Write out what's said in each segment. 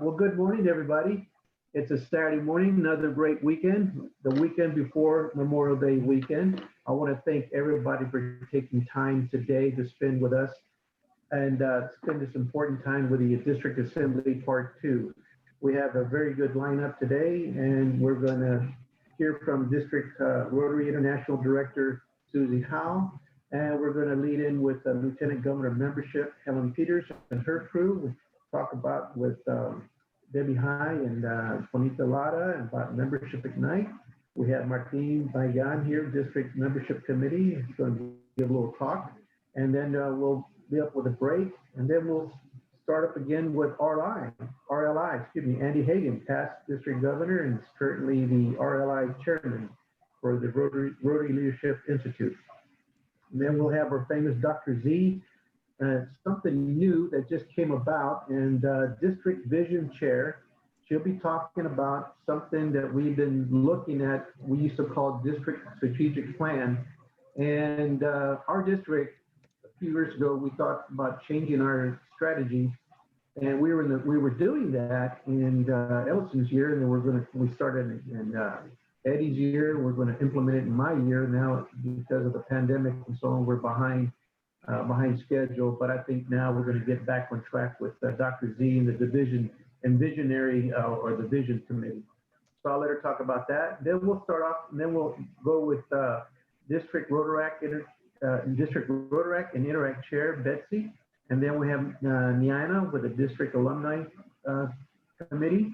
Well, good morning, everybody. It's a Saturday morning, another great weekend, the weekend before Memorial Day weekend. I want to thank everybody for taking time today to spend with us and spend this important time with the District Assembly Part 2. We have a very good lineup today, and we're going to hear from District Rotary International Director Susie Howe, and we're going to lead in with Lieutenant Governor Membership Helen Peters and her crew. We'll talk about with Debbie High and Juanita Lada about Membership Ignite. We have Martin Magallan here, District Membership Committee. He's going to give a little talk, and then we'll be up with a break, and then we'll start up again with RLI, Andy Hagan, past District Governor and is currently the RLI Chairman for the Rotary Leadership Institute. And then we'll have our famous Dr. Z, something new that just came about, and District Vision Chair. She'll be talking about something that we've been looking at, we used to call District Strategic Plan. And our district, a few years ago, we thought about changing our strategy. And we were doing that in Ellison's year, and then we started in Eddie's year. We're going to implement it in my year. Now, because of the pandemic and so on, we're behind schedule, but I think now we're going to get back on track with Dr. Z and the division and visionary or the vision committee. So I'll let her talk about that. Then we'll start off, and then we'll go with District Rotaract and Interact Chair Bettsy, and then we have Nianna with the District Alumni Committee.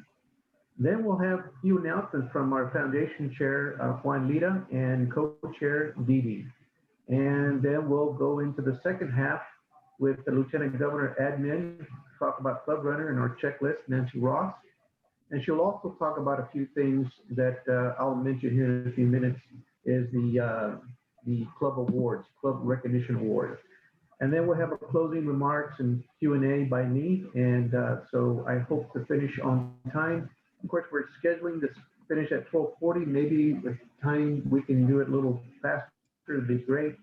Then we'll have a few announcements from our Foundation Chair Juanita and Co-Chair Dee. And then we'll go into the second half with the Lieutenant Governor Admin, talk about Club Runner and our checklist, Nancy Ross. And she'll also talk about a few things that I'll mention here in a few minutes, is the Club Awards, Club Recognition Award. And then we'll have a closing remarks and Q&A by me. And so I hope to finish on time. Of course, we're scheduling to finish at 12:40. Maybe with time we can do it a little faster. It'd be great,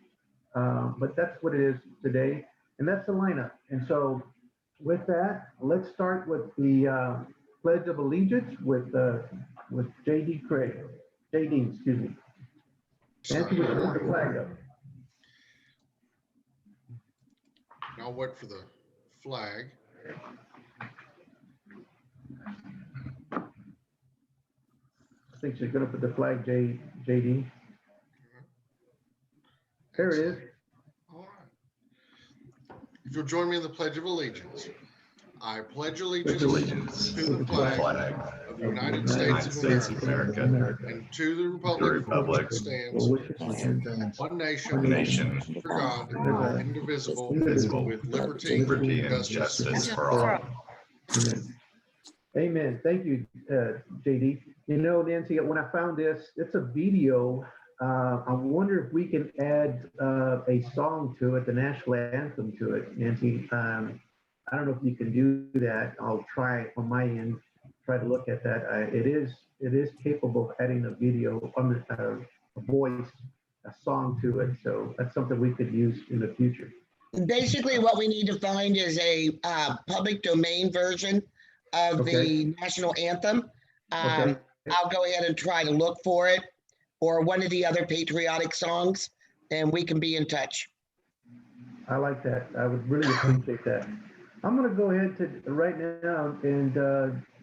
but that's what it is today, and that's the lineup. And so, with that, let's start with the Pledge of Allegiance with JD Craig. JD, excuse me. Nancy, we put the flag up. I'll wait for the flag. I think she's going to put the flag, JD. There it is. All right. If you'll join me in the Pledge of Allegiance. I pledge allegiance to the flag of the United States of America and to the republic for which it stands, one nation, under God, indivisible, with liberty and justice for all. Amen. Thank you, JD. You know, Nancy, when I found this, it's a video. I wonder if we can add a song to it, the national anthem to it, Nancy. I don't know if you can do that. I'll try on my end, try to look at that. It is capable of adding a video on a voice, a song to it. So that's something we could use in the future. Basically, what we need to find is a public domain version of the national anthem. I'll go ahead and try to look for it, or one of the other patriotic songs, and we can be in touch. I like that. I would really appreciate that. I'm going to go ahead to right now, and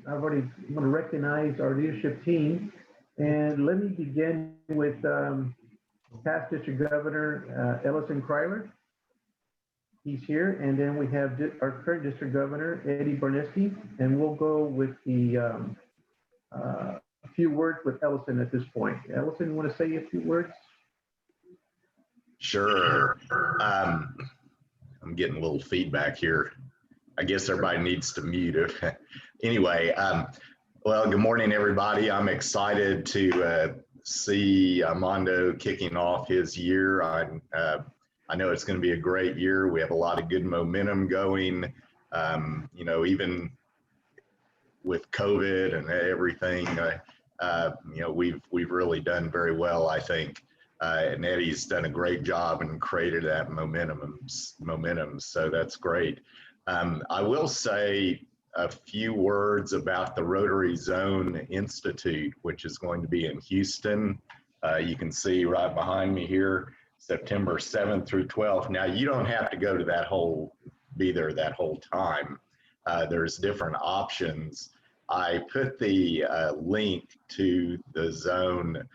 I'm going to recognize our leadership team. And let me begin with past District Governor Ellison Crider. He's here. And then we have our current District Governor, Eddie Bartnesky. And we'll go with the a few words with Ellison at this point. Ellison, you want to say a few words? Sure. I'm getting a little feedback here. I guess everybody needs to mute it. Anyway, well, good morning, everybody. I'm excited to see Amando kicking off his year. I know it's going to be a great year. We have a lot of good momentum going. You know, even with COVID and everything, you know, we've really done very well, I think. And Eddie's done a great job and created that momentum. So that's great. I will say a few words about the Rotary Zone Institute, which is going to be in Houston. You can see right behind me here, September 7th through 12th. Now, you don't have to go to be there that whole time. There's different options. I put the link to the zone,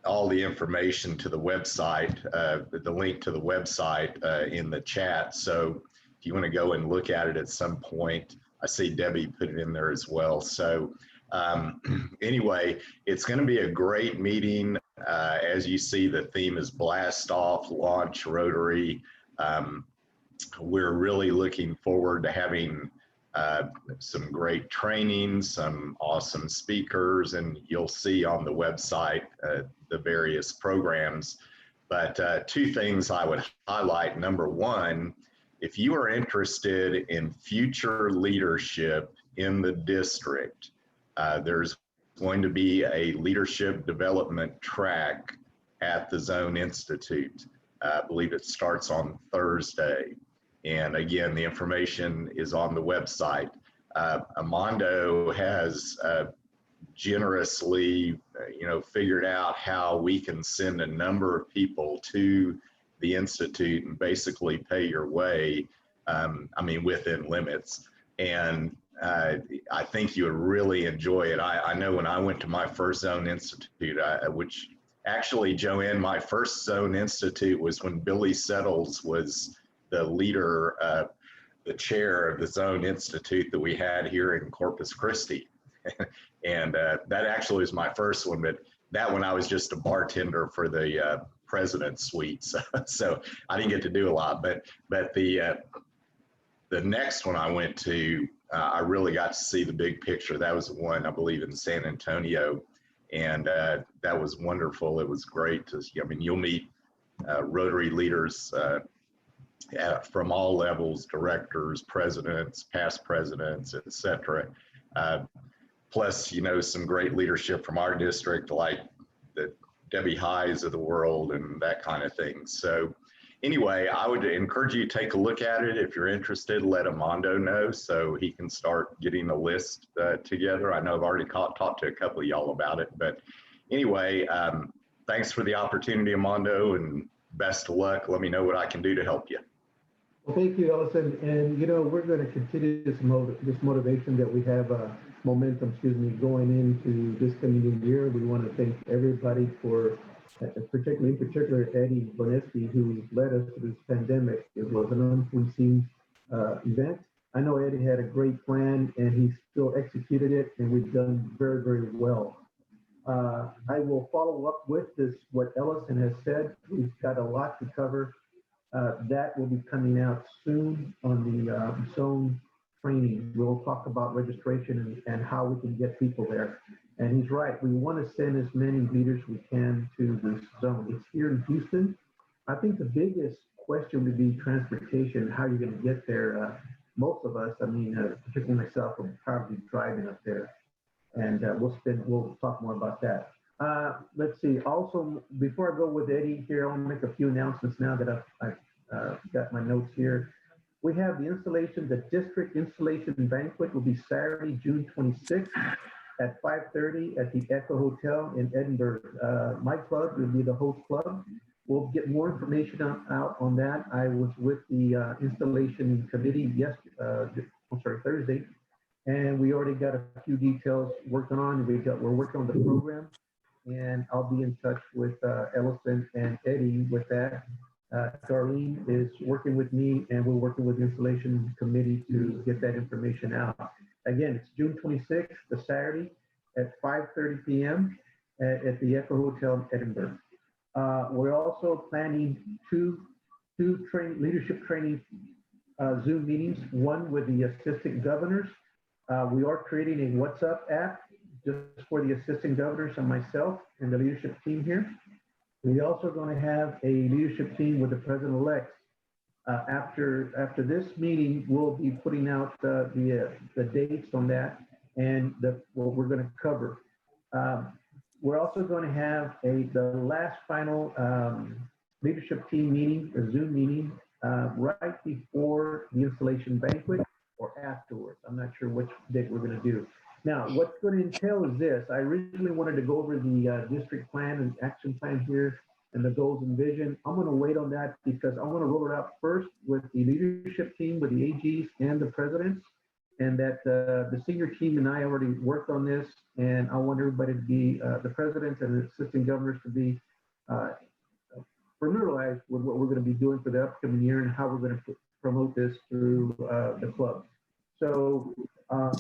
all the information to the website, the link to the website in the chat. So if you want to go and look at it at some point, I see Debbie put it in there as well. So anyway, it's going to be a great meeting. As you see, the theme is Blast Off, Launch Rotary. We're really looking forward to having some great training, some awesome speakers, and you'll see on the website the various programs. But two things I would highlight. Number one, if you are interested in future leadership in the district, there's going to be a leadership development track at the Zone Institute. I believe it starts on Thursday. And again, the information is on the website. Amando has generously, figured out how we can send a number of people to the Institute and basically pay your way, within limits. And I think you would really enjoy it. I know when I went to my first Zone Institute, which actually, Joanne, my first Zone Institute was when Billy Settles was the leader, the chair of the Zone Institute that we had here in Corpus Christi. And that actually was my first one, but that one I was just a bartender for the President's Suite. So I didn't get to do a lot, but the next one I went to, I really got to see the big picture. That was the one, I believe, in San Antonio. And that was wonderful. It was great to, you'll meet Rotary leaders from all levels, directors, presidents, past presidents, et cetera. Plus, some great leadership from our district, like the Debbie Highs of the world and that kind of thing. So anyway, I would encourage you to take a look at it. If you're interested, let Amando know so he can start getting a list together. I know I've already talked to a couple of y'all about it, but anyway, thanks for the opportunity, Amando, and best of luck. Let me know what I can do to help you. Well, thank you, Ellison. And, we're going to continue this motivation that we have, momentum, going into this coming year. We want to thank everybody for, in particular, Eddie Bartnesky, who led us through this pandemic. It was an unforeseen event. I know Eddie had a great plan and he still executed it, and we've done very, very well. I will follow up with this, what Ellison has said. We've got a lot to cover. That will be coming out soon on the zone training. We'll talk about registration and how we can get people there. And he's right. We want to send as many leaders we can to this zone. It's here in Houston. I think the biggest question would be transportation. How you're going to get there? Most of us, particularly myself, will probably be driving up there. And we'll talk more about that. Let's see. Also, before I go with Eddie here, I'll make a few announcements now that I've got my notes here. We have the district installation banquet will be Saturday, June 26th at 5:30 at the Echo Hotel in Edinburgh. My club will be the host club. We'll get more information out on that. I was with the installation committee Thursday, and we already got a few details working on. We're working on the program, and I'll be in touch with Ellison and Eddie with that. Darlene is working with me, and we're working with the installation committee to get that information out. Again, it's June 26th, the Saturday at 5:30 p.m. at the Echo Hotel in Edinburgh. We're also planning two leadership training Zoom meetings, one with the assistant governors. We are creating a WhatsApp app just for the assistant governors and myself and the leadership team here. We're also going to have a leadership team with the president-elect. After this meeting, we'll be putting out the dates on that and what we're going to cover. We're also going to have the last final leadership team meeting, a Zoom meeting, right before the installation banquet. or afterwards. I'm not sure which date we're going to do. Now, what's going to entail is this. I originally wanted to go over the district plan and action plan here and the goals and vision. I'm going to wait on that because I want to roll it out first with the leadership team, with the AGs and the presidents, and that the senior team and I already worked on this, and I want everybody to be, the presidents and the assistant governors to be familiarized with what we're going to be doing for the upcoming year and how we're going to promote this through the club. So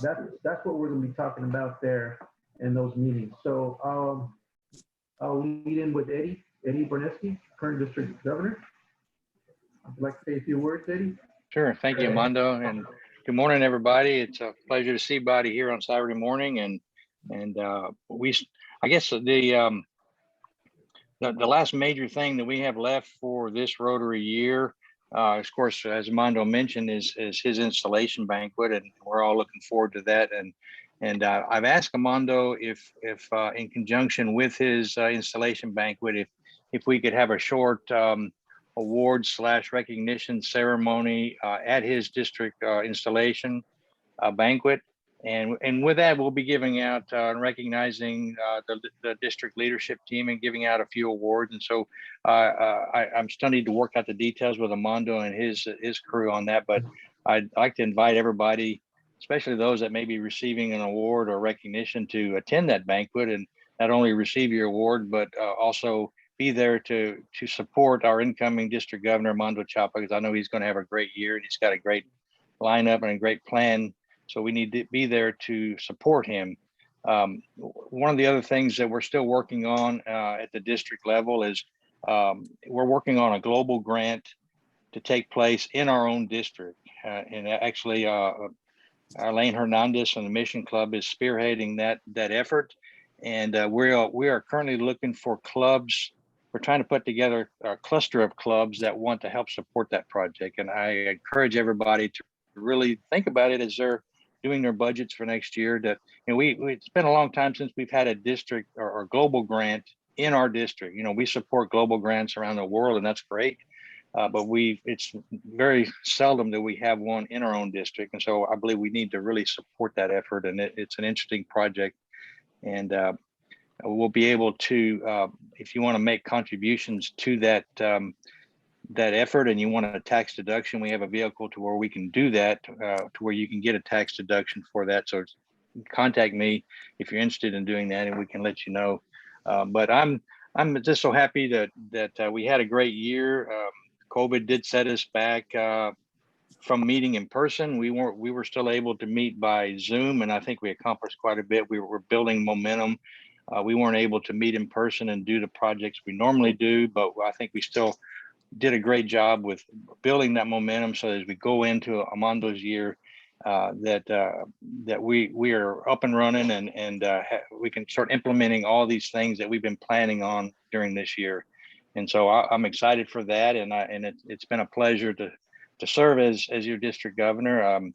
that's what we're going to be talking about there in those meetings. So I'll lead in with Eddie Bartnesky, current district governor. I'd like to say a few words, Eddie. Sure. Thank you, Amando, and good morning, everybody. It's a pleasure to see everybody here on Saturday morning, and I guess the last major thing that we have left for this Rotary year, of course, as Amando mentioned, is his installation banquet, and we're all looking forward to that. And I've asked Amando if in conjunction with his installation banquet, if we could have a short award/recognition ceremony at his district installation banquet. And with that, we'll be giving out and recognizing the district leadership team and giving out a few awards. And so I'm still need to work out the details with Amando and his crew on that. But I'd like to invite everybody, especially those that may be receiving an award or recognition, to attend that banquet and not only receive your award, but also be there to support our incoming district governor, Amando Chapa, because I know he's going to have a great year and he's got a great lineup and a great plan. So we need to be there to support him. One of the other things that we're still working on at the district level is we're working on a global grant to take place in our own district. And actually, Arlene Hernandez from the Mission Club is spearheading that effort. And we are currently looking for clubs. We're trying to put together a cluster of clubs that want to help support that project. And I encourage everybody to really think about it as they're doing their budgets for next year. That, you know, it's been a long time since we've had a district or global grant in our district. You know, we support global grants around the world, and that's great. But it's very seldom that we have one in our own district. And so I believe we need to really support that effort. And it's an interesting project. And we'll be able to, if you want to make contributions to that effort and you want a tax deduction, we have a vehicle to where we can do that, to where you can get a tax deduction for that. So contact me if you're interested in doing that, and we can let you know. But I'm just so happy that we had a great year. COVID did set us back from meeting in person. We were still able to meet by Zoom, and I think we accomplished quite a bit. We were building momentum. We weren't able to meet in person and do the projects we normally do, but I think we still did a great job with building that momentum, so as we go into Amando's year, that we are up and running, and we can start implementing all these things that we've been planning on during this year. And so I'm excited for that, and it's been a pleasure to serve as your district governor. I'm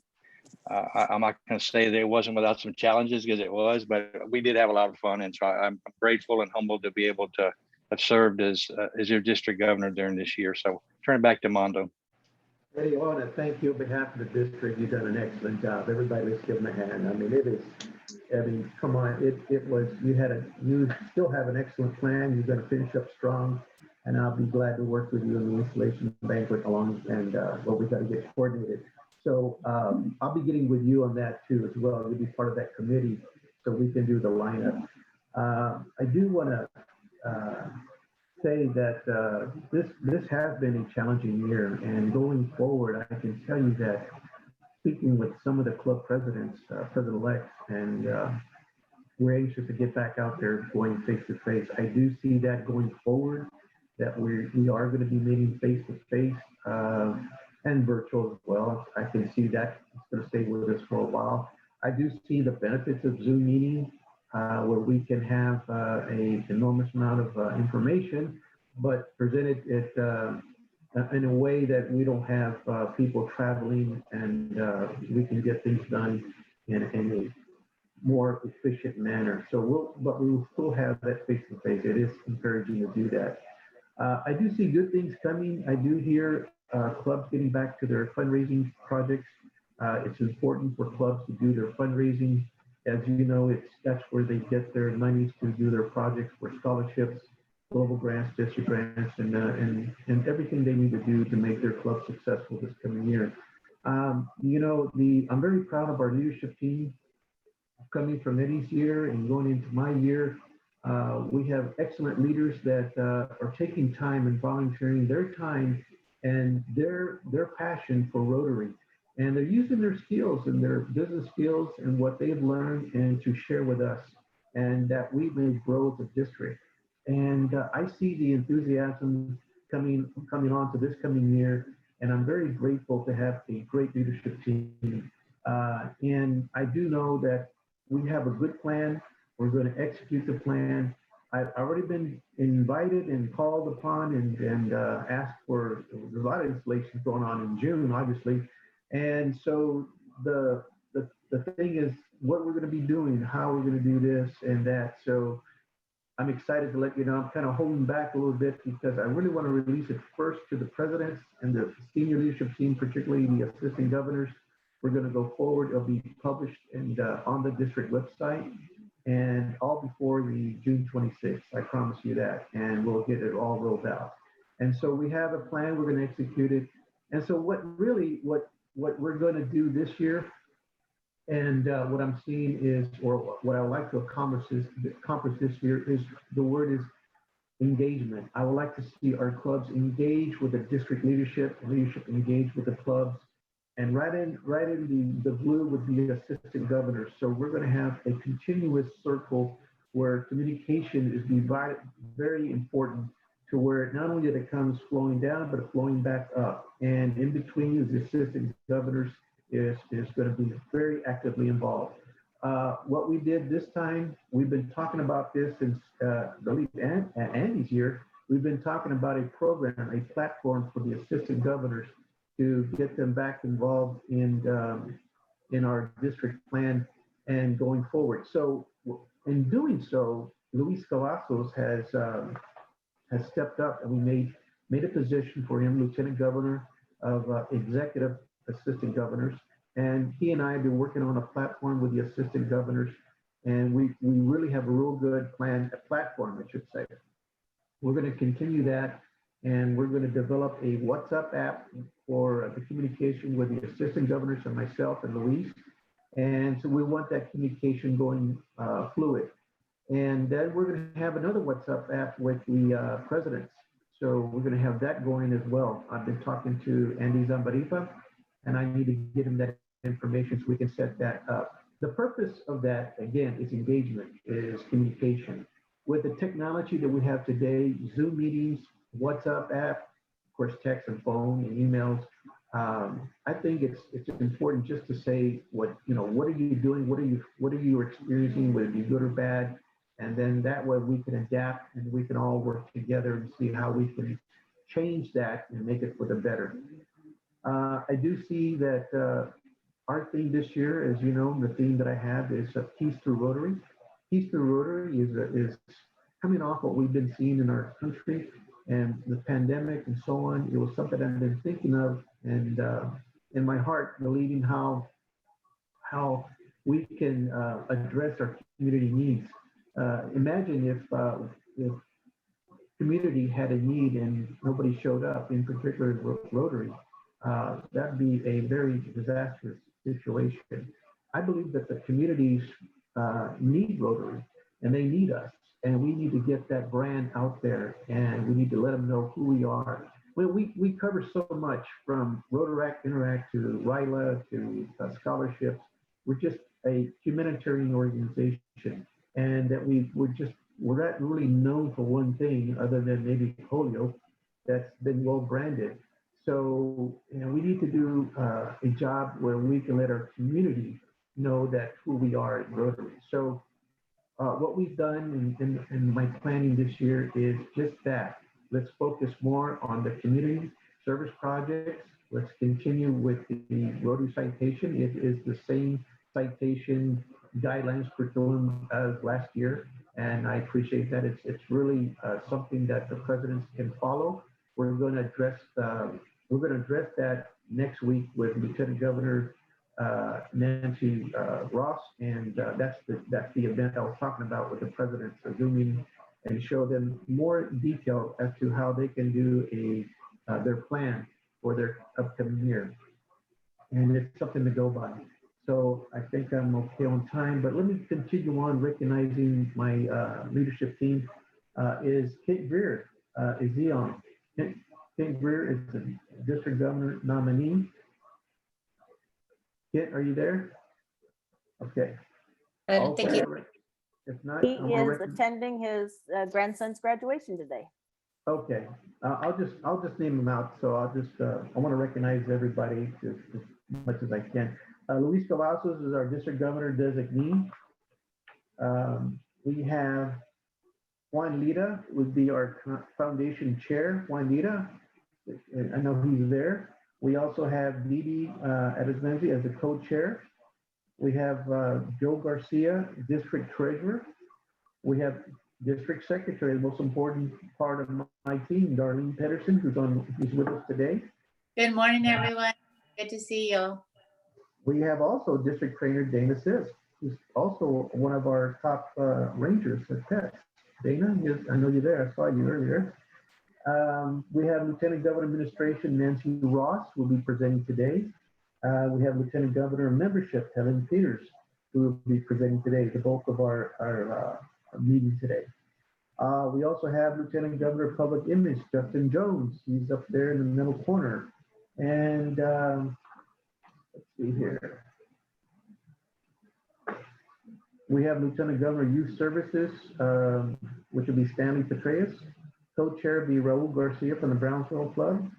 not going to say that it wasn't without some challenges, because it was, but we did have a lot of fun, and so I'm grateful and humbled to be able to have served as your district governor during this year. So turn it back to Amando. Eddie, I want to thank you on behalf of the district. You've done an excellent job. Everybody, let's give them a hand. I mean, come on, you still have an excellent plan. You're going to finish up strong, and I'll be glad to work with you in the installation banquet along, and what we got to get coordinated. So I'll be getting with you on that too as well. You'll be part of that committee so we can do the lineup. I do want to say that this has been a challenging year, and going forward, I can tell you that speaking with some of the club presidents, president-elects, and we're anxious to get back out there going face to face. I do see that going forward, that we are going to be meeting face to face and virtual as well. I can see that it's going to stay with us for a while. I do see the benefits of Zoom meetings, where we can have an enormous amount of information, but presented it in a way that we don't have people traveling, and we can get things done in a more efficient manner. So but we will still have that face-to-face. It is encouraging to do that. I do see good things coming. I do hear clubs getting back to their fundraising projects. It's important for clubs to do their fundraising. As you know, that's where they get their monies to do their projects for scholarships, global grants, district grants, and everything they need to do to make their club successful this coming year. I'm very proud of our leadership team coming from Eddie's year and going into my year. We have excellent leaders that are taking time and volunteering their time and their passion for Rotary. And they're using their skills and their business skills and what they've learned and to share with us, and that we may grow as a district. And I see the enthusiasm coming on to this coming year, and I'm very grateful to have a great leadership team. And I do know that we have a good plan. We're going to execute the plan. I've already been invited and called upon and asked for. There's a lot of installations going on in June, obviously. And so the thing is what we're going to be doing, how we're going to do this and that. So I'm excited to let you know. I'm kind of holding back a little bit because I really want to release it first to the presidents and the senior leadership team, particularly the assistant governors. We're going to go forward. It'll be published and on the district website, and all before the June 26th. I promise you that, and we'll get it all rolled out. And so we have a plan. We're going to execute it. And so what we're going to do this year, and what I'm seeing is, or what I would like to accomplish this year is, the word is engagement. I would like to see our clubs engage with the district leadership engage with the clubs, and right in the blue would be assistant governors. So we're going to have a continuous circle where communication is divided, very important, to where not only that it comes flowing down, but flowing back up. And in between is the assistant governors is going to be very actively involved. What we did this time, we've been talking about this since Andy's year. We've been talking about a program, a platform for the assistant governors to get them back involved in our district plan and going forward. So in doing so, Luis Cavazos has stepped up, and we made a position for him, Lieutenant Governor of Executive Assistant Governors. And he and I have been working on a platform with the assistant governors, and we really have a real good plan, a platform, I should say. We're going to continue that, and we're going to develop a WhatsApp app for the communication with the assistant governors and myself and Luis. And so we want that communication going fluid. And then we're going to have another WhatsApp app with the presidents. So we're going to have that going as well. I've been talking to Andy Zambaripa, and I need to get him that information so we can set that up. The purpose of that, again, is engagement, is communication. With the technology that we have today, Zoom meetings, WhatsApp app, of course, text and phone and emails, I think it's important just to say what are you doing? What are you experiencing? Would it be good or bad? And then that way we can adapt and we can all work together and see how we can change that and make it for the better. I do see that our theme this year, as you know, the theme that I have is Peace Through Rotary. Peace Through Rotary is coming off what we've been seeing in our country and the pandemic and so on. It was something I've been thinking of, and in my heart, believing how we can address our community needs. Imagine if community had a need and nobody showed up, in particular Rotary. That'd be a very disastrous situation. I believe that the communities need Rotary, and they need us, and we need to get that brand out there, and we need to let them know who we are. We cover so much, from Rotaract, Interact to RILA to scholarships. We're just a humanitarian organization, and that we're not really known for one thing other than maybe polio that's been well branded. So we need to do a job where we can let our community know that who we are at Rotary. So what we've done in my planning this year is just that. Let's focus more on the community service projects. Let's continue with the Rotary citation. It is the same citation guidelines curriculum as last year, and I appreciate that. It's really something that the presidents can follow. We're going to address that next week with Lieutenant Governor Nancy Ross, and that's the event I was talking about with the presidents, a Zoom meeting, and show them more detail as to how they can do their plan for their upcoming year. And it's something to go by. So I think I'm okay on time, but let me continue on recognizing my leadership team. Is Kate Greer, is he on? Kate Greer is the district governor nominee. Kit, are you there? Okay. Thank you. If not, He I'm gonna is attending his grandson's graduation today. okay. I'll just name them out. So I want to recognize everybody as much as I can. Luis Cavazos is our district governor designee. We have Juan Lira would be our foundation chair. Juanita, I know he's there. We also have Arismendez as the co-chair. We have Joe Garcia, district treasurer. We have district secretary, the most important part of my team, Darlene Pedersen, who's with us today. Good morning, everyone. Good to see you. We have also district trainer Dana Sis, who's also one of our top rangers at Pets. Dana, I know you're there. I saw you earlier. We have Lieutenant Governor Administration Nancy Ross will be presenting today. We have Lieutenant Governor Membership Helen Peters who will be presenting today, the bulk of our meeting today. We also have Lieutenant Governor of Public Image Justin Jones. He's up there in the middle corner. And let's see here. We have Lieutenant Governor of Youth Services, which will be Stanley Petraeus. Co-chair will be Raul Garcia from the Brownsville Club.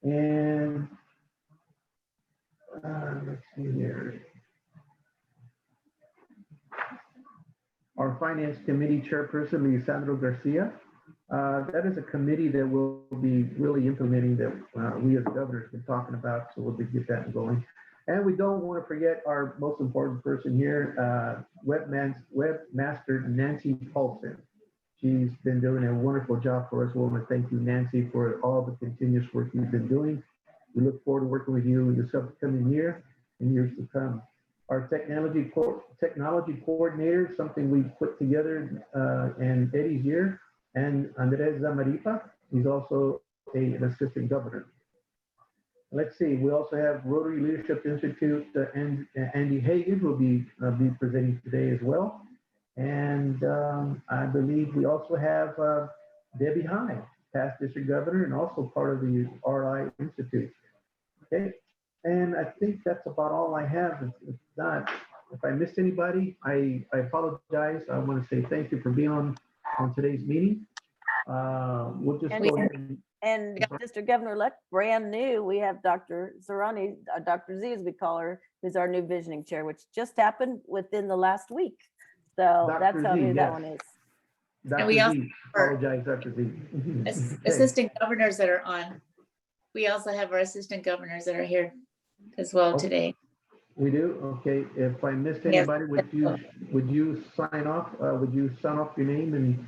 And let's see here. Our Finance Committee Chairperson, Lisandro Garcia. That is a committee that will be really implementing that we as governors have been talking about, so we'll get that going. And we don't want to forget our most important person here, Webmaster Nancy Paulson. She's been doing a wonderful job for us. We want to thank you, Nancy, for all the continuous work you've been doing. We look forward to working with you in this upcoming year and years to come. Our technology coordinator, something we put together in Eddie's year, and Andres Zamaripa, he's also an assistant governor. Let's see, we also have Rotary Leadership Institute and Andy Hagan will be presenting today as well. And I believe we also have Debbie Howe, past district governor and also part of the RI Institute. Okay, and I think that's about all I have. If not, if I missed anybody, I apologize. I want to say thank you for being on today's meeting. We'll just go ahead and District Governor-elect, brand new, we have Dr. Surani, Dr. Z as we call her, who's our new visioning chair, which just happened within the last week. So Dr. that's how Z, new yes. that one is. Dr. And we also Z, apologize, Dr. Z. Okay. assistant governors that are on. We also have our assistant governors that are here as well Okay. today. We do? Okay. If I missed Yes. anybody, would you sign off? Would you sign off your name? And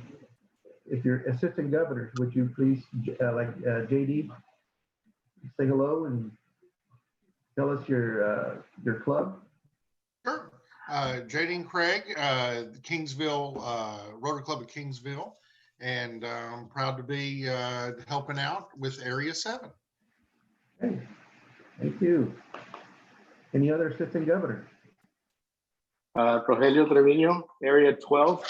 if you're assistant governors, would you please, JD, say hello and tell us your club? Sure. Jadine Craig, the Kingsville, Rotary Club of Kingsville, and I'm proud to be helping out with Area 7. Okay. Thank you. Any other assistant governor? Rogelio Treviño, Area 12.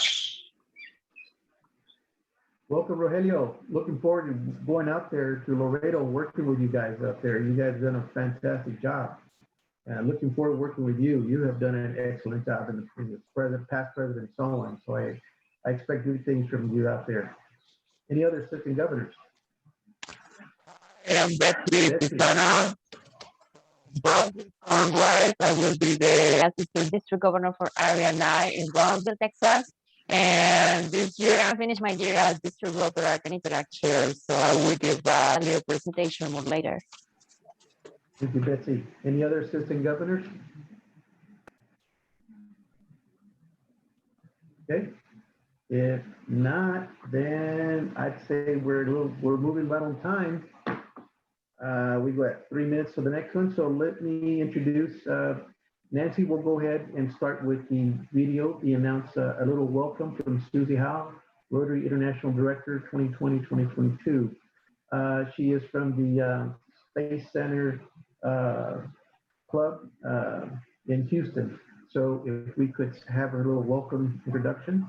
Welcome, Rogelio. Looking forward to going out there to Laredo, working with you guys up there. You guys have done a fantastic job. Looking forward to working with you. You have done an excellent job in the past president, and so on. So I expect good things from you out there. Any other assistant governors? I am Bettsy Pizana. I will be the assistant district governor for Area 9 in Brownsville, Texas. And this year I finished my year as district Rotaract and Interact chair. So I will give a little presentation more later. Thank you, Betsy. Any other assistant governors? Okay. If not, then I'd say we're moving right on time. We got 3 minutes for the next one. So let me introduce Nancy. Will go ahead and start with the video. We announce a little welcome from Susie Howe, Rotary International Director 2020-2022. She is from the Space Center Club in Houston. So if we could have her little welcome introduction.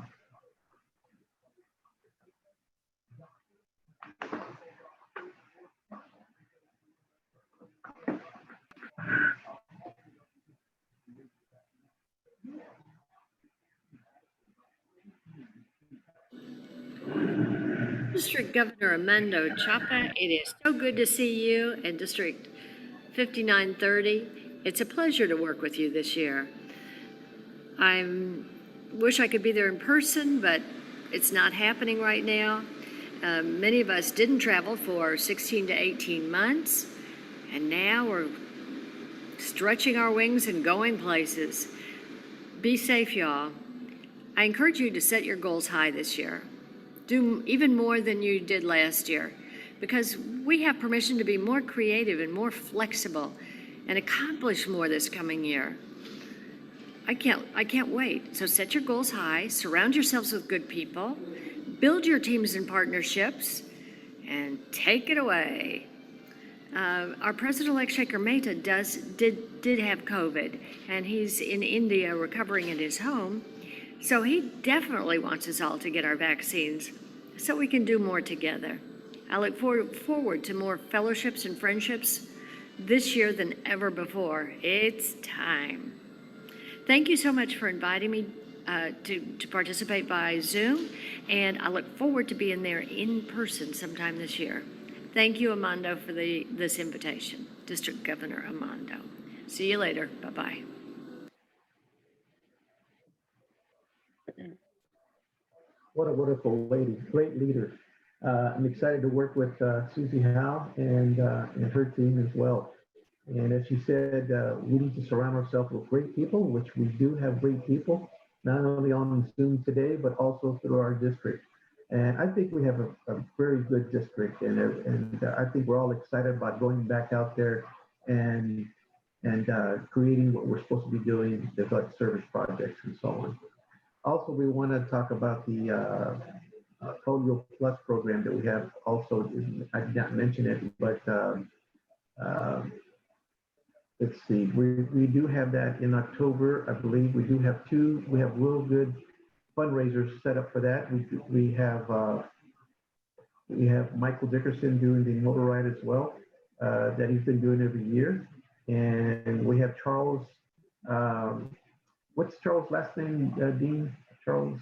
District Governor Amando Chapa, it is so good to see you in District 5930. It's a pleasure to work with you this year. I wish I could be there in person, but it's not happening right now. Many of us didn't travel for 16 to 18 months, and now we're stretching our wings and going places. Be safe, y'all. I encourage you to set your goals high this year. Do even more than you did last year, because we have permission to be more creative and more flexible and accomplish more this coming year. I can't wait. So set your goals high, surround yourselves with good people, build your teams and partnerships, and take it away. Our President-elect Shekhar Mehta did have COVID, and he's in India recovering in his home. So he definitely wants us all to get our vaccines so we can do more together. I look forward to more fellowships and friendships this year than ever before. It's time. Thank you so much for inviting me to participate by Zoom, and I look forward to being there in person sometime this year. Thank you, Amando, for this invitation. District Governor Amando. See you later. Bye-bye. What a wonderful lady, great leader. I'm excited to work with Susie Howe and her team as well. And as she said, we need to surround ourselves with great people, which we do have great people, not only on Zoom today, but also through our district. And I think we have a very good district, and I think we're all excited about going back out there and creating what we're supposed to be doing, the service projects and so on. Also, we want to talk about the Polio Plus program that we have. Also, I did not mention it, but let's see. We do have that in October, I believe. We do have two. We have real good fundraisers set up for that. We have Michael Dickerson doing the motor ride as well, that he's been doing every year, and we have Charles. What's Charles' last name, Dean? Charles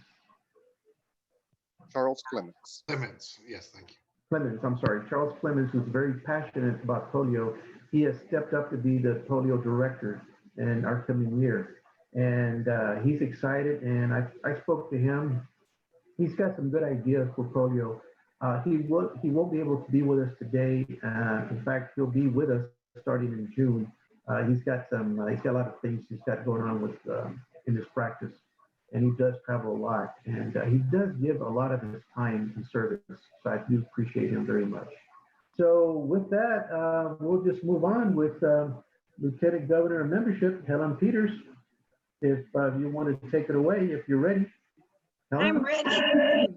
Clements. Clements, yes, thank you. Clements, I'm sorry. Charles Clements, who's very passionate about polio. He has stepped up to be the polio director in our coming year. And he's excited, and I spoke to him. He's got some good ideas for polio. He won't be able to be with us today. In fact, he'll be with us starting in June. He's got a lot of things he's got going on with in his practice, and he does travel a lot, and he does give a lot of his time in service. So I do appreciate him very much. So with that, we'll just move on with Lieutenant Governor of Membership, Helen Peters. If you want to take it away, if you're ready. Helen? I'm ready.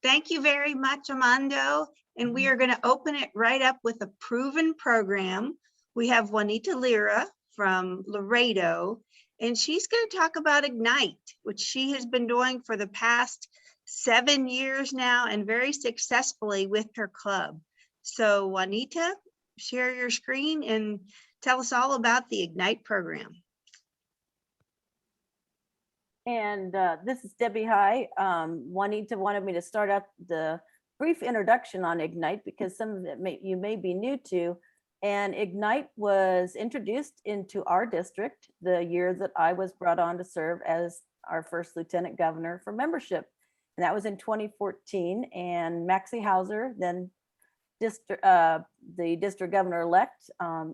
Thank you very much, Amando. And we are going to open it right up with a proven program. We have Juanita Lira from Laredo, and she's going to talk about Ignite, which she has been doing for the past 7 years now and very successfully with her club. So Juanita, share your screen and tell us all about the Ignite program. And this is Debbie. Hi. Juanita wanted me to start out the brief introduction on Ignite because some of it you may be new to. And Ignite was introduced into our district the year that I was brought on to serve as our first lieutenant governor for membership. And that was in 2014. And Maxie Hauser, then the district governor-elect,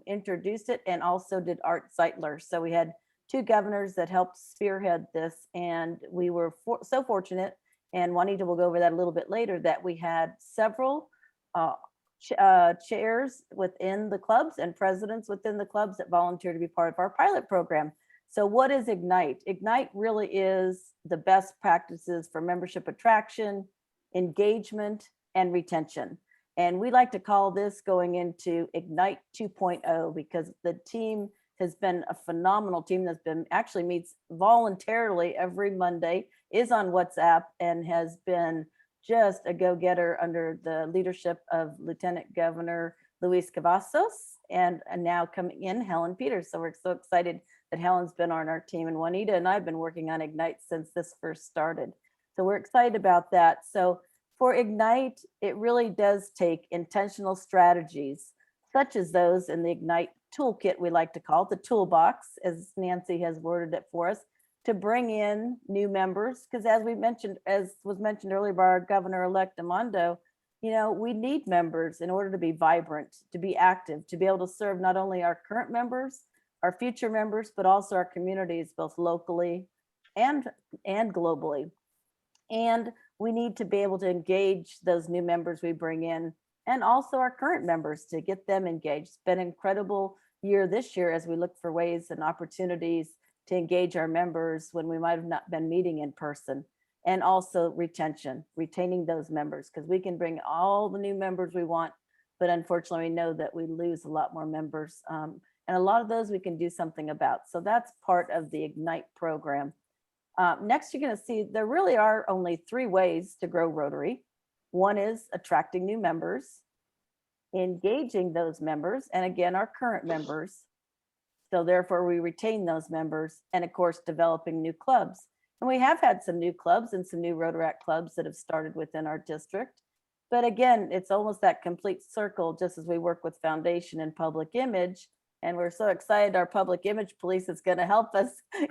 introduced it, and also did Art Zeitler. So we had two governors that helped spearhead this, and we were so fortunate, and Juanita will go over that a little bit later, that we had several chairs within the clubs and presidents within the clubs that volunteer to be part of our pilot program. So what is Ignite? Ignite really is the best practices for membership attraction, engagement, and retention. And we like to call this going into Ignite 2.0 because the team has been a phenomenal team that's been actually meets voluntarily every Monday, is on WhatsApp, and has been just a go-getter under the leadership of Lieutenant Governor Luis Cavazos, and now coming in Helen Peters. So we're so excited that Helen's been on our team, and Juanita and I have been working on Ignite since this first started. So we're excited about that. So for Ignite, it really does take intentional strategies, such as those in the Ignite toolkit, we like to call it, the toolbox, as Nancy has worded it for us, to bring in new members. Because as we mentioned, as was mentioned earlier by our Governor-elect Amando, we need members in order to be vibrant, to be active, to be able to serve not only our current members, our future members, but also our communities, both locally and globally. And we need to be able to engage those new members we bring in, and also our current members to get them engaged. It's been an incredible year this year as we look for ways and opportunities to engage our members when we might have not been meeting in person. And also retention, retaining those members, because we can bring all the new members we want, but unfortunately we know that we lose a lot more members. And a lot of those we can do something about. So that's part of the Ignite program. Next, you're going to see there really are only 3 ways to grow Rotary. One is attracting new members, engaging those members, and again, our current members. So therefore we retain those members, and of course, developing new clubs. And we have had some new clubs and some new Rotaract clubs that have started within our district. But again, it's almost that complete circle, just as we work with foundation and public image. And we're so excited our public image police is going to help us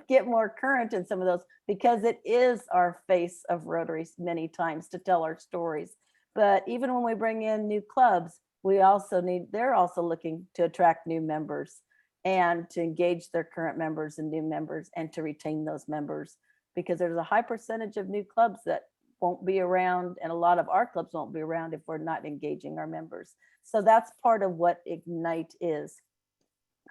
get more current in some of those, because it is our face of Rotary many times to tell our stories. But even when we bring in new clubs, they're also looking to attract new members and to engage their current members and new members and to retain those members, because there's a high percentage of new clubs that won't be around, and a lot of our clubs won't be around if we're not engaging our members. So that's part of what Ignite is.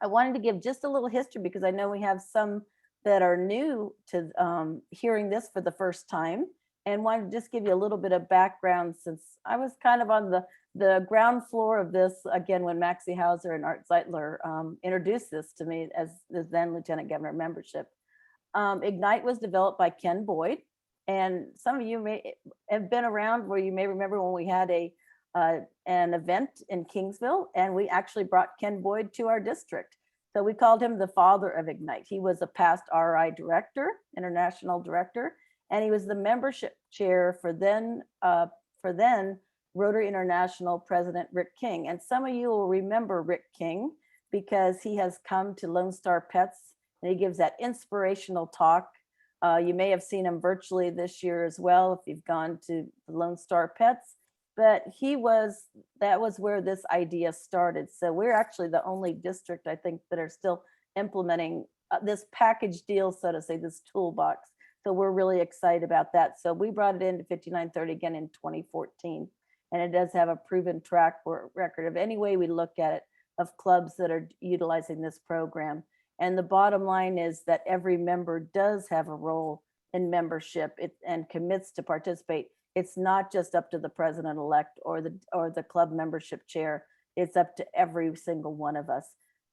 I wanted to give just a little history because I know we have some that are new to hearing this for the first time, and wanted to just give you a little bit of background, since I was kind of on the ground floor of this again when Maxie Hauser and Art Zeitler introduced this to me as the then Lieutenant Governor membership. Ignite was developed by Ken Boyd, and some of you may have been around where you may remember when we had an event in Kingsville, and we actually brought Ken Boyd to our district. So we called him the father of Ignite. He was a past RI director, international director, and he was the membership chair for then Rotary International President Rick King. And some of you will remember Rick King because he has come to Lone Star Pets, and he gives that inspirational talk. You may have seen him virtually this year as well if you've gone to Lone Star Pets. But that was where this idea started. So we're actually the only district, I think, that are still implementing this package deal, so to say, this toolbox. So we're really excited about that. So we brought it into 5930 again in 2014. And it does have a proven track record of any way we look at it of clubs that are utilizing this program. And the bottom line is that every member does have a role in membership and commits to participate. It's not just up to the president-elect or the club membership chair. It's up to every single one of us.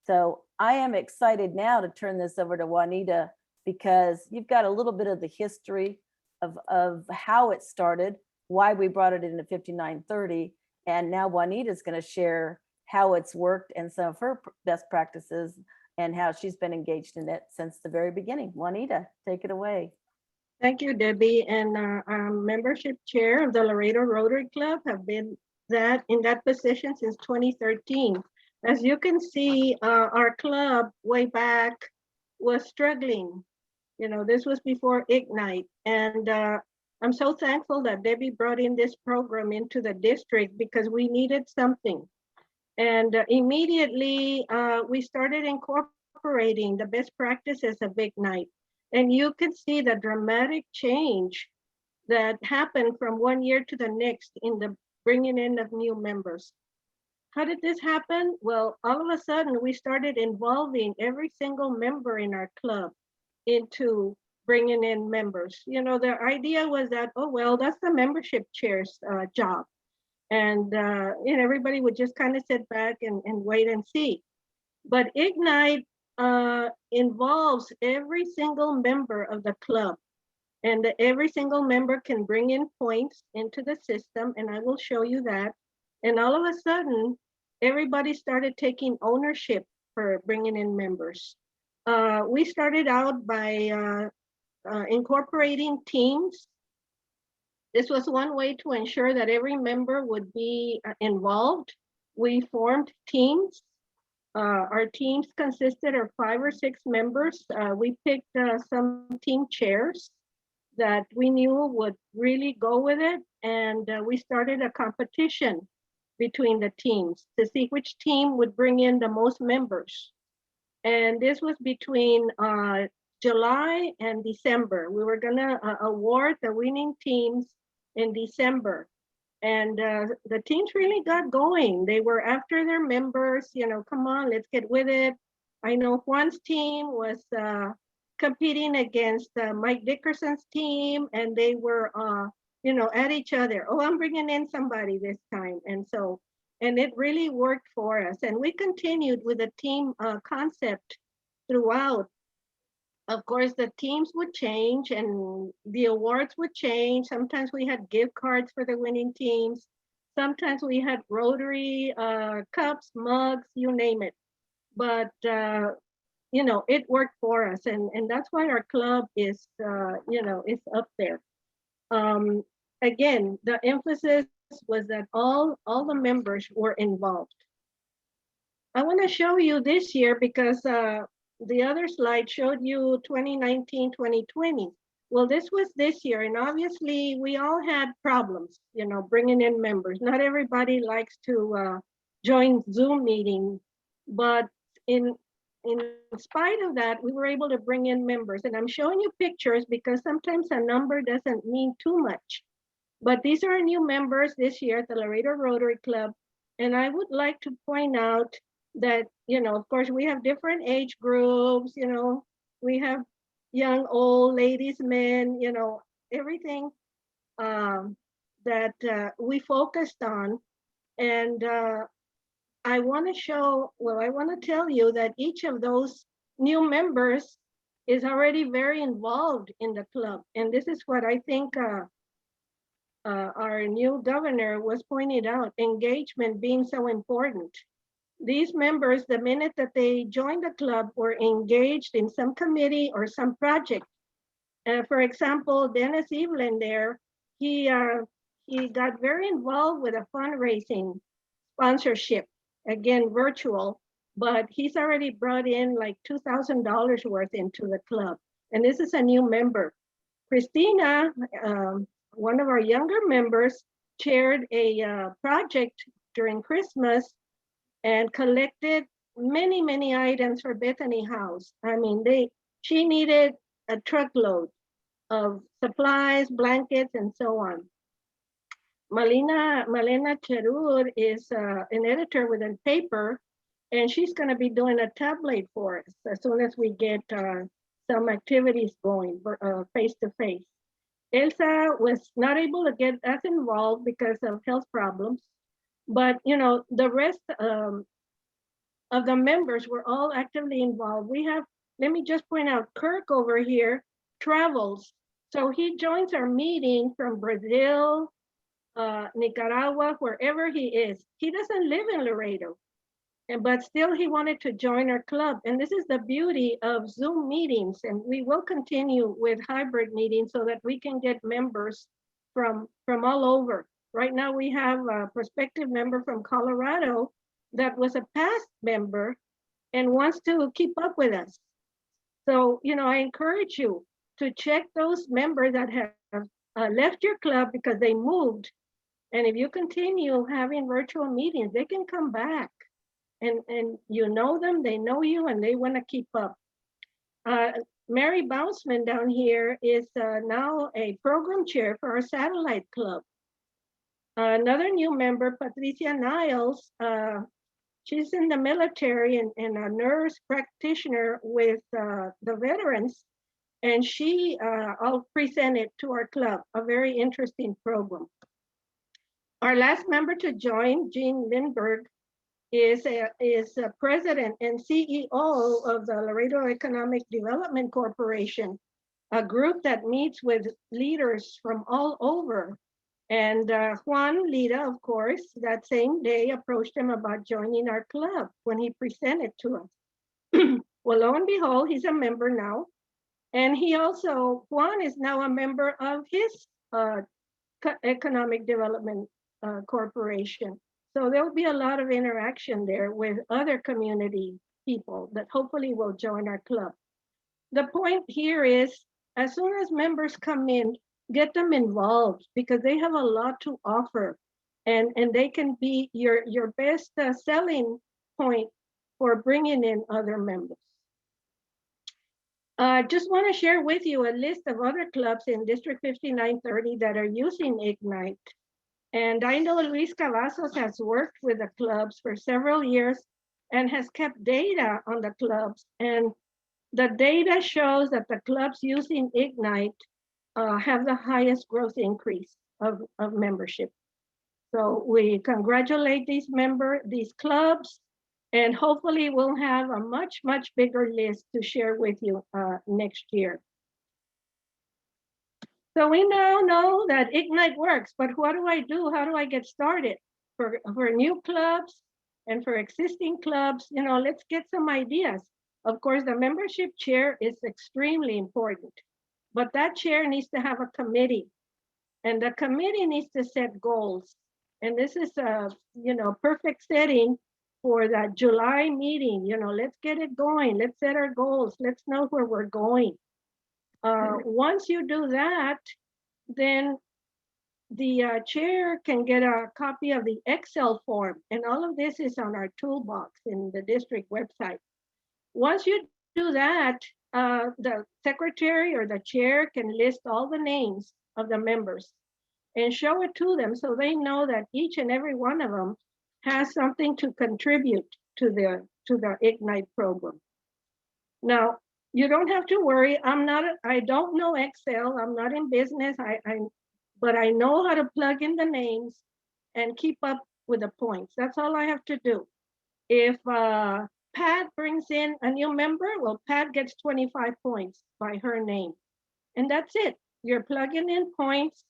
So I am excited now to turn this over to Juanita, because you've got a little bit of the history of how it started, why we brought it into 5930, and now Juanita is going to share how it's worked and some of her best practices and how she's been engaged in it since the very beginning. Juanita, take it away. Thank you, Debbie. And I'm membership chair of the Laredo Rotary Club. Have been in that position since 2013. As you can see, our club way back was struggling. This was before Ignite. And I'm so thankful that Debbie brought in this program into the district because we needed something. And immediately we started incorporating the best practices of Ignite. And you can see the dramatic change that happened from one year to the next in the bringing in of new members. How did this happen? Well, all of a sudden we started involving every single member in our club into bringing in members. You know, the idea was that, oh, well, that's the membership chair's job. And everybody would just kind of sit back and wait and see. But Ignite involves every single member of the club. And every single member can bring in points into the system, and I will show you that. And all of a sudden, everybody started taking ownership for bringing in members. We started out by incorporating teams. This was one way to ensure that every member would be involved. We formed teams. Our teams consisted of 5 or 6 members. We picked some team chairs that we knew would really go with it. And we started a competition between the teams to see which team would bring in the most members. And this was between July and December. We were gonna award the winning teams in December. And the teams really got going. They were after their members, you know, come on, let's get with it. I know Juan's team was competing against Mike Dickerson's team, and they were, you know, at each other. Oh, I'm bringing in somebody this time. And so, and it really worked for us. And we continued with the team concept throughout. Of course, the teams would change and the awards would change. Sometimes we had gift cards for the winning teams. Sometimes we had Rotary cups, mugs, you name it. But, you know, it worked for us. And that's why our club is, you know, is up there. Again, the emphasis was that all the members were involved. I want to show you this year because the other slide showed you 2019, 2020. Well, this was this year, and obviously we all had problems, you know, bringing in members. Not everybody likes to join Zoom meetings, but in spite of that, we were able to bring in members. And I'm showing you pictures because sometimes a number doesn't mean too much. But these are new members this year at the Laredo Rotary Club. And I would like to point out that, you know, of course, we have different age groups, you know, we have young, old, ladies, men, you know, everything that we focused on. And I want to show, well, I want to tell you that each of those new members is already very involved in the club. And this is what I think our new governor was pointing out, engagement being so important. These members, the minute that they joined the club, were engaged in some committee or some project. For example, Dennis Evelyn there, he got very involved with a fundraising sponsorship, again, virtual, but he's already brought in like $2,000 worth into the club. And this is a new member. Christina, one of our younger members, chaired a project during Christmas and collected many, many items for Bethany House. I mean, she needed a truckload of supplies, blankets, and so on. Malena Cherur is an editor with a paper, and she's going to be doing a tablet for us as soon as we get some activities going face-to-face. Elsa was not able to get as involved because of health problems, but you know, the rest of the members were all actively involved. We have, let me just point out, Kirk over here travels. So he joins our meeting from Brazil, Nicaragua, wherever he is. He doesn't live in Laredo, but still he wanted to join our club. And this is the beauty of Zoom meetings. And we will continue with hybrid meetings so that we can get members from all over. Right now we have a prospective member from Colorado that was a past member and wants to keep up with us. So, you know, I encourage you to check those members that have left your club because they moved. And if you continue having virtual meetings, they can come back. And you know them, they know you, and they want to keep up. Mary Bounceman down here is now a program chair for our satellite club. Another new member, Patricia Niles, she's in the military and a nurse practitioner with the veterans. And I'll present it to our club, a very interesting program. Our last member to join, Jean Lindberg, is a president and CEO of the Laredo Economic Development Corporation, a group that meets with leaders from all over. And Juan Lira, of course, that same day approached him about joining our club when he presented to us. Well, lo and behold, he's a member now. And Juan is now a member of his Economic Development Corporation. So there'll be a lot of interaction there with other community people that hopefully will join our club. The point here is, as soon as members come in, get them involved because they have a lot to offer, and they can be your best selling point for bringing in other members. I just want to share with you a list of other clubs in District 5930 that are using Ignite. And I know Luis Cavazos has worked with the clubs for several years and has kept data on the clubs. And the data shows that the clubs using Ignite have the highest growth increase of membership. So we congratulate these clubs, and hopefully we'll have a much, much bigger list to share with you next year. So we now know that Ignite works, but what do I do? How do I get started? For new clubs and for existing clubs, let's get some ideas. Of course, the membership chair is extremely important, but that chair needs to have a committee, and the committee needs to set goals. And this is a perfect setting for that July meeting. Let's get it going. Let's set our goals. Let's know where we're going. Once you do that, then the chair can get a copy of the Excel form, and all of this is on our toolbox in the district website. Once you do that, the secretary or the chair can list all the names of the members and show it to them so they know that each and every one of them has something to contribute to the Ignite program. Now, you don't have to worry. I don't know Excel. I'm not in business. But I know how to plug in the names and keep up with the points. That's all I have to do. If Pat brings in a new member, well, Pat gets 25 points by her name. And that's it. You're plugging in points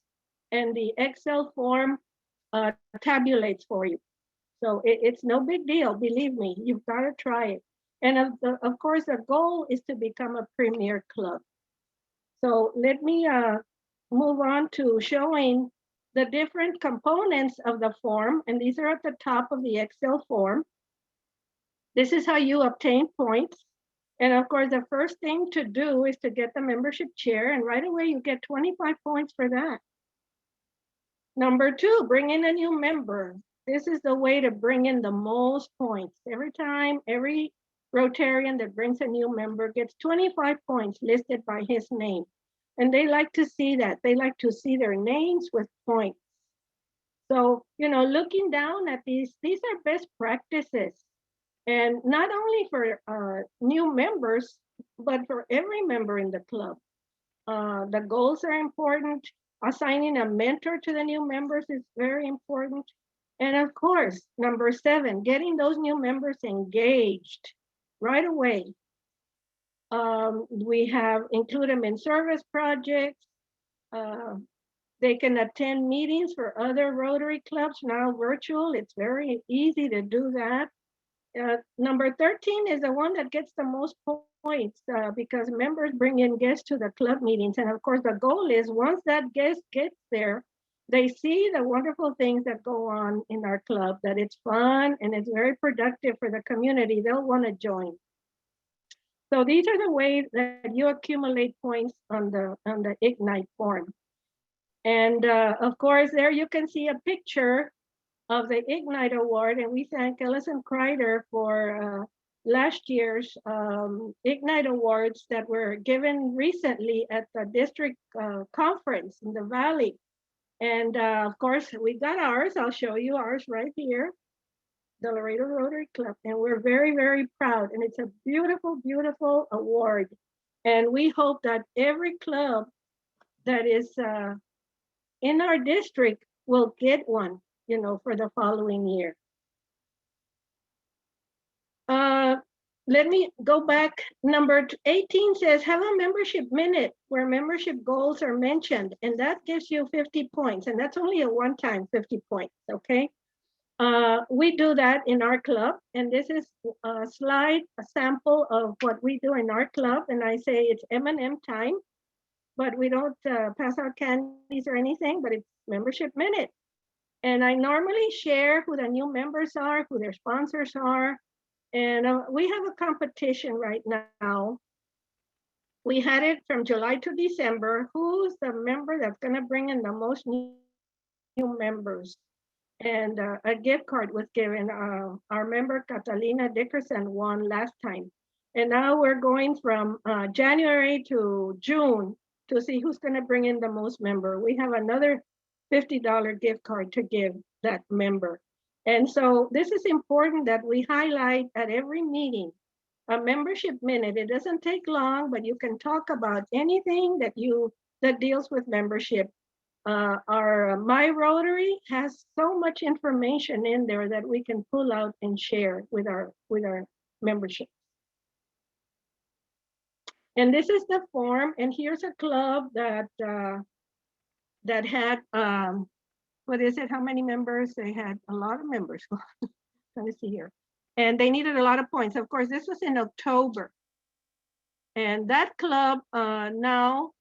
and the Excel form tabulates for you. So it's no big deal. Believe me, you've got to try it. And of course, the goal is to become a premier club. So let me move on to showing the different components of the form. And these are at the top of the Excel form. This is how you obtain points. And of course, the first thing to do is to get the membership chair. And right away, you get 25 points for that. Number two, bring in a new member. This is the way to bring in the most points. Every time, every Rotarian that brings a new member gets 25 points listed by his name. And they like to see that. They like to see their names with points. So, looking down at these are best practices. And not only for new members, but for every member in the club. The goals are important. Assigning a mentor to the new members is very important. And of course, number 7, getting those new members engaged right away. We have include them in service projects. They can attend meetings for other Rotary clubs, now virtual. It's very easy to do that. Number 13 is the one that gets the most points because members bring in guests to the club meetings. And of course, the goal is once that guest gets there, they see the wonderful things that go on in our club, that it's fun and it's very productive for the community. They'll want to join. So these are the ways that you accumulate points on the Ignite form. And of course, there you can see a picture of the Ignite Award, and we thank Ellison Crider for last year's Ignite Awards that were given recently at the district conference in the Valley. And of course, we got ours. I'll show you ours right here, the Laredo Rotary Club. And we're very, very proud. And it's a beautiful, beautiful award. And we hope that every club that is in our district will get one, you know, for the following year. Let me go back. Number 18 says, have a membership minute where membership goals are mentioned, and that gives you 50 points, and that's only a one-time 50 points, okay? We do that in our club, and this is a slide, a sample of what we do in our club, and I say it's M&M time, but we don't pass out candies or anything, but it's membership minute. And I normally share who the new members are, who their sponsors are, and we have a competition right now. We had it from July to December. Who's the member that's going to bring in the most new members? And a gift card was given. Our member Catalina Dickerson won last time. And now we're going from January to June to see who's going to bring in the most member. We have another $50 gift card to give that member. And so this is important that we highlight at every meeting, a membership minute. It doesn't take long, but you can talk about anything that deals with membership. Our My Rotary has so much information in there that we can pull out and share with our membership. And this is the form, and here's a club that had what is it? How many members? They had a lot of members. Let me see here. And they needed a lot of points. Of course, this was in October. And that club now,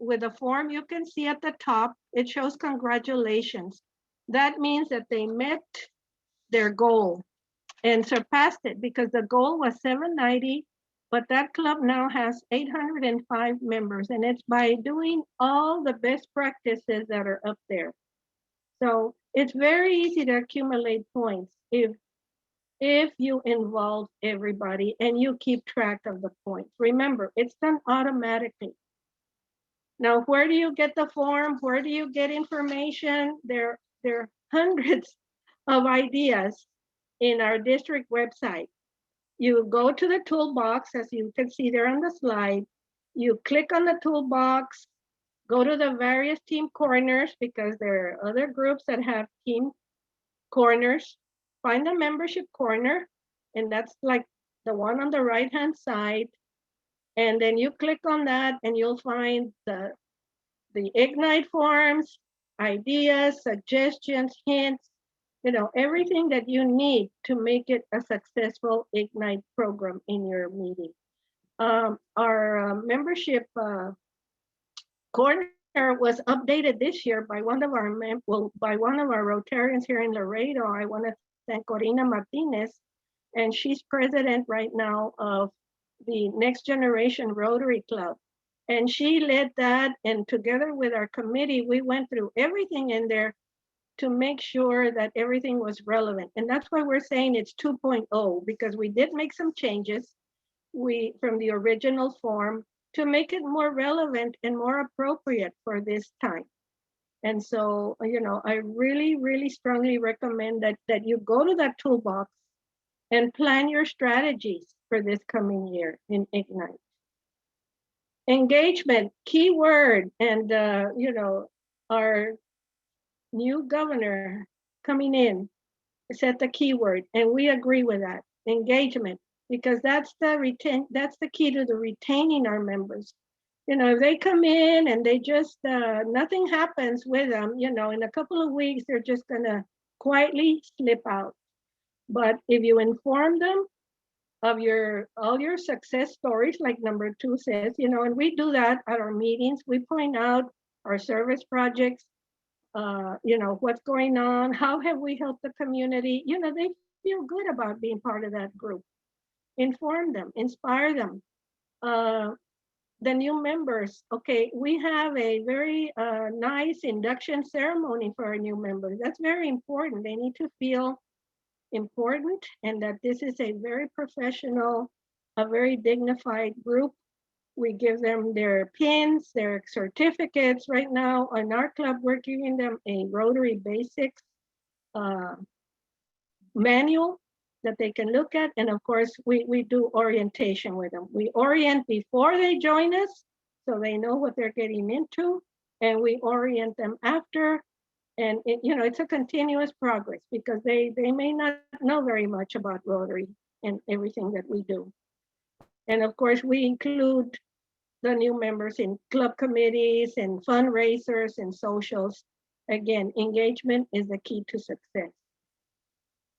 with the form you can see at the top, it shows congratulations. That means that they met their goal and surpassed it, because the goal was 790, but that club now has 805 members, and it's by doing all the best practices that are up there. So it's very easy to accumulate points if you involve everybody and you keep track of the points. Remember, it's done automatically. Now, where do you get the form? Where do you get information? There are hundreds of ideas in our district website. You go to the toolbox, as you can see there on the slide. You click on the toolbox, go to the various team corners, because there are other groups that have team corners. Find the membership corner, and that's like the one on the right-hand side. And then you click on that, and you'll find the Ignite forms, ideas, suggestions, hints, you know, everything that you need to make it a successful Ignite program in your meeting. Our membership corner was updated this year by one of our Rotarians here in Laredo. I want to thank Corina Martinez, and she's president right now of the Next Generation Rotary Club. And she led that, and together with our committee, we went through everything in there to make sure that everything was relevant. And that's why we're saying it's 2.0, because we did make some changes from the original form to make it more relevant and more appropriate for this time. And so, you know, I really, really strongly recommend that you go to that toolbox and plan your strategies for this coming year in Ignite. Engagement, key word, and you know, our new governor coming in set the keyword, and we agree with that, engagement, because that's the key to the retaining our members. You know, if they come in and they just nothing happens with them, you know, in a couple of weeks they're just gonna quietly slip out. But if you inform them of all your success stories, like number 2 says, you know, and we do that at our meetings, we point out our service projects, you know, what's going on, how have we helped the community? You know, they feel good about being part of that group. Inform them, inspire them. The new members, okay, we have a very nice induction ceremony for our new members. That's very important. They need to feel important, and that this is a very professional, a very dignified group. We give them their pins, their certificates. Right now in our club, we're giving them a Rotary Basics manual that they can look at. And of course, we do orientation with them. We orient before they join us, so they know what they're getting into, and we orient them after. And it's a continuous progress because they may not know very much about Rotary and everything that we do. And of course, we include the new members in club committees and fundraisers and socials. Again, engagement is the key to success.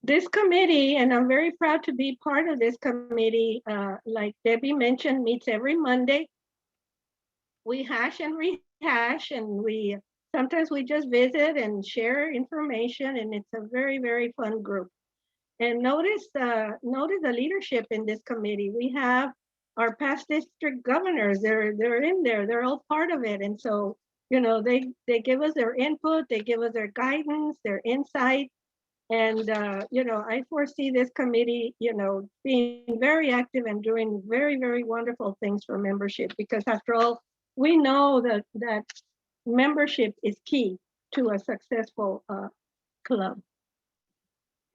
This committee, and I'm very proud to be part of this committee, like Debbie mentioned, meets every Monday. We hash and rehash, and sometimes we just visit and share information, and it's a very, very fun group. And notice the leadership in this committee. We have our past district governors. They're in there. They're all part of it. And so, they give us their input. They give us their guidance, their insight. And, I foresee this committee, being very active and doing very, very wonderful things for membership, because after all, we know that membership is key to a successful club.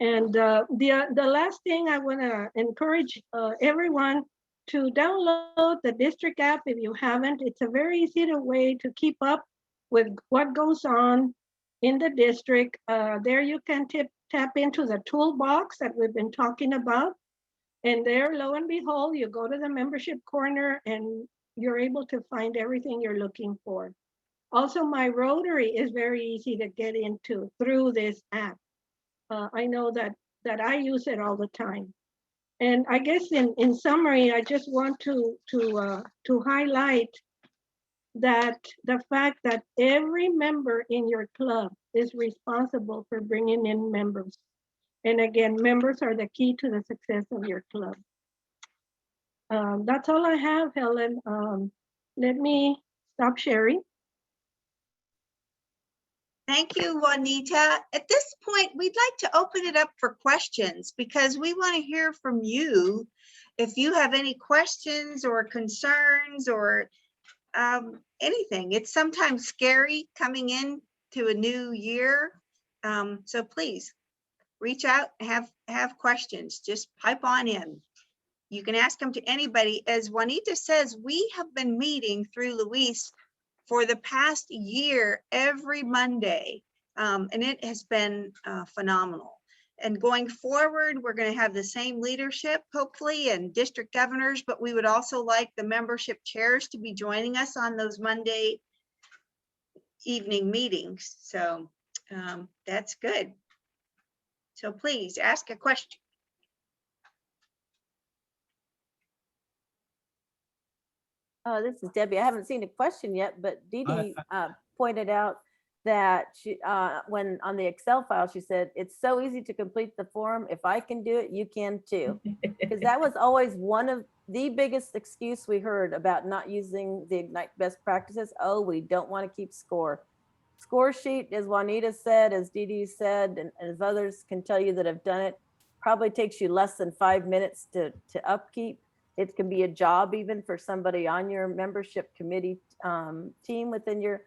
And the last thing I want to encourage everyone to download the district app if you haven't. It's a very easy way to keep up with what goes on in the district. There you can tap into the toolbox that we've been talking about. And there, lo and behold, you go to the membership corner and you're able to find everything you're looking for. Also, my Rotary is very easy to get into through this app. I know that I use it all the time. And I guess in summary, I just want to highlight that the fact that every member in your club is responsible for bringing in members. And again, members are the key to the success of your club. That's all I have, Helen. Let me stop sharing. Thank you, Juanita. At this point, we'd like to open it up for questions because we want to hear from you. If you have any questions or concerns or anything, it's sometimes scary coming in to a new year. So please reach out, have questions, just pipe on in. You can ask them to anybody. As Juanita says, we have been meeting through Luis for the past year, every Monday, and it has been phenomenal. And going forward, we're going to have the same leadership, hopefully, and district governors, but we would also like the membership chairs to be joining us on those Monday evening meetings. So that's good. So please ask a question. This is Debbie. I haven't seen a question yet, but Dee Dee pointed out that she, when on the Excel file, she said, it's so easy to complete the form. If I can do it, you can too. Because that was always one of the biggest excuse we heard about not using the Ignite best practices. Oh, we don't want to keep score. Score sheet, as Juanita said, as Dee Dee said, and as others can tell you that have done it, probably takes you less than 5 minutes to upkeep. It can be a job even for somebody on your membership committee team within your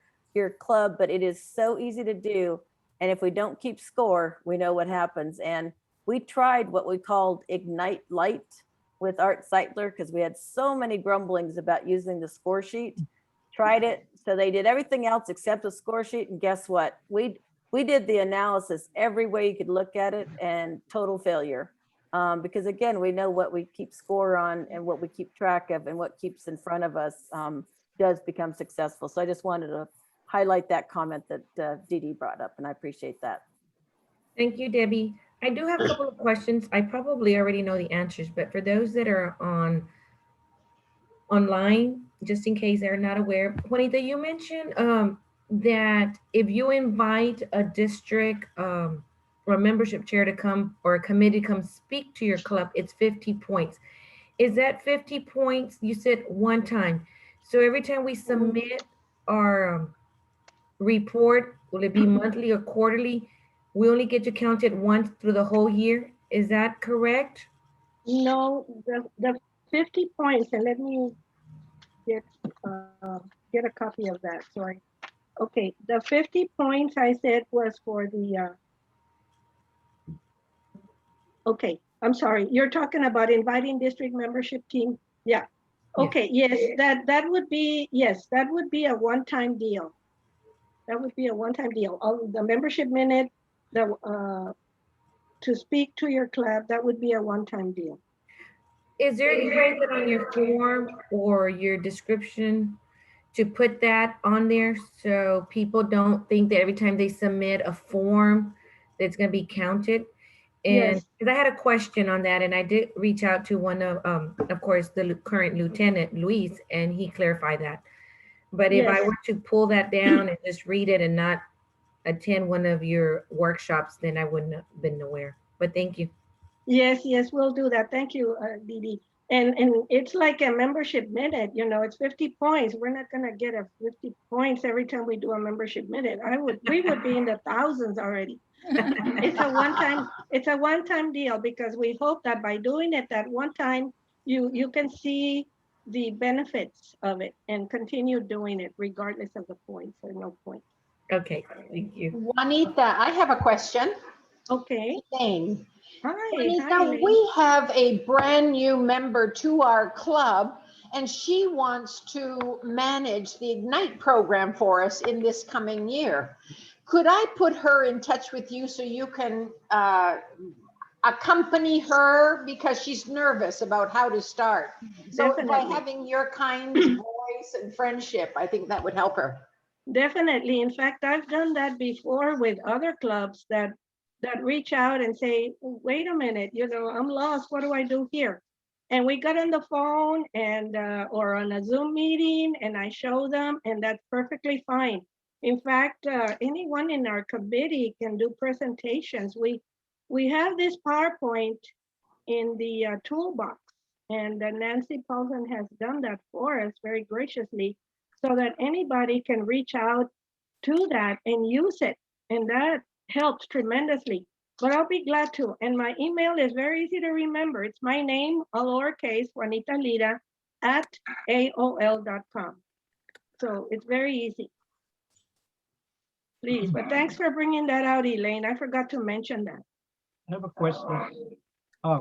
club, but it is so easy to do. And if we don't keep score, we know what happens. And we tried what we called Ignite Light with Art Seitler because we had so many grumblings about using the score sheet. Tried it. So they did everything else except the score sheet. And guess what? We did the analysis every way you could look at it and total failure. Because again, we know what we keep score on and what we keep track of and what keeps in front of us does become successful. So I just wanted to highlight that comment that Dee Dee brought up, and I appreciate that. Thank you, Debbie. I do have a couple of questions. I probably already know the answers, but for those that are online, just in case they're not aware, Juanita, you mentioned that if you invite a district or a membership chair to come or a committee to come speak to your club, it's 50 points. Is that 50 points? You said one time. So every time we submit our report, will it be monthly or quarterly? We only get to count it once through the whole year. Is that correct? No, the 50 points, and let me get, get a copy of that, sorry. Okay, the 50 points I said was for the, okay, I'm sorry, you're talking about inviting district membership team? Yeah. Okay, yes, that would be, yes, that would be a one-time deal. That would be a one-time deal. The membership minute, to speak to your club, that would be a one-time deal. Is there any way that on your form or your description to put that on there so people don't think that every time they submit a form that's going to be counted? And Yes. because I had a question on that, and I did reach out to one of course, the current lieutenant, Luis, and he clarified that. But if I Yes. were to pull that down and just read it and not attend one of your workshops, then I wouldn't have been aware. But thank you. Yes, yes, we'll do that. Thank you, Didi. And it's like a membership minute, you know, it's 50 points. We're not gonna get a 50 points every time we do a membership minute. We would be in the thousands already. It's a one-time deal because we hope that by doing it that one time, you can see the benefits of it and continue doing it regardless of the points or no points. Okay, thank you. Juanita, I have a question. Okay. Elaine. Hi. Juanita, we have a brand new member to our club, and she wants to manage the Ignite program for us in this coming year. Could I put her in touch with you so you can accompany her, because she's nervous about how to start? So by having your kind voice and friendship, I think that would help her. Definitely. In fact, I've done that before with other clubs that reach out and say, wait a minute, you know, I'm lost. What do I do here? And we got on the phone and or on a Zoom meeting, and I show them, and that's perfectly fine. In fact, anyone in our committee can do presentations. We have this PowerPoint in the toolbox, and Nancy Paulson has done that for us very graciously, so that anybody can reach out to that and use it. And that helps tremendously. But I'll be glad to. And my email is very easy to remember. It's my name, all lowercase, Juanita Lira, @AOL.com. So it's very easy. Please, but thanks for bringing that out, Elaine. I forgot to mention that. I have a question.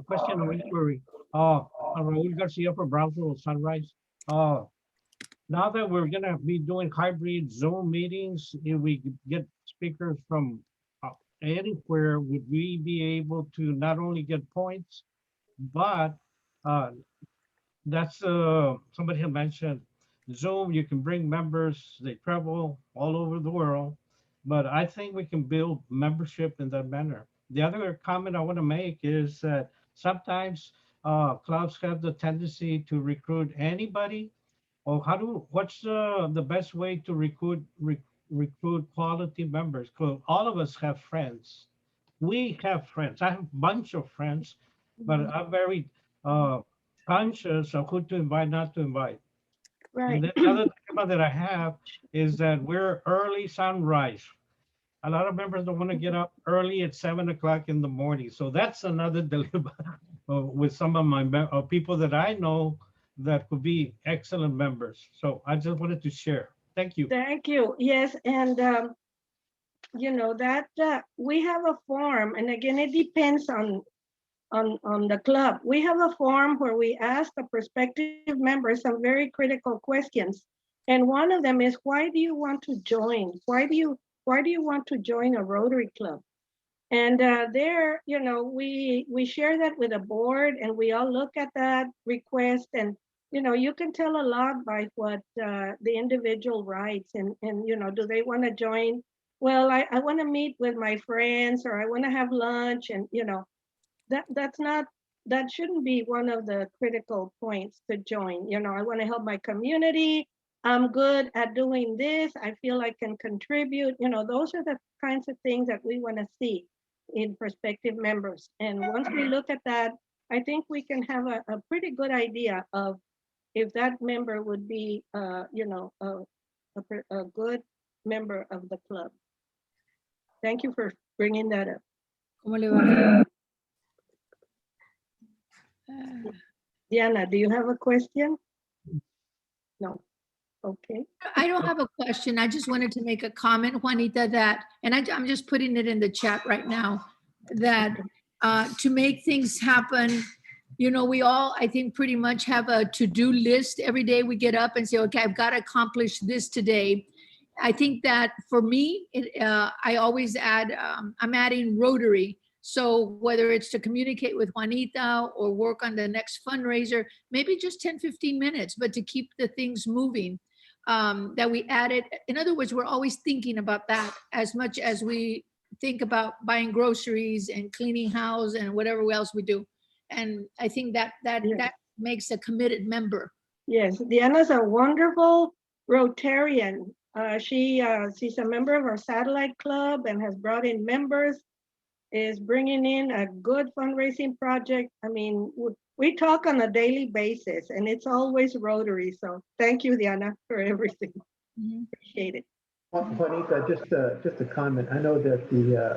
Question or inquiry. Raul Garcia from Brownsville Sunrise. Now that we're gonna be doing hybrid Zoom meetings, if we get speakers from anywhere, would we be able to not only get points, but that's somebody had mentioned Zoom, you can bring members, they travel all over the world, but I think we can build membership in that manner. The other comment I want to make is that sometimes clubs have the tendency to recruit anybody. Or what's the best way to recruit quality members? Because all of us have friends. We have friends. I have a bunch of friends, but I'm very conscious of who to invite, not to invite. Right. And then the other dilemma that I have is that we're early sunrise. A lot of members don't want to get up early at 7 o'clock in the morning. So that's another dilemma with some of my people that I know that could be excellent members. So I just wanted to share. Thank you. Thank you. Yes, and you know that we have a form, and again, it depends on the club. We have a form where we ask the prospective members some very critical questions, and one of them is, why do you want to join? Why do you want to join a Rotary club? And there, you know, we share that with the board, and we all look at that request, and you know, you can tell a lot by what the individual writes, and you know, do they want to join? Well, I want to meet with my friends, or I want to have lunch, and you know, that shouldn't be one of the critical points to join. You know, I want to help my community. I'm good at doing this. I feel I can contribute. You know, those are the kinds of things that we want to see in prospective members. And once we look at that, I think we can have a pretty good idea of if that member would be, you know, a good member of the club. Thank you for bringing that up. ¿Cómo le va? Diana, do you have a question? No. Okay. I don't have a question. I just wanted to make a comment, Juanita, that, and I'm just putting it in the chat right now, that to make things happen, you know, we all, I think, pretty much have a to-do list. Every day we get up and say, okay, I've got to accomplish this today. I think that for me, I always add, I'm adding Rotary. So whether it's to communicate with Juanita or work on the next fundraiser, maybe just 10, 15 minutes, but to keep the things moving, that we added. In other words, we're always thinking about that as much as we think about buying groceries and cleaning house and whatever else we do. And I think that makes a committed member. Yes, Diana's a wonderful Rotarian. She's a member of our satellite club and has brought in members, is bringing in a good fundraising project. I mean, we talk on a daily basis and it's always Rotary. So thank you, Diana, for everything. Appreciate it. Juanita, just a comment. I know that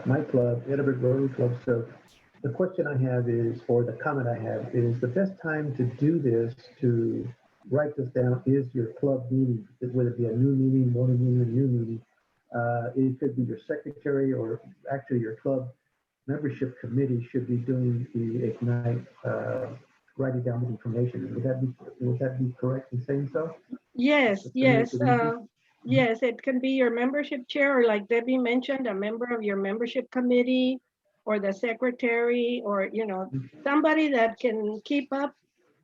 my club, Edinburgh Rotary Club, so the question I have is, or the comment I have is, the best time to do this, to write this down, is your club meeting, whether it be a new meeting, morning meeting, a new meeting. It could be your secretary or actually your club membership committee should be doing the Ignite, writing down the information. Would that be correct in saying so? Yes, Just to make yes. it easy? Yes, it can be your membership chair, or like Debbie mentioned, a member of your membership committee, or the secretary, or, you know, somebody that can keep up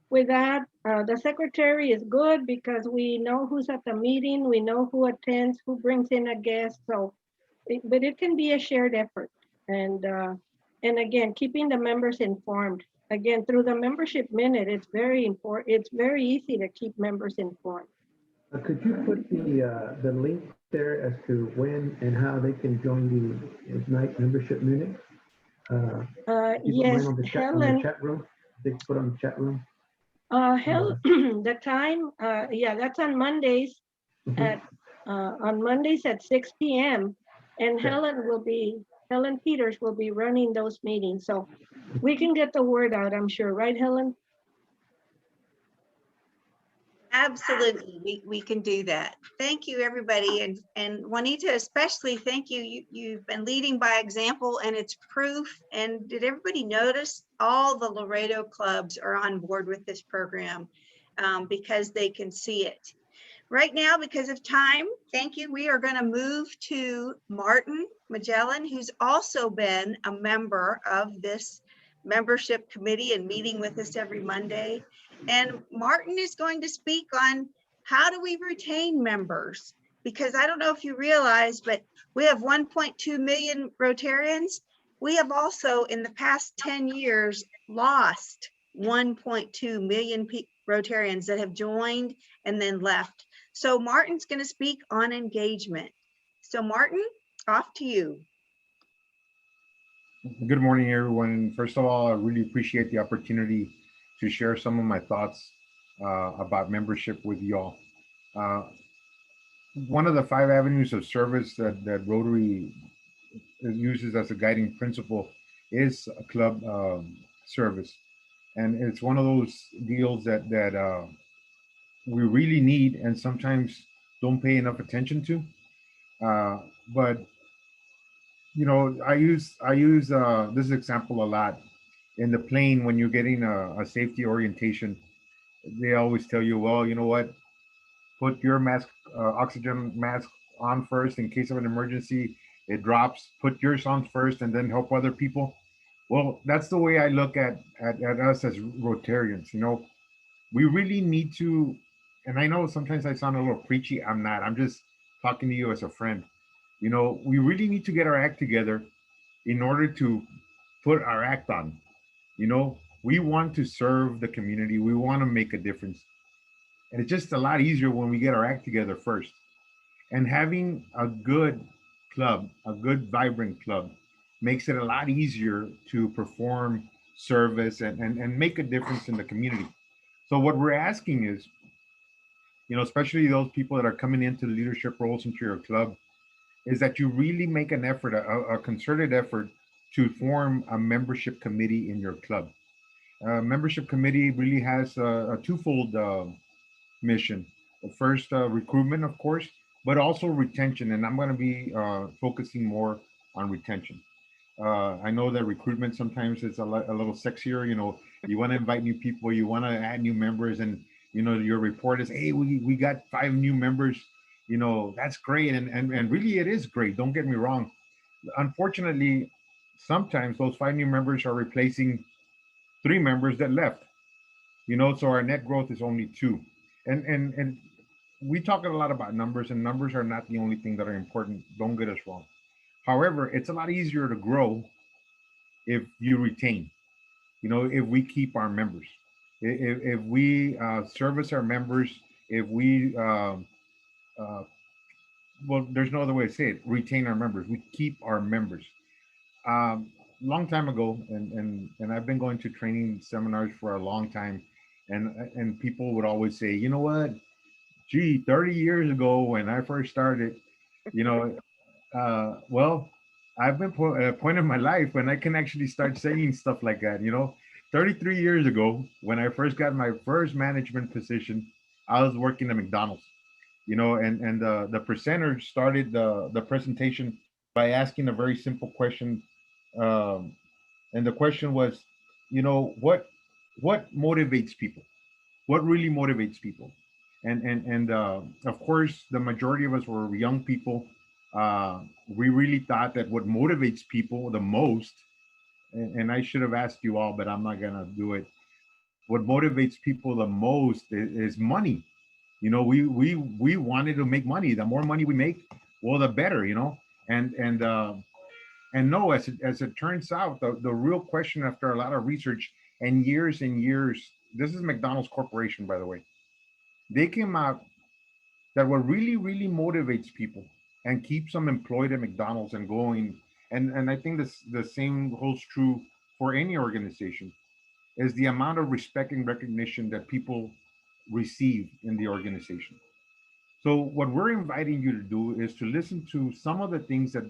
with that. The secretary is good because we know who's at the meeting, we know who attends, who brings in a guest. So, but it can be a shared effort. And again, keeping the members informed. Again, through the membership minute, it's very important. It's very easy to keep members informed. Could you put the link there as to when and how they can join the Ignite membership minute? Yes, on the Helen. chat room. They put on the chat room. The time, yeah, that's on Mondays on Mondays at 6 p.m. And Okay. Helen Peters will be running those meetings. So we can get the word out, I'm sure, right, Helen? Absolutely, we can do that. Thank you, everybody. And Juanita, especially, thank you. You've been leading by example, and it's proof. And did everybody notice all the Laredo clubs are on board with this program because they can see it. Right now, because of time, thank you. We are going to move to Martin Magallan, who's also been a member of this membership committee and meeting with us every Monday. And Martin is going to speak on how do we retain members? Because I don't know if you realize, but we have 1.2 million Rotarians. We have also in the past 10 years lost 1.2 million Rotarians that have joined and then left. So Martin's going to speak on engagement. So Martin, off to you. Good morning, everyone. First of all, I really appreciate the opportunity to share some of my thoughts about membership with y'all. One of the 5 avenues of service that Rotary uses as a guiding principle is a club service. And it's one of those deals that we really need and sometimes don't pay enough attention to. But you know, I use this example a lot. In the plane, when you're getting a safety orientation, they always tell you, well, you know what, put your mask, oxygen mask on first in case of an emergency. It drops, put yours on first and then help other people. Well, that's the way I look at us as Rotarians. You know, we really need to, and I know sometimes I sound a little preachy. I'm not. I'm just talking to you as a friend. You know, we really need to get our act together in order to put our act on. You know, we want to serve the community. We want to make a difference. And it's just a lot easier when we get our act together first. And having a good club, a good, vibrant club, makes it a lot easier to perform service and make a difference in the community. So what we're asking is, you know, especially those people that are coming into the leadership roles into your club, is that you really make an effort, a concerted effort to form a membership committee in your club. Membership committee really has a twofold mission. First, recruitment, of course, but also retention. And I'm going to be focusing more on retention. I know that recruitment sometimes is a little sexier. You know, you want to invite new people, you want to add new members, and you know your report is, hey, we got 5 new members. You know, that's great, and really it is great. Don't get me wrong. Unfortunately, sometimes those 5 new members are replacing 3 members that left. You know, so our net growth is only 2, and we talk a lot about numbers, and numbers are not the only thing that are important. Don't get us wrong. However, it's a lot easier to grow if you retain, you know, if we keep our members, if we service our members, if we, well, there's no other way to say it, retain our members, we keep our members. Long time ago, and I've been going to training seminars for a long time, and people would always say, you know what, gee, 30 years ago when I first started, you know, well, I've been at a point in my life when I can actually start saying stuff like that. You know, 33 years ago, when I first got my first management position, I was working at McDonald's. You know, and the presenter started the presentation by asking a very simple question, and the question was, you know, what motivates people? What really motivates people? And of course, the majority of us were young people. We really thought that what motivates people the most, and I should have asked you all, but I'm not gonna do it. What motivates people the most is money. You know, we wanted to make money. The more money we make, well, the better. You know, and no, as it turns out, the real question after a lot of research and years, this is McDonald's Corporation, by the way. They came out that what really motivates people and keeps them employed at McDonald's and going, and I think this the same holds true for any organization, is the amount of respect and recognition that people receive in the organization. So what we're inviting you to do is to listen to some of the things that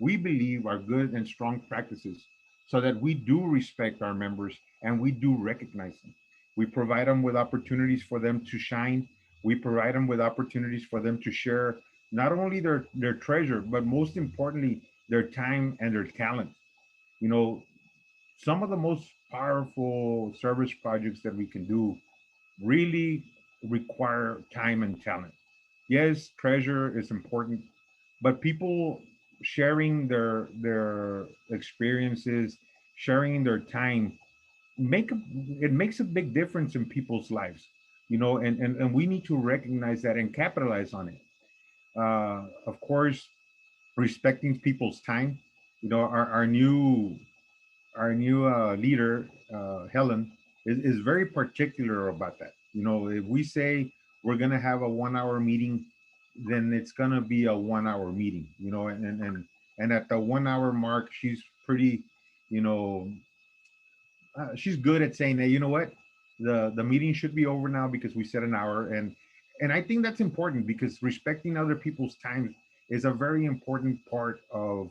we believe are good and strong practices so that we do respect our members and we do recognize them. We provide them with opportunities for them to shine. We provide them with opportunities for them to share not only their treasure, but most importantly, their time and their talent. You know, some of the most powerful service projects that we can do really require time and talent. Yes, treasure is important, but people sharing their experiences, sharing their time, it makes a big difference in people's lives, you know, and we need to recognize that and capitalize on it. Of course, respecting people's time. You know, our new leader, Helen, is very particular about that. You know, if we say we're going to have a 1 hour meeting, then it's going to be a 1 hour meeting, you know, and at the 1 hour mark, she's pretty, you know, she's good at saying that, you know what, the meeting should be over now because we said an hour. And I think that's important because respecting other people's time is a very important part of,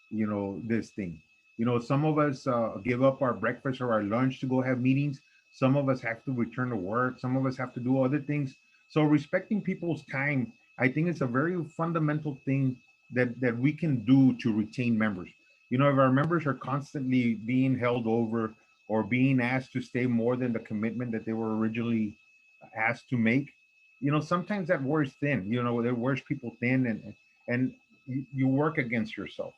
you know, this thing. You know, some of us give up our breakfast or our lunch to go have meetings. Some of us have to return to work. Some of us have to do other things. So respecting people's time, I think it's a very fundamental thing that we can do to retain members. You know, if our members are constantly being held over or being asked to stay more than the commitment that they were originally asked to make, you know, sometimes that wears thin. You know, that wears people thin, and you work against yourself.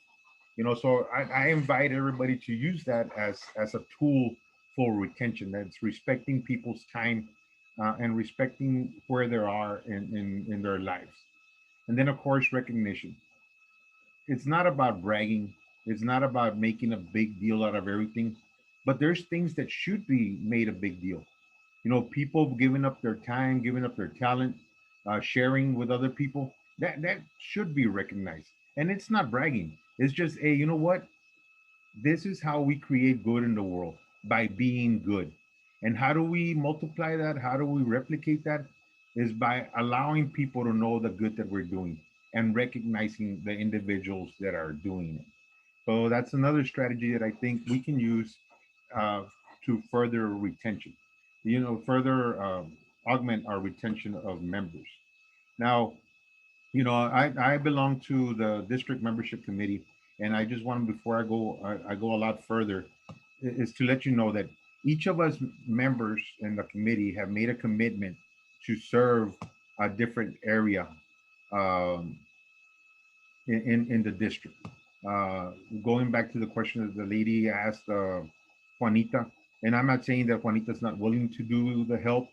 You know, so I invite everybody to use that as a tool for retention. That's respecting people's time and respecting where they are in their lives. And then, of course, recognition. It's not about bragging. It's not about making a big deal out of everything, but there's things that should be made a big deal. You know, people giving up their time, giving up their talent, sharing with other people. That should be recognized. And it's not bragging. It's just, hey, you know what? This is how we create good in the world, by being good. And how do we multiply that? How do we replicate that? Is by allowing people to know the good that we're doing and recognizing the individuals that are doing it. So that's another strategy that I think we can use to further retention, you know, further augment our retention of members. Now, you know, I belong to the district membership committee, and I just want, before I go a lot further, is to let you know that each of us members in the committee have made a commitment to serve a different area um, in the district. Going back to the question that the lady asked, Juanita, and I'm not saying that Juanita's not willing to do the help.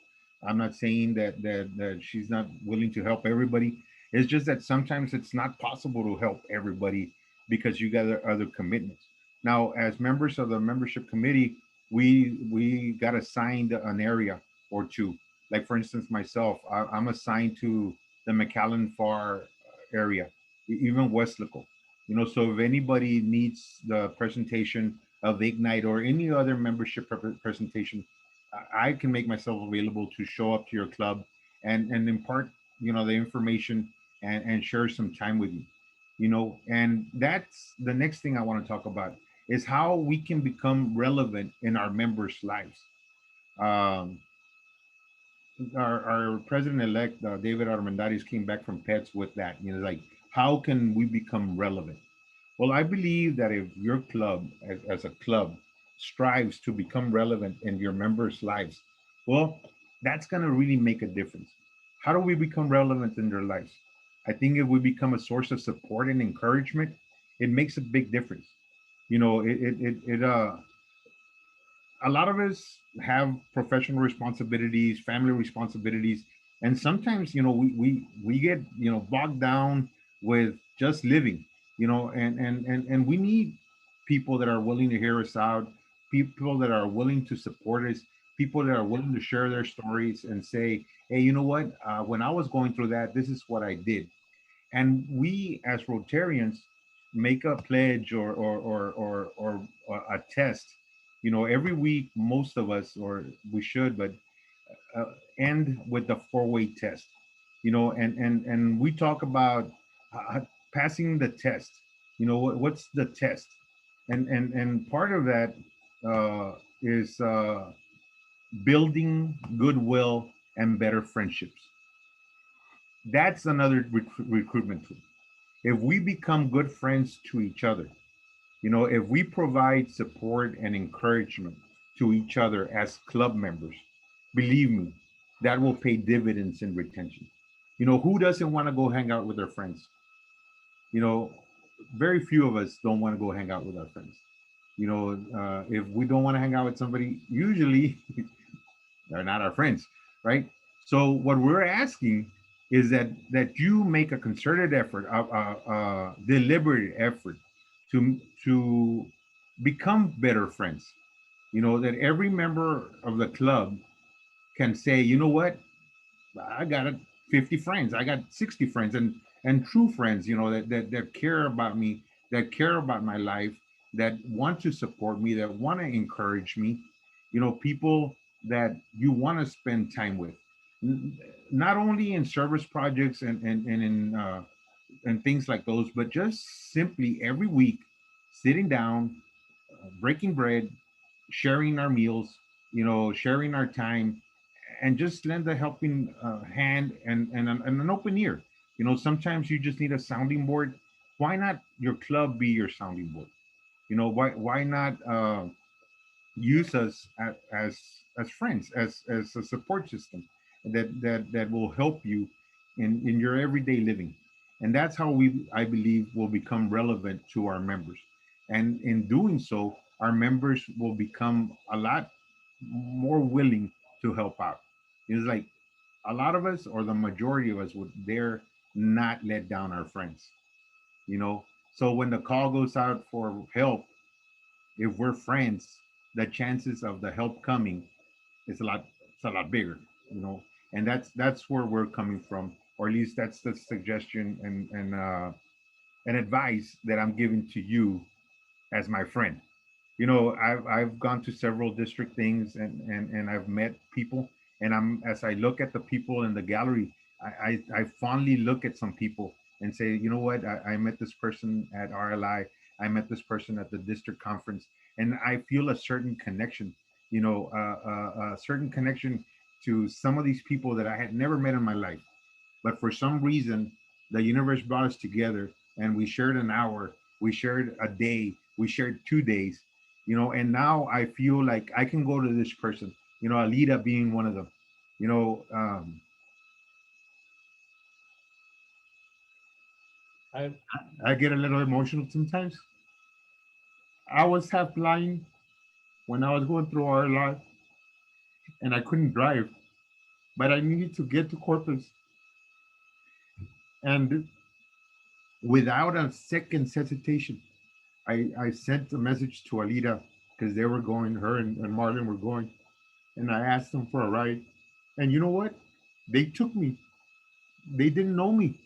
I'm not saying that she's not willing to help everybody. It's just that sometimes it's not possible to help everybody because you got other commitments. Now, as members of the membership committee, we got assigned an area or two. Like for instance, myself, I'm assigned to the Magallan Far area, even Westlaco. You know, so if anybody needs the presentation of Ignite or any other membership presentation, I can make myself available to show up to your club and impart, you know, the information and share some time with you, you know. And that's the next thing I want to talk about is how we can become relevant in our members' lives. Um, our president-elect, David Armendariz, came back from PETS with that, you know, like, how can we become relevant? Well, I believe that if your club, as a club, strives to become relevant in your members' lives, well, that's going to really make a difference. How do we become relevant in their lives? I think if we become a source of support and encouragement, it makes a big difference. You know, a lot of us have professional responsibilities, family responsibilities, and sometimes, you know, we get, you know, bogged down with just living, you know, and we need people that are willing to hear us out, people that are willing to support us, people that are willing to share their stories and say, hey, you know what, when I was going through that, this is what I did. And we as Rotarians make a pledge or a test. You know, every week, most of us, or we should, but end with the four-way test. You know, and we talk about passing the test. You know, what's the test? And part of that is building goodwill and better friendships. That's another recruitment tool. If we become good friends to each other, you know, if we provide support and encouragement to each other as club members, believe me, that will pay dividends in retention. You know, who doesn't want to go hang out with their friends? You know, very few of us don't want to go hang out with our friends. You know, if we don't want to hang out with somebody, usually they're not our friends, right? So what we're asking is that you make a concerted effort, a deliberate effort to become better friends. You know, that every member of the club can say, you know what, I got 50 friends, I got 60 friends, and true friends, you know, that care about me, that care about my life, that want to support me, that want to encourage me, you know, people that you want to spend time with, not only in service projects and in and things like those, but just simply every week sitting down, breaking bread, sharing our meals, you know, sharing our time, and just lend a helping hand and an open ear. You know, sometimes you just need a sounding board. Why not your club be your sounding board? You know, why not use us as friends, as a support system that will help you in your everyday living. And that's how we, I believe, will become relevant to our members. And in doing so, our members will become a lot more willing to help out. It's like a lot of us, or the majority of us, would dare not let down our friends, you know. So when the call goes out for help, if we're friends, the chances of the help coming is a lot bigger, you know. And that's where we're coming from, or at least that's the suggestion and advice that I'm giving to you as my friend. You know, I've gone to several district things and I've met people, and I'm, as I look at the people in the gallery, I fondly look at some people and say, you know what, I met this person at RLI, I met this person at the district conference, and I feel a certain connection, you know, a certain connection to some of these people that I had never met in my life. But for some reason, the universe brought us together and we shared an hour, we shared a day, we shared 2 days, and now I feel like I can go to this person, Alita being one of them, you know, I get a little emotional sometimes. I was half blind when I was going through our life and I couldn't drive, but I needed to get to Corpus. And without a second hesitation, I sent a message to Alita because they were going, her and Marlon were going, and I asked them for a ride. And you know what? They took me. They didn't know me,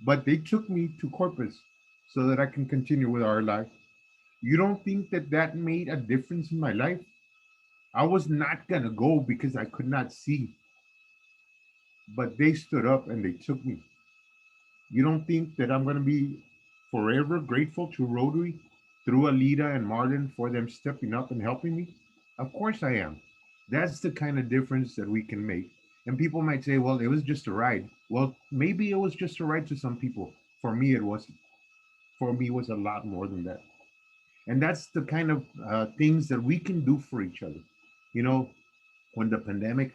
but they took me to Corpus so that I can continue with our life. You don't think that that made a difference in my life? I was not going to go because I could not see, but they stood up and they took me. You don't think that I'm going to be forever grateful to Rotary through Alita and Marlon for them stepping up and helping me? Of course I am. That's the kind of difference that we can make. And people might say, well, it was just a ride. Well, maybe it was just a ride to some people. For me, it wasn't. For me, it was a lot more than that. And that's the kind of things that we can do for each other. When the pandemic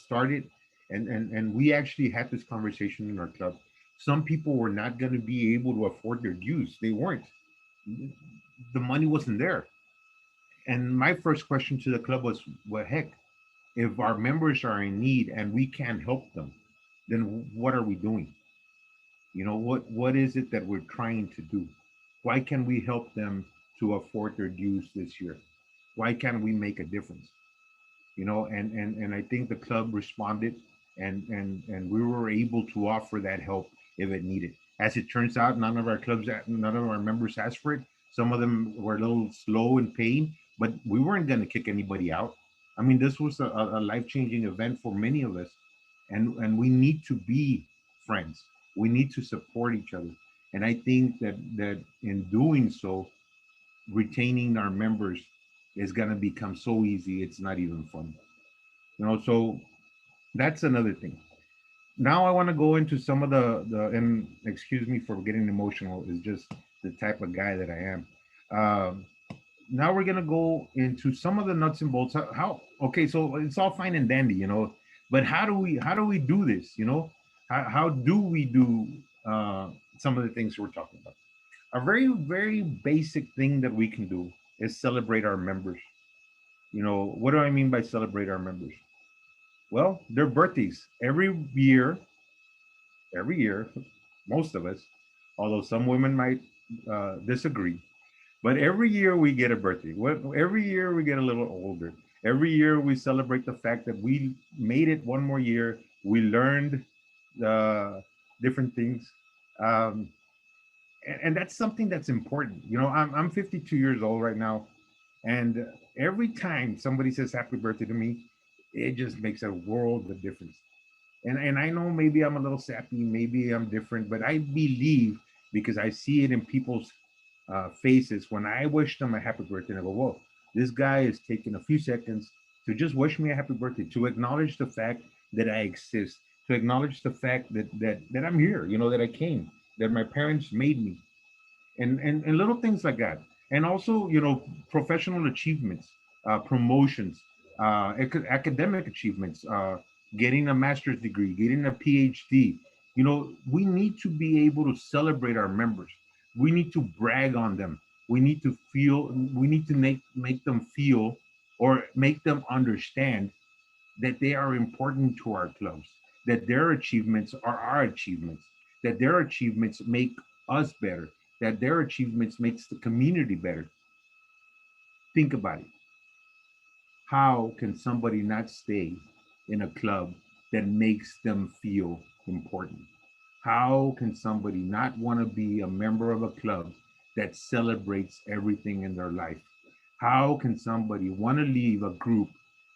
started and we actually had this conversation in our club, some people were not going to be able to afford their dues. They weren't. The money wasn't there. And my first question to the club was, well, heck, if our members are in need and we can't help them, then what are we doing? What is it that we're trying to do? Why can't we help them to afford their dues this year? Why can't we make a difference? And I think the club responded and we were able to offer that help if it needed. As it turns out, none of our members asked for it. Some of them were a little slow in paying, but we weren't going to kick anybody out. I mean, this was a life-changing event for many of us, and we need to be friends. We need to support each other. And I think that in doing so, retaining our members is going to become so easy, it's not even fun. So that's another thing. Now I want to go into some of and excuse me for getting emotional, is just the type of guy that I am. Now we're going to go into some of the nuts and bolts. Okay, so it's all fine and dandy, but how do we do this? How do we do some of the things we're talking about? A very, very basic thing that we can do is celebrate our members. What do I mean by celebrate our members? Well, their birthdays. Every year, most of us, although some women might disagree, but every year we get a birthday. Every year we get a little older. Every year we celebrate the fact that we made it one more year. We learned different things. And that's something that's important. I'm 52 years old right now. And every time somebody says happy birthday to me, it just makes a world of difference. And I know maybe I'm a little sappy, maybe I'm different, but I believe, because I see it in people's faces, when I wish them a happy birthday, I go, whoa, this guy is taking a few seconds to just wish me a happy birthday, to acknowledge the fact that I exist, to acknowledge the fact that I'm here, that I came, that my parents made me, and little things like that. And also, professional achievements, promotions, academic achievements, getting a master's degree, getting a PhD. We need to be able to celebrate our members. We need to brag on them. We need to make them feel, or make them understand, that they are important to our clubs, that their achievements are our achievements, that their achievements make us better, that their achievements makes the community better. Think about it. How can somebody not stay in a club that makes them feel important? How can somebody not want to be a member of a club that celebrates everything in their life? How can somebody want to leave a group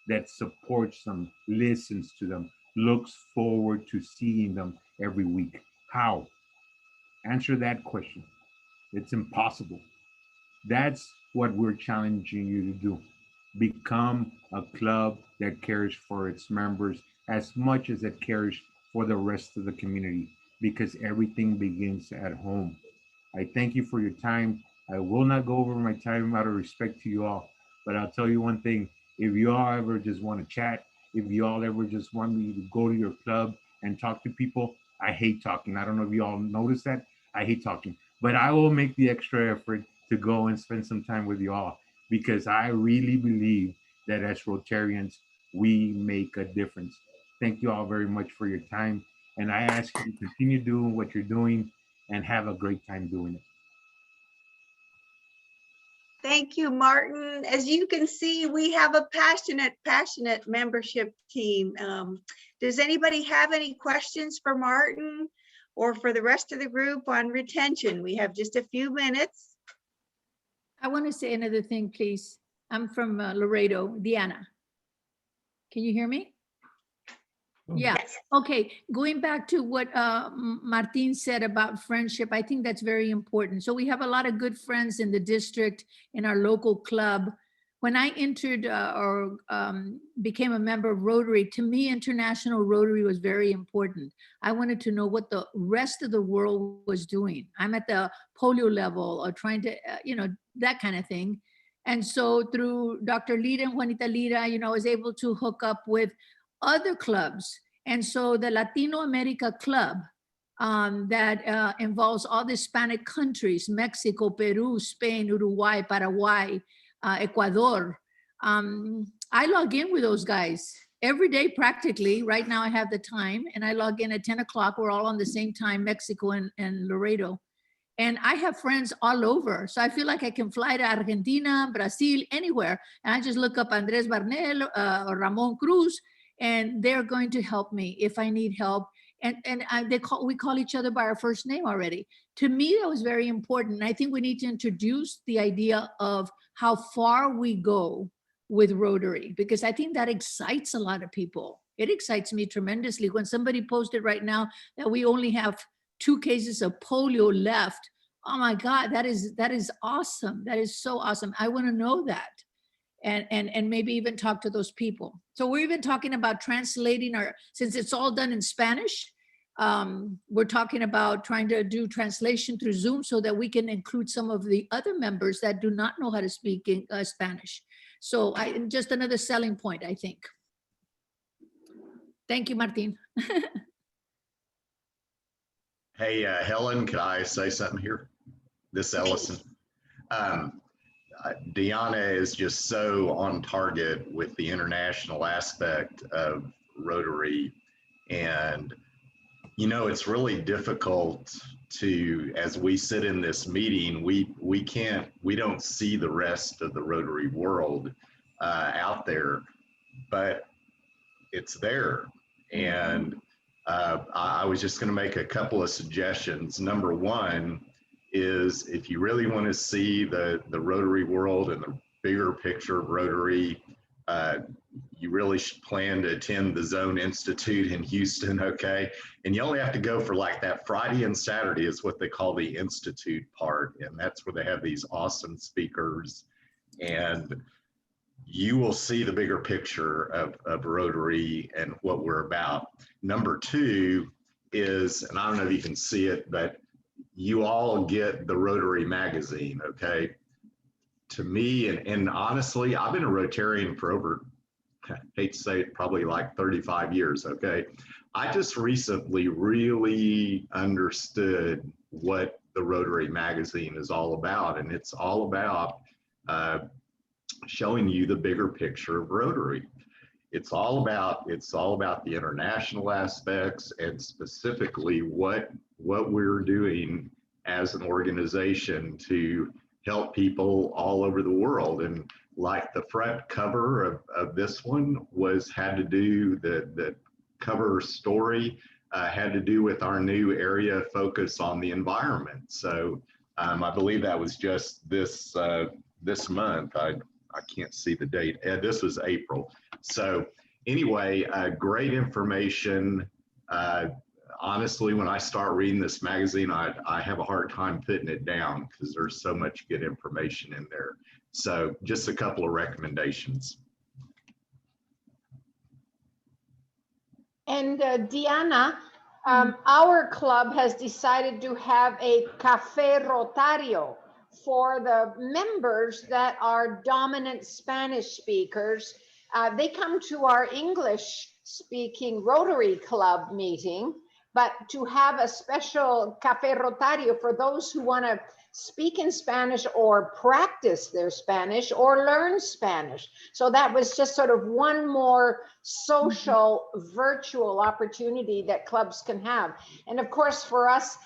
that supports them, listens to them, looks forward to seeing them every week? How? Answer that question. It's impossible. That's what we're challenging you to do. Become a club that cares for its members as much as it cares for the rest of the community, because everything begins at home. I thank you for your time. I will not go over my time out of respect to you all, but I'll tell you one thing. If you all ever just want to chat, if you all ever just want me to go to your club and talk to people, I hate talking. I don't know if you all notice that. I hate talking, but I will make the extra effort to go and spend some time with you all, because I really believe that as Rotarians, we make a difference. Thank you all very much for your time. And I ask you to continue doing what you're doing and have a great time doing it. Thank you, Martin. As you can see, we have a passionate membership team. Does anybody have any questions for Martin or for the rest of the group on retention? We have just a few minutes. I want to say another thing, please. I'm from Laredo, Nianna. Can you hear me? Yeah. Okay. Going back to what Martin said about friendship, I think that's very important. So we have a lot of good friends in the district, in our local club. When I entered or became a member of Rotary, to me, international Rotary was very important. I wanted to know what the rest of the world was doing. I'm at the polio level or trying to, that kind of thing. And so through Dr. Lira and Juanita Lira, I was able to hook up with other clubs. And so the Latino America Club that involves all the Hispanic countries, Mexico, Peru, Spain, Uruguay, Paraguay, Ecuador. I log in with those guys every day practically. Right now I have the time and I log in at 10 o'clock. We're all on the same time, Mexico and Laredo. And I have friends all over. So I feel like I can fly to Argentina, Brazil, anywhere. And I just look up Andres Barnel or Ramon Cruz, and they're going to help me if I need help. And we call each other by our first name already. To me, that was very important. I think we need to introduce the idea of how far we go with Rotary, because I think that excites a lot of people. It excites me tremendously. When somebody posted right now that we only have 2 cases of polio left, oh my God, that is awesome. That is so awesome. I want to know that. And maybe even talk to those people. So we're even talking about translating since it's all done in Spanish, we're talking about trying to do translation through Zoom so that we can include some of the other members that do not know how to speak Spanish. So just another selling point, I think. Thank you, Martin. Hey, Helen, could I say something here? This is Ellison. Nianna is just so on target with the international aspect of Rotary. And, it's really difficult to, as we sit in this meeting, we don't see the rest of the Rotary world out there, but it's there. And I was just going to make a couple of suggestions. Number one is, if you really want to see the Rotary world and the bigger picture of Rotary, you really should plan to attend the Zone Institute in Houston, okay? And you only have to go for like that Friday and Saturday is what they call the Institute part. And that's where they have these awesome speakers. And you will see the bigger picture of Rotary and what we're about. Number two is, and I don't know if you can see it, but you all get the Rotary magazine, okay? To me, and honestly, I've been a Rotarian for over, I hate to say it, probably like 35 years, okay? I just recently really understood what the Rotary magazine is all about, and it's all about showing you the bigger picture of Rotary. It's all about the international aspects and specifically what we're doing as an organization to help people all over the world. And like the front cover of this one had to do, the cover story had to do with our new area focus on the environment. So I believe that was just this month. I can't see the date. This was April. So anyway, great information. Honestly, when I start reading this magazine, I have a hard time putting it down because there's so much good information in there. So just a couple of recommendations. And Diana, our club has decided to have a Café Rotario for the members that are dominant Spanish speakers. They come to our English speaking Rotary Club meeting, but to have a special Café Rotario for those who want to speak in Spanish or practice their Spanish or learn Spanish. So that was just sort of one more social virtual opportunity that clubs can have. And of course, for us,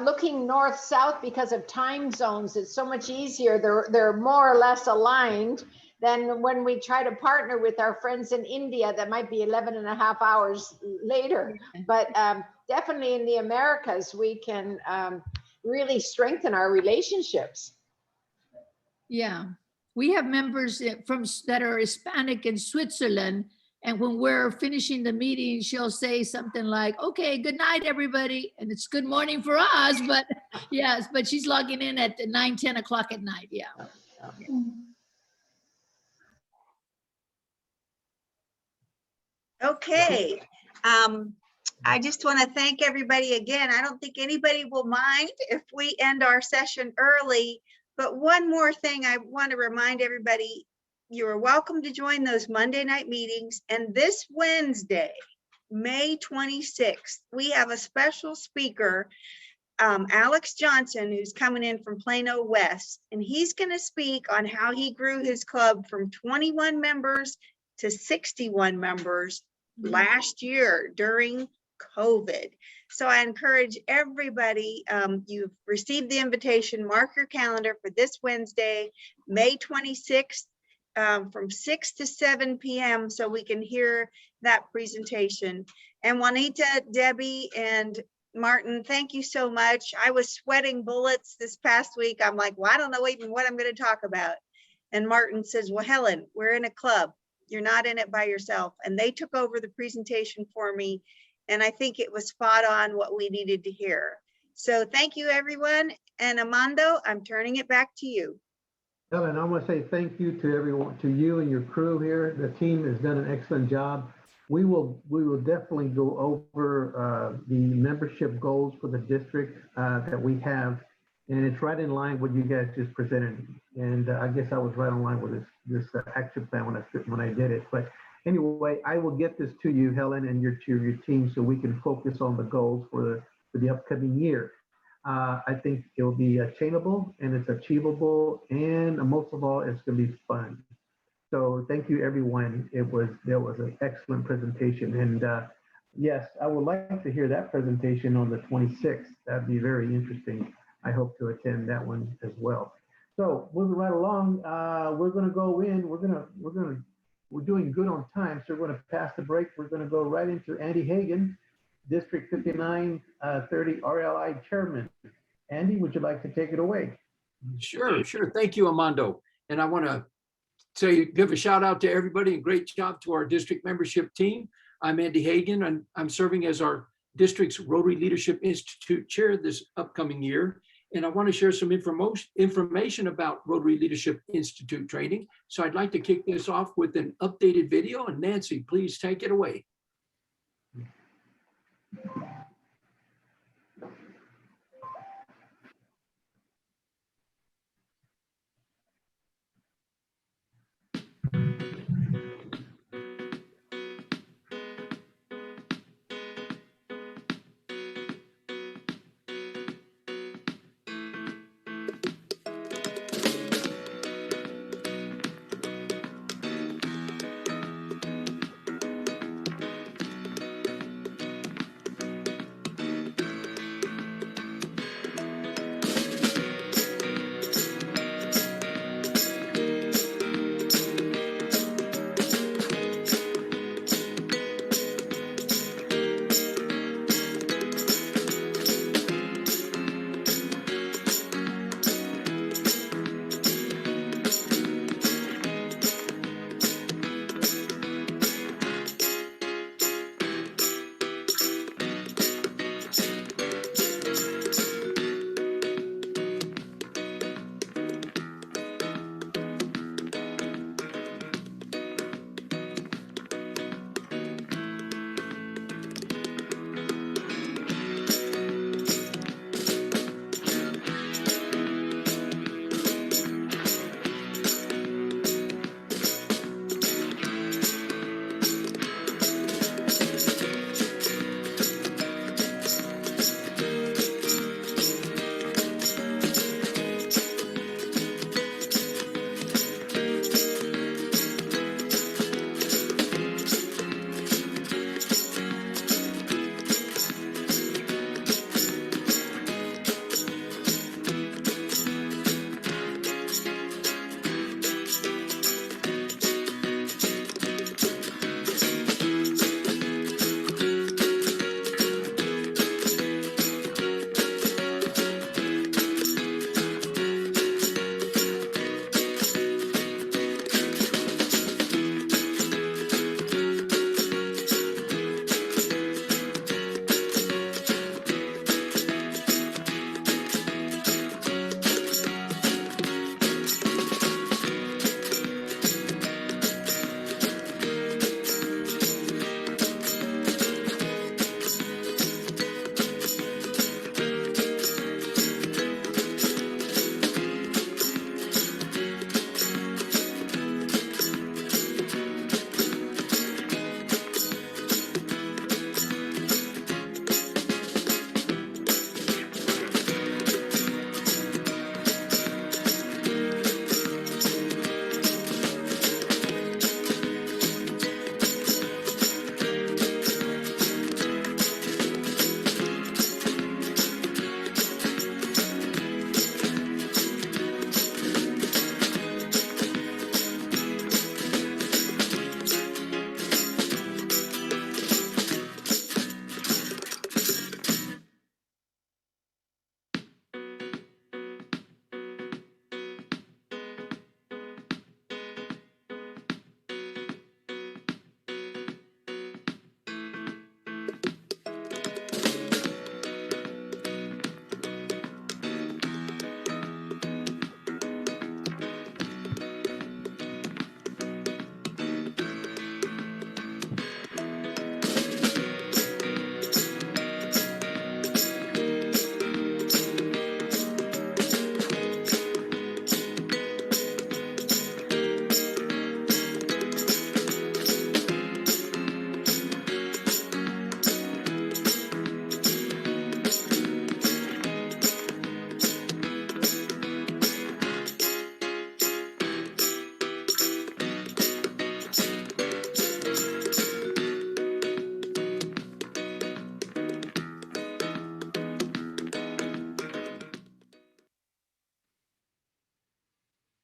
looking north-south because of time zones, it's so much easier. They're more or less aligned than when we try to partner with our friends in India that might be 11 and a half hours later. But definitely in the Americas, we can really strengthen our relationships. Yeah, we have members that are Hispanic in Switzerland. And when we're finishing the meeting, she'll say something like, okay, good night, everybody. And it's good morning for us, but yes, but she's logging in at 9, 10 o'clock at night. Yeah. Okay. I just want to thank everybody again. I don't think anybody will mind if we end our session early, but one more thing I want to remind everybody, you are welcome to join those Monday night meetings. And this Wednesday, May 26th, we have a special speaker, Alex Johnson, who's coming in from Plano West, and he's going to speak on how he grew his club from 21 members to 61 members last year during COVID. So I encourage everybody, you've received the invitation, mark your calendar for this Wednesday, May 26th, from 6 to 7 p.m. so we can hear that presentation. And Juanita, Debbie, and Martin, thank you so much. I was sweating bullets this past week. I'm like, well, I don't know even what I'm going to talk about. And Martin says, well, Helen, we're in a club. You're not in it by yourself. And they took over the presentation for me. And I think it was spot on what we needed to hear. So thank you, everyone. And Amando, I'm turning it back to you. Helen, I want to say thank you to everyone, to you and your crew here. The team has done an excellent job. We will definitely go over the membership goals for the district that we have. And it's right in line with what you guys just presented. And I guess I was right in line with this action plan when I did it. But anyway, I will get this to you, Helen, and your team, so we can focus on the goals for the upcoming year. I think it'll be attainable and it's achievable, and most of all, it's going to be fun. So thank you, everyone. There was an excellent presentation, and yes, I would like to hear that presentation on the 26th. That'd be very interesting. I hope to attend that one as well. So moving right along, we're going to go in. We're doing good on time, so we're going to pass the break. We're going to go right into Andy Hagan, District 5930 RLI Chairman. Andy, would you like to take it away? Sure. Thank you, Amando. And I want to give a shout out to everybody and great job to our district membership team. I'm Andy Hagan, and I'm serving as our district's Rotary Leadership Institute chair this upcoming year. And I want to share some information about Rotary Leadership Institute training. So I'd like to kick this off with an updated video. And Nancy, please take it away.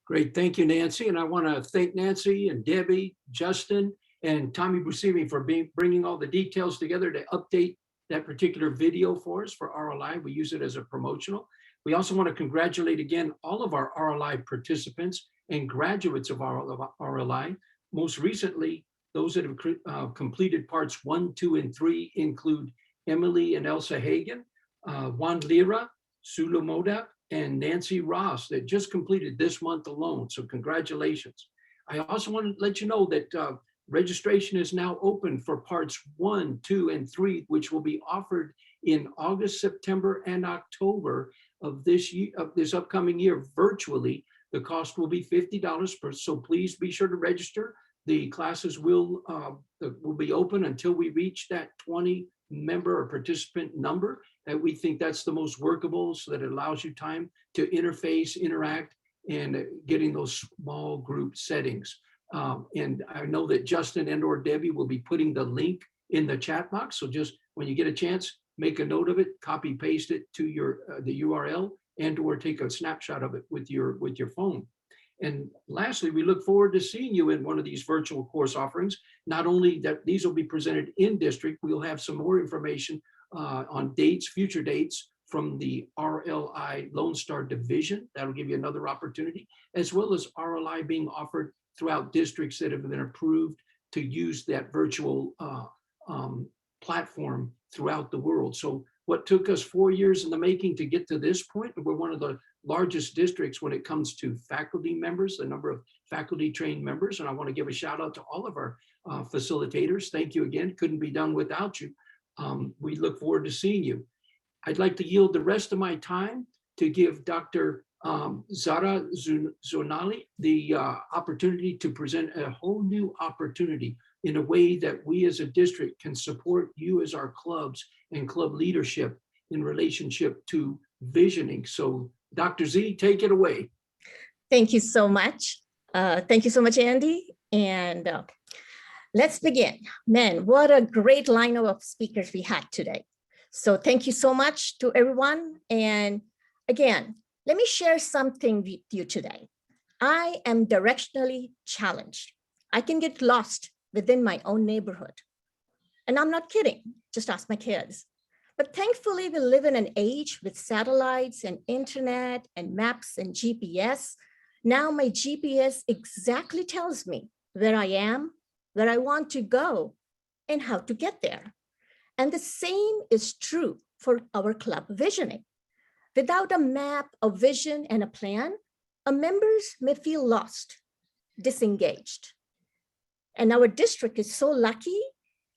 Great, thank you, Nancy. And I want to thank Nancy and Debbie, Justin, and Tommy Busimi for bringing all the details together to update that particular video for us for RLI. We use it as a promotional. We also want to congratulate again all of our RLI participants and graduates of RLI. Most recently, those that have completed parts 1, 2, and 3 include Emily and Elsa Hagan, Juan Lira, Sulu Moda, and Nancy Ross that just completed this month alone. So congratulations. I also want to let you know that registration is now open for parts 1, 2, and 3, which will be offered in August, September, and October of this year, of this upcoming year, virtually. The cost will be $50 per, so please be sure to register. The classes will be open until we reach that 20 member or participant number, and we think that's the most workable, so that it allows you time to interface, interact, and getting those small group settings. And I know that Justin and or Debbie will be putting the link in the chat box. So just when you get a chance, make a note of it, copy paste it to your the URL, and or take a snapshot of it with your phone. And lastly, we look forward to seeing you in one of these virtual course offerings. Not only that these will be presented in district, we'll have some more information on dates, future dates from the RLI Lone Star Division. That'll give you another opportunity, as well as RLI being offered throughout districts that have been approved to use that virtual platform throughout the world. So what took us 4 years in the making to get to this point, we're one of the largest districts when it comes to faculty members, the number of faculty trained members. And I want to give a shout out to all of our facilitators. Thank you again. Couldn't be done without you. We look forward to seeing you. I'd like to yield the rest of my time to give Dr. Zehra Zonali the opportunity to present a whole new opportunity in a way that we as a district can support you as our clubs and club leadership in relationship to visioning. So Dr. Z, take it away. Thank you so much. Thank you so much, Andy. And let's begin. Man, what a great lineup of speakers we had today. So thank you so much to everyone. And again, let me share something with you today. I am directionally challenged. I can get lost within my own neighborhood. And I'm not kidding, just ask my kids. But thankfully, we live in an age with satellites and internet and maps and GPS. Now my GPS exactly tells me where I am, where I want to go, and how to get there. And the same is true for our club visioning. Without a map, a vision, and a plan, our members may feel lost, disengaged. And our district is so lucky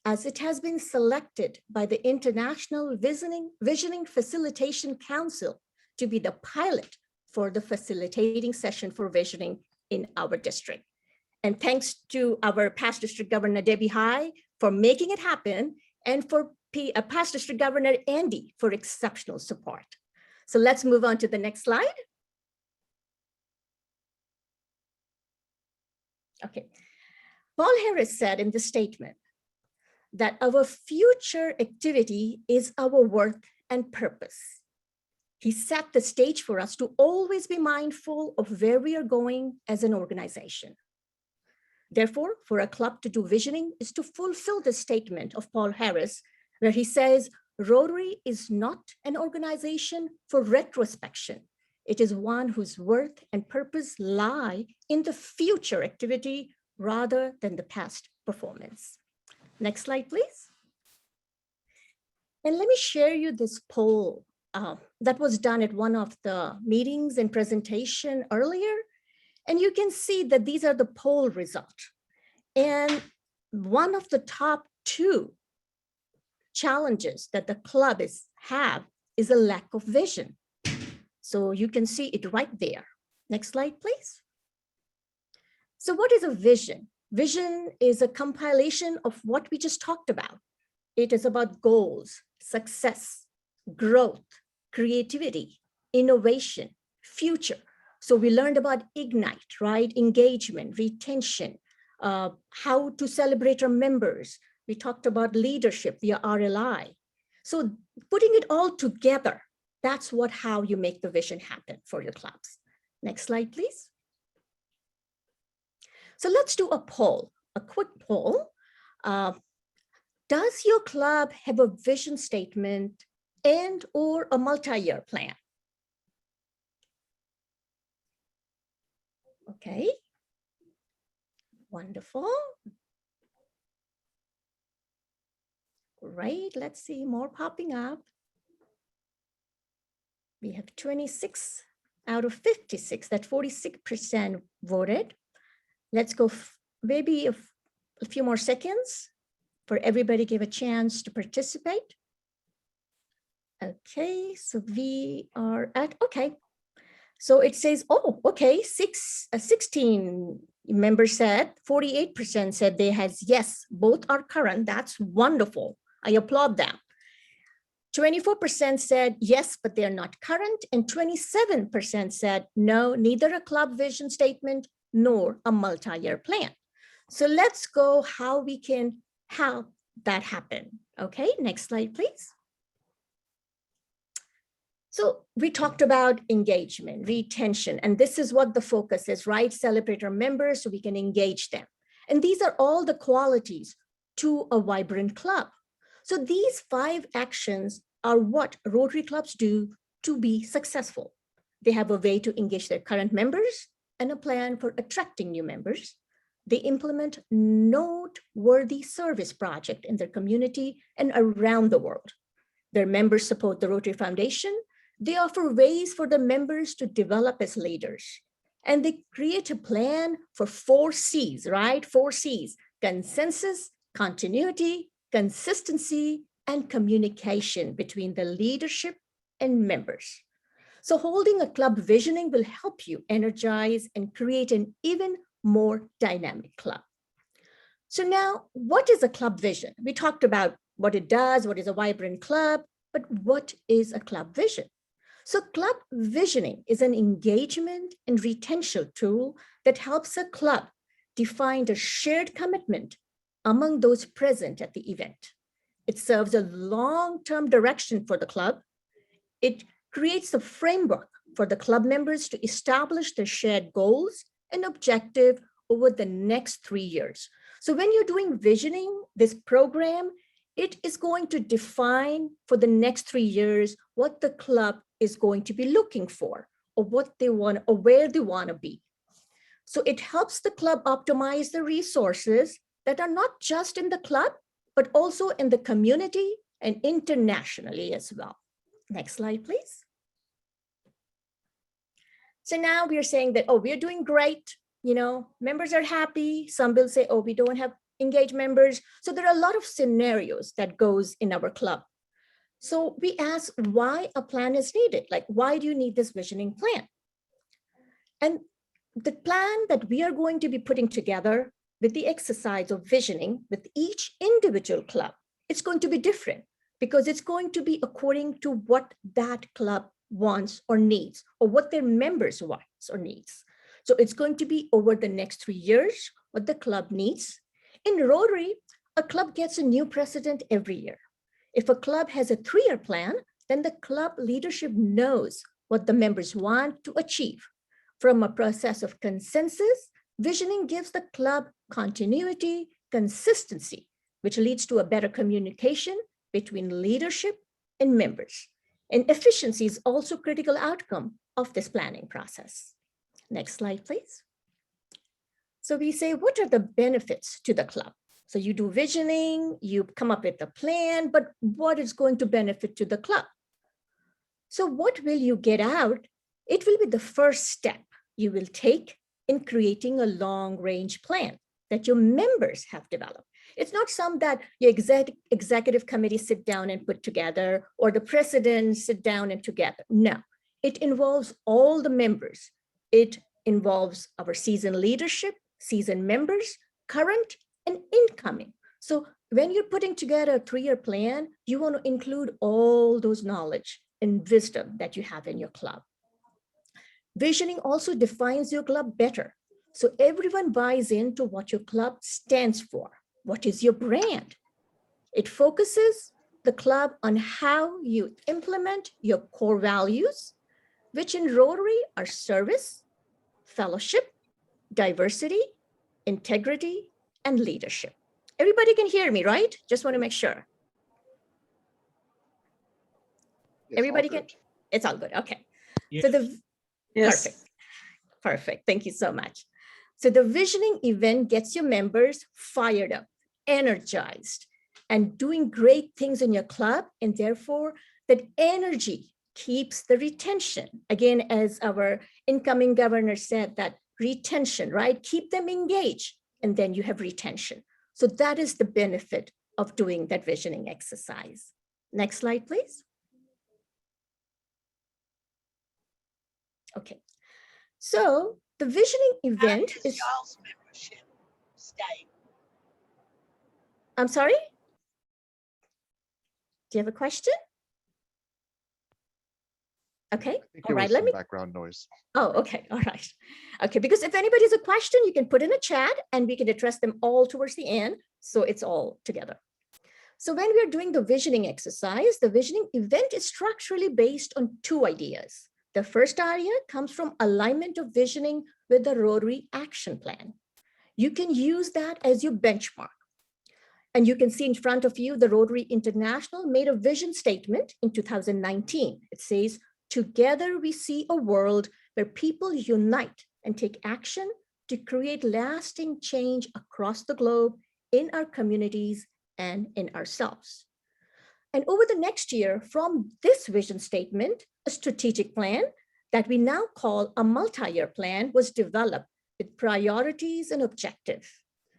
as it has been selected by the International Visioning Facilitation Council to be the pilot for the facilitating session for visioning in our district. And thanks to our past district governor, Debbie Howe, for making it happen, and for past district governor, Andy, for exceptional support. So let's move on to the next slide. Okay. Paul Harris said in the statement that our future activity is our work and purpose. He set the stage for us to always be mindful of where we are going as an organization. Therefore, for a club to do visioning is to fulfill the statement of Paul Harris, where he says, Rotary is not an organization for retrospection. It is one whose worth and purpose lie in the future activity rather than the past performance. Next slide, please. And let me share you this poll that was done at one of the meetings and presentation earlier. And you can see that these are the poll results. And one of the top 2 challenges that the club have is a lack of vision. So you can see it right there. Next slide, please. So what is a vision? Vision is a compilation of what we just talked about. It is about goals, success, growth, creativity, innovation, future. So we learned about Ignite, right? Engagement, retention, how to celebrate our members. We talked about leadership via RLI. So putting it all together, that's how you make the vision happen for your clubs. Next slide, please. So let's do a poll, a quick poll. Does your club have a vision statement and or a multi-year plan? Okay, wonderful. Great, let's see more popping up. We have 26 out of 56, that 46% voted. Let's go maybe a few more seconds for everybody to give a chance to participate. Okay, so we are at, okay. So it says, oh, okay, 16 members said, 48% said they had yes, both are current. That's wonderful. I applaud them. 24% said yes, but they're not current. And 27% said no, neither a club vision statement nor a multi-year plan. So let's go how we can have that happen. Okay, next slide, please. So we talked about engagement, retention, and this is what the focus is, right? Celebrate our members so we can engage them. And these are all the qualities to a vibrant club. So these 5 actions are what Rotary clubs do to be successful. They have a way to engage their current members and a plan for attracting new members. They implement noteworthy service projects in their community and around the world. Their members support the Rotary Foundation. They offer ways for the members to develop as leaders. And they create a plan for 4 C's, right? 4 C's, consensus, continuity, consistency, and communication between the leadership and members. So holding a club visioning will help you energize and create an even more dynamic club. So now, what is a club vision? We talked about what it does, what is a vibrant club, but what is a club vision? So club visioning is an engagement and retention tool that helps a club define the shared commitment among those present at the event. It serves a long-term direction for the club. It creates a framework for the club members to establish their shared goals and objective over the next 3 years. So when you're doing visioning, this program, it is going to define for the next 3 years what the club is going to be looking for, or what they want, or where they want to be. So it helps the club optimize the resources that are not just in the club, but also in the community and internationally as well. Next slide, please. So now we are saying that, oh, we're doing great. You know, members are happy. Some will say, oh, we don't have engaged members. So there are a lot of scenarios that goes in our club. So we ask why a plan is needed. Like, why do you need this visioning plan? And the plan that we are going to be putting together with the exercise of visioning with each individual club, it's going to be different because it's going to be according to what that club wants or needs, or what their members wants or needs. So it's going to be over the next 3 years, what the club needs. In Rotary, a club gets a new president every year. If a club has a 3-year plan, then the club leadership knows what the members want to achieve. From a process of consensus, visioning gives the club continuity, consistency, which leads to a better communication between leadership and members. And efficiency is also a critical outcome of this planning process. Next slide, please. So we say, what are the benefits to the club? So you do visioning, you come up with a plan, but what is going to benefit to the club? So what will you get out? It will be the first step you will take in creating a long-range plan that your members have developed. It's not some that your executive committee sit down and put together, or the president sit down and together. No, it involves all the members. It involves our seasoned leadership, seasoned members, current and incoming. So when you're putting together a 3-year plan, you want to include all those knowledge and wisdom that you have in your club. Visioning also defines your club better. So everyone buys into what your club stands for. What is your brand? It focuses the club on how you implement your core values, which in Rotary are service, fellowship, diversity, integrity, and leadership. Everybody can hear me, right? Just want to make sure. Yes, Everybody all can, it's all good, okay. Yes. So the, perfect, perfect, thank you so much. So the visioning event gets your members fired up, energized, and doing great things in your club, and therefore that energy keeps the retention. Again, as our incoming governor said, that retention, right? Keep them engaged, and then you have retention. So that is the benefit of doing that visioning exercise. Next slide, please. Okay, so the visioning event is, y'all's membership stay? I'm sorry? Do you have a question? Okay, all right, let me. Background noise. Oh, okay, all right. Okay, because if anybody has a question, you can put in a chat and we can address them all towards the end. So it's all together. So when we are doing the visioning exercise, the visioning event is structurally based on two ideas. The first idea comes from alignment of visioning with the Rotary action plan. You can use that as your benchmark. And you can see in front of you, the Rotary International made a vision statement in 2019. It says, together we see a world where people unite and take action to create lasting change across the globe in our communities and in ourselves. And over the next year, from this vision statement, a strategic plan that we now call a multi-year plan was developed with priorities and objectives.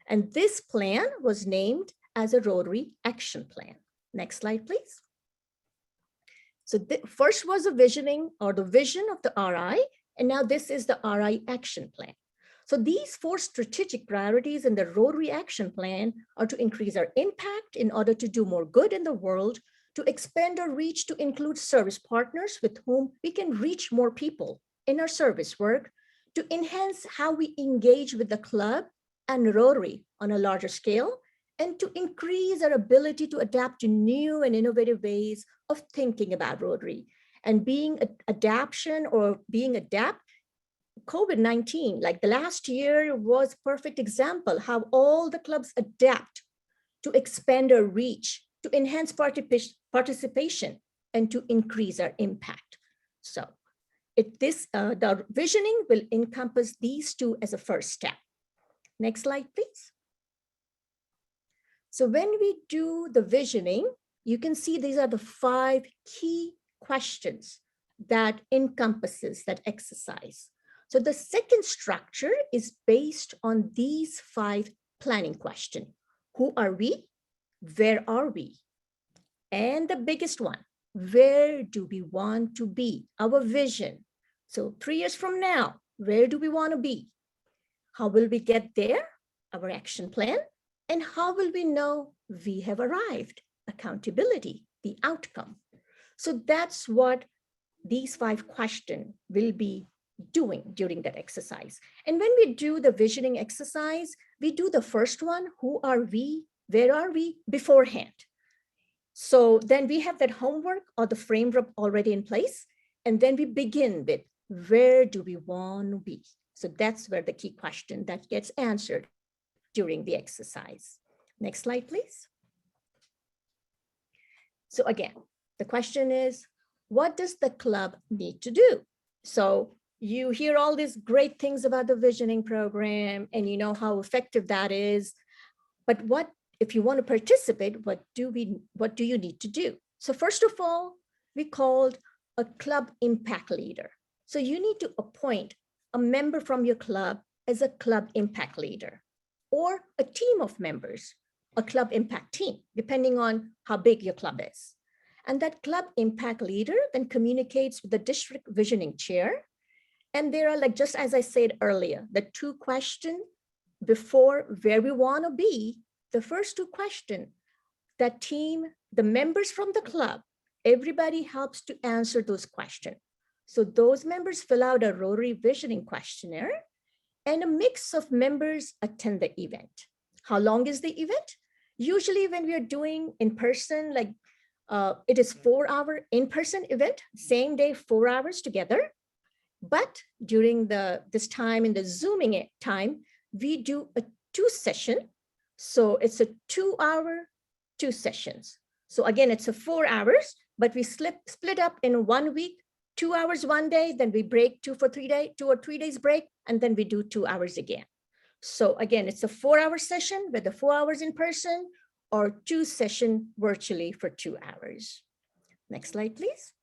And this plan was named as a Rotary Action Plan. Next slide, please. So the first was a visioning or the vision of the RI, and now this is the RI Action Plan. So these four strategic priorities in the Rotary Action Plan are to increase our impact in order to do more good in the world, to expand our reach to include service partners with whom we can reach more people in our service work, to enhance how we engage with the club and Rotary on a larger scale, and to increase our ability to adapt to new and innovative ways of thinking about Rotary. And being adaptation or being adapt, COVID-19, like the last year was a perfect example how all the clubs adapt to expand our reach, to enhance participation, and to increase our impact. So the visioning will encompass these two as a first step. Next slide, please. So when we do the visioning, you can see these are the 5 key questions that encompasses that exercise. So the second structure is based on these 5 planning questions. Who are we? Where are we? And the biggest one, where do we want to be? Our vision. So 3 years from now, where do we want to be? How will we get there? Our action plan. And how will we know we have arrived? Accountability, the outcome. So that's what these 5 questions will be doing during that exercise. And when we do the visioning exercise, we do the first one, who are we, where are we, beforehand. So then we have that homework or the framework already in place. And then we begin with, where do we want to be? So that's where the key question that gets answered during the exercise. Next slide, please. So again, the question is, what does the club need to do? So you hear all these great things about the visioning program and you know how effective that is, but what if you want to participate, what do you need to do? So first of all, we called a club impact leader. So you need to appoint a member from your club as a club impact leader, or a team of members, a club impact team, depending on how big your club is. And that club impact leader then communicates with the district visioning chair. And there are, like, just as I said earlier, the 2 questions before where we want to be, the first 2 questions, that team, the members from the club, everybody helps to answer those questions. So those members fill out a Rotary visioning questionnaire, and a mix of members attend the event. How long is the event? Usually when we are doing in person, like it is 4-hour in-person event, same day, 4 hours together. But during this time in the Zooming time, we do a 2 sessions. So it's a 2-hour, 2 sessions. So again, it's a 4 hours, but we split up in 1 week, 2 hours one day, then we break 2 or 3 days break, and then we do 2 hours again. So again, it's a 4-hour session with the 4 hours in person or 2 sessions virtually for 2 hours. Next slide, please.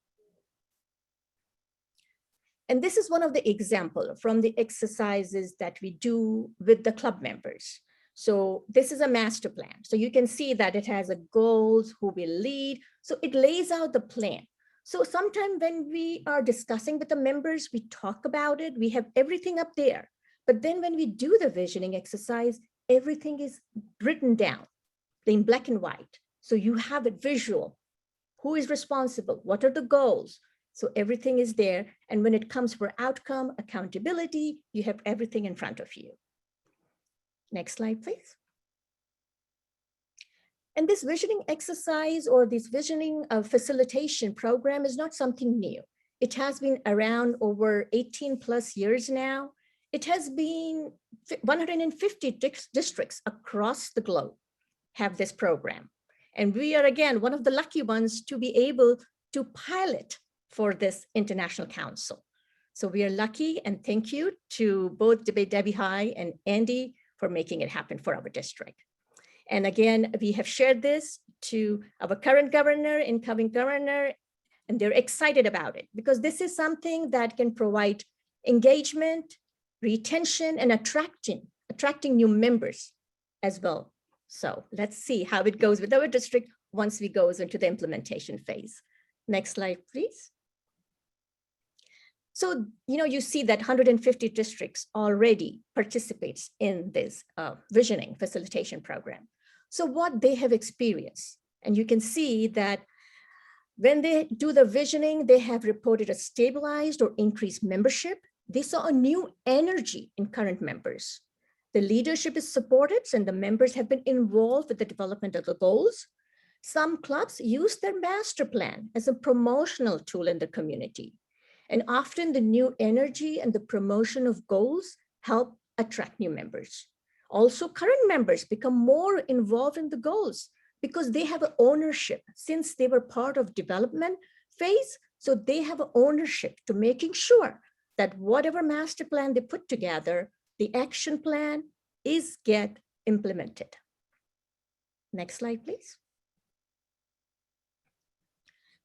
And this is one of the examples from the exercises that we do with the club members. So this is a master plan. So you can see that it has a goals, who will lead. So it lays out the plan. So sometimes when we are discussing with the members, we talk about it, we have everything up there. But then when we do the visioning exercise, everything is written down in black and white. So you have it visual. Who is responsible? What are the goals? So everything is there. And when it comes for outcome, accountability, you have everything in front of you. Next slide, please. And this visioning exercise or this visioning facilitation program is not something new. It has been around over 18 plus years now. It has been 150 districts across the globe have this program. And we are, again, one of the lucky ones to be able to pilot for this International Council. So we are lucky, and thank you to both Debbie High and Andy for making it happen for our district. And again, we have shared this to our current governor, incoming governor, and they're excited about it because this is something that can provide engagement, retention, and attracting new members as well. So let's see how it goes with our district once we go into the implementation phase. Next slide, please. So, you see that 150 districts already participates in this visioning facilitation program. So what they have experienced, and you can see that when they do the visioning, they have reported a stabilized or increased membership. They saw a new energy in current members. The leadership is supported and the members have been involved with the development of the goals. Some clubs use their master plan as a promotional tool in the community. And often the new energy and the promotion of goals help attract new members. Also, current members become more involved in the goals because they have an ownership since they were part of development phase. So they have an ownership to making sure that whatever master plan they put together, the action plan is get implemented. Next slide, please.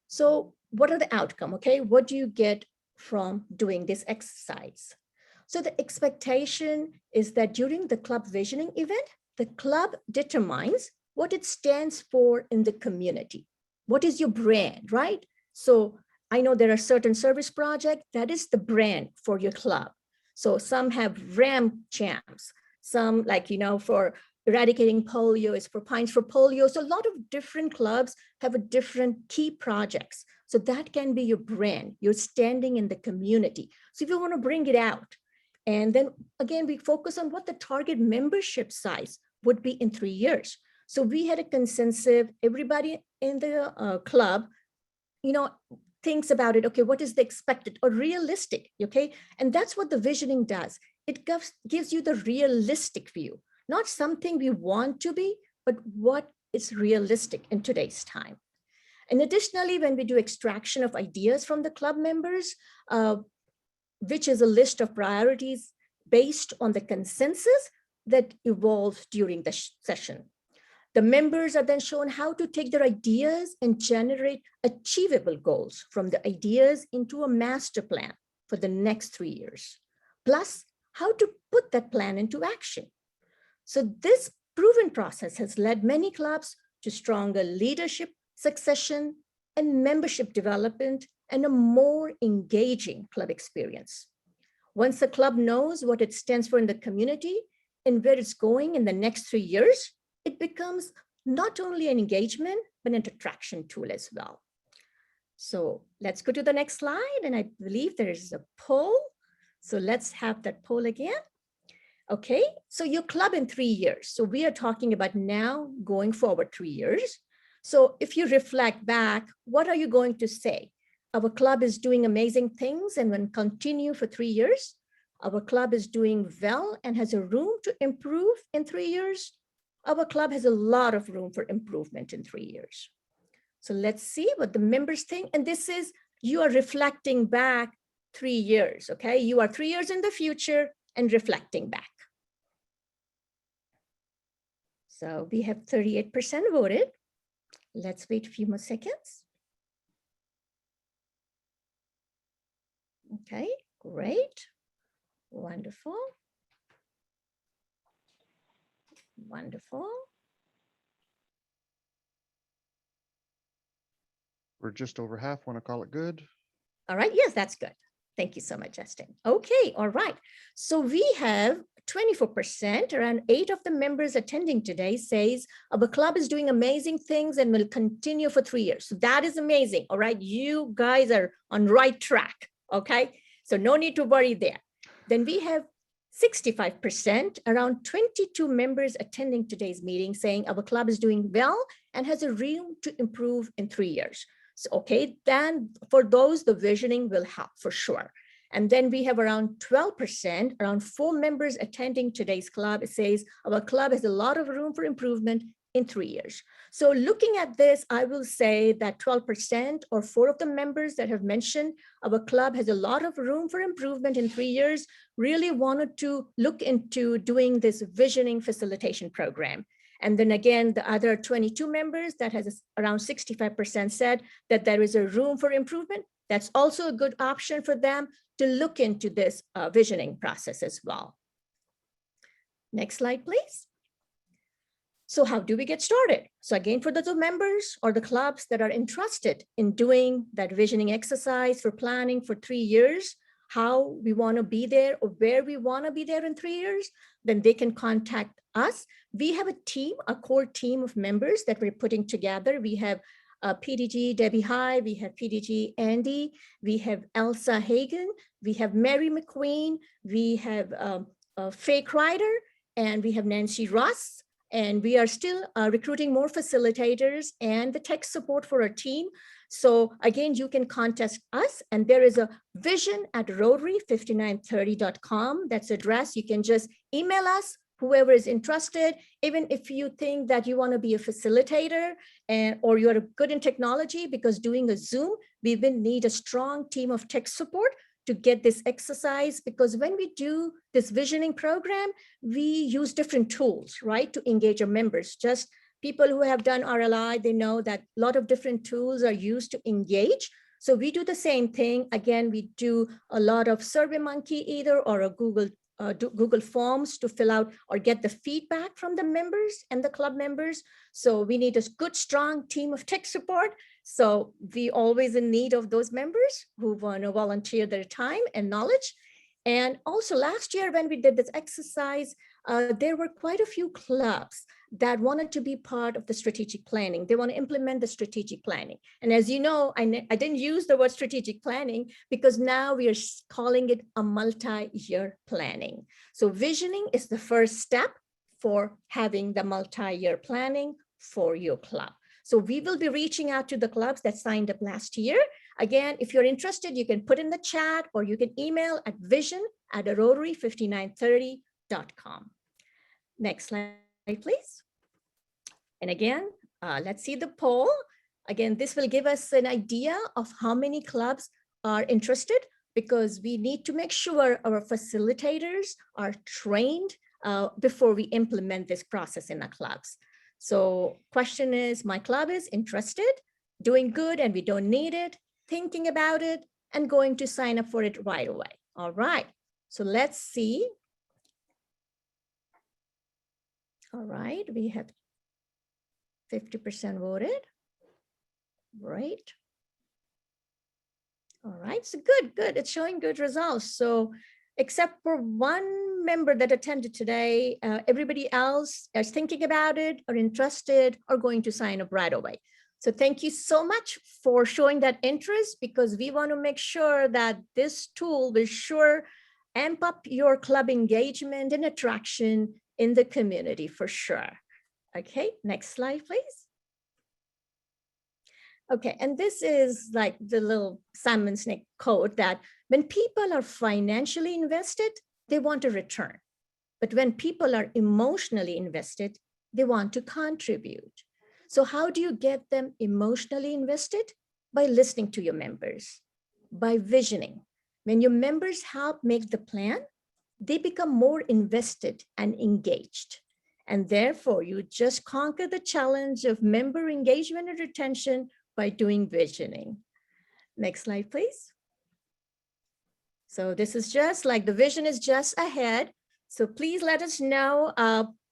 So what are the outcome? Okay, what do you get from doing this exercise? So the expectation is that during the club visioning event, the club determines what it stands for in the community. What is your brand, right? So I know there are certain service projects that is the brand for your club. So some have RAM champs, some for eradicating polio is for Pines for Polio. So a lot of different clubs have a different key projects. So that can be your brand, you're standing in the community. So if you want to bring it out, and then again, we focus on what the target membership size would be in 3 years. So we had a consensus, everybody in the club, thinks about it, okay, what is the expected or realistic, okay? And that's what the visioning does. It gives you the realistic view, not something we want to be, but what is realistic in today's time. And additionally, when we do extraction of ideas from the club members, which is a list of priorities based on the consensus that evolves during the session. The members are then shown how to take their ideas and generate achievable goals from the ideas into a master plan for the next 3 years, plus how to put that plan into action. So this proven process has led many clubs to stronger leadership, succession, and membership development, and a more engaging club experience. Once the club knows what it stands for in the community and where it's going in the next 3 years, it becomes not only an engagement, but an attraction tool as well. So let's go to the next slide. And I believe there is a poll. So let's have that poll again. Okay, so your club in 3 years. So we are talking about now going forward 3 years. So if you reflect back, what are you going to say? Our club is doing amazing things and will continue for 3 years. our club is doing well and has a room to improve in 3 years, our club has a lot of room for improvement in 3 years. So let's see what the members think. And this is, you are reflecting back 3 years, okay? You are 3 years in the future and reflecting back. So we have 38% voted. Let's wait a few more seconds. Okay, great. Wonderful. Wonderful. We're just over half. Want to call it good? All right, yes, that's good. Thank you so much, Justin. Okay, all right. So we have 24%, around 8 of the members attending today says our club is doing amazing things and will continue for 3 years. So that is amazing, all right? You guys are on right track, okay? So no need to worry there. Then we have 65%, around 22 members attending today's meeting saying our club is doing well and has a room to improve in 3 years. So, okay, then for those, the visioning will help for sure. And then we have around 12%, around 4 members attending today's club. It says our club has a lot of room for improvement in 3 years. So looking at this, I will say that 12% or 4 of the members that have mentioned our club has a lot of room for improvement in 3 years really wanted to look into doing this visioning facilitation program. And then again, the other 22 members that has around 65% said that there is a room for improvement. That's also a good option for them to look into this visioning process as well. Next slide, please. So how do we get started? So again, for those members or the clubs that are interested in doing that visioning exercise for planning for 3 years, how we want to be there or where we want to be there in 3 years, then they can contact us. We have a team, a core team of members that we're putting together. We have PDG Debbie Howe, we have PDG Andy, we have Elsa Hagan, we have Mary McQueen, we have Faye Crider, and we have Nancy Ross. And we are still recruiting more facilitators and the tech support for our team. So again, you can contact us, and there is a vision@rotary5930.com. That's the address. You can just email us, whoever is interested. Even if you think that you want to be a facilitator or you're good in technology, because doing a Zoom, we will need a strong team of tech support to get this exercise, because when we do this visioning program, we use different tools, right, to engage our members. Just people who have done RLI, they know that a lot of different tools are used to engage. So we do the same thing. Again, we do a lot of SurveyMonkey either or a Google Forms to fill out or get the feedback from the members and the club members. So we need a good, strong team of tech support. So we always in need of those members who want to volunteer their time and knowledge. And also last year when we did this exercise, there were quite a few clubs that wanted to be part of the strategic planning. They want to implement the strategic planning. And as you know, I didn't use the word strategic planning because now we are calling it a multi-year planning. So visioning is the first step for having the multi-year planning for your club. So we will be reaching out to the clubs that signed up last year. Again, if you're interested, you can put in the chat or you can email at vision@rotary5930.com. Next slide, please. And again, let's see the poll. Again, this will give us an idea of how many clubs are interested, because we need to make sure our facilitators are trained before we implement this process in our clubs. So question is, my club is interested, doing good and we don't need it, thinking about it, and going to sign up for it right away. All right, so let's see. All right, we have 50% voted. Great. All right, so good. It's showing good results. So except for one member that attended today, everybody else is thinking about it or interested or going to sign up right away. So thank you so much for showing that interest, because we want to make sure that this tool will sure amp up your club engagement and attraction in the community for sure. Okay, next slide, please. Okay, and this is like the little Simon Sinek quote that when people are financially invested, they want a return. But when people are emotionally invested, they want to contribute. So how do you get them emotionally invested? By listening to your members, by visioning. When your members help make the plan, they become more invested and engaged. And therefore, you just conquer the challenge of member engagement and retention by doing visioning. Next slide, please. So this is just like the vision is just ahead. So please let us know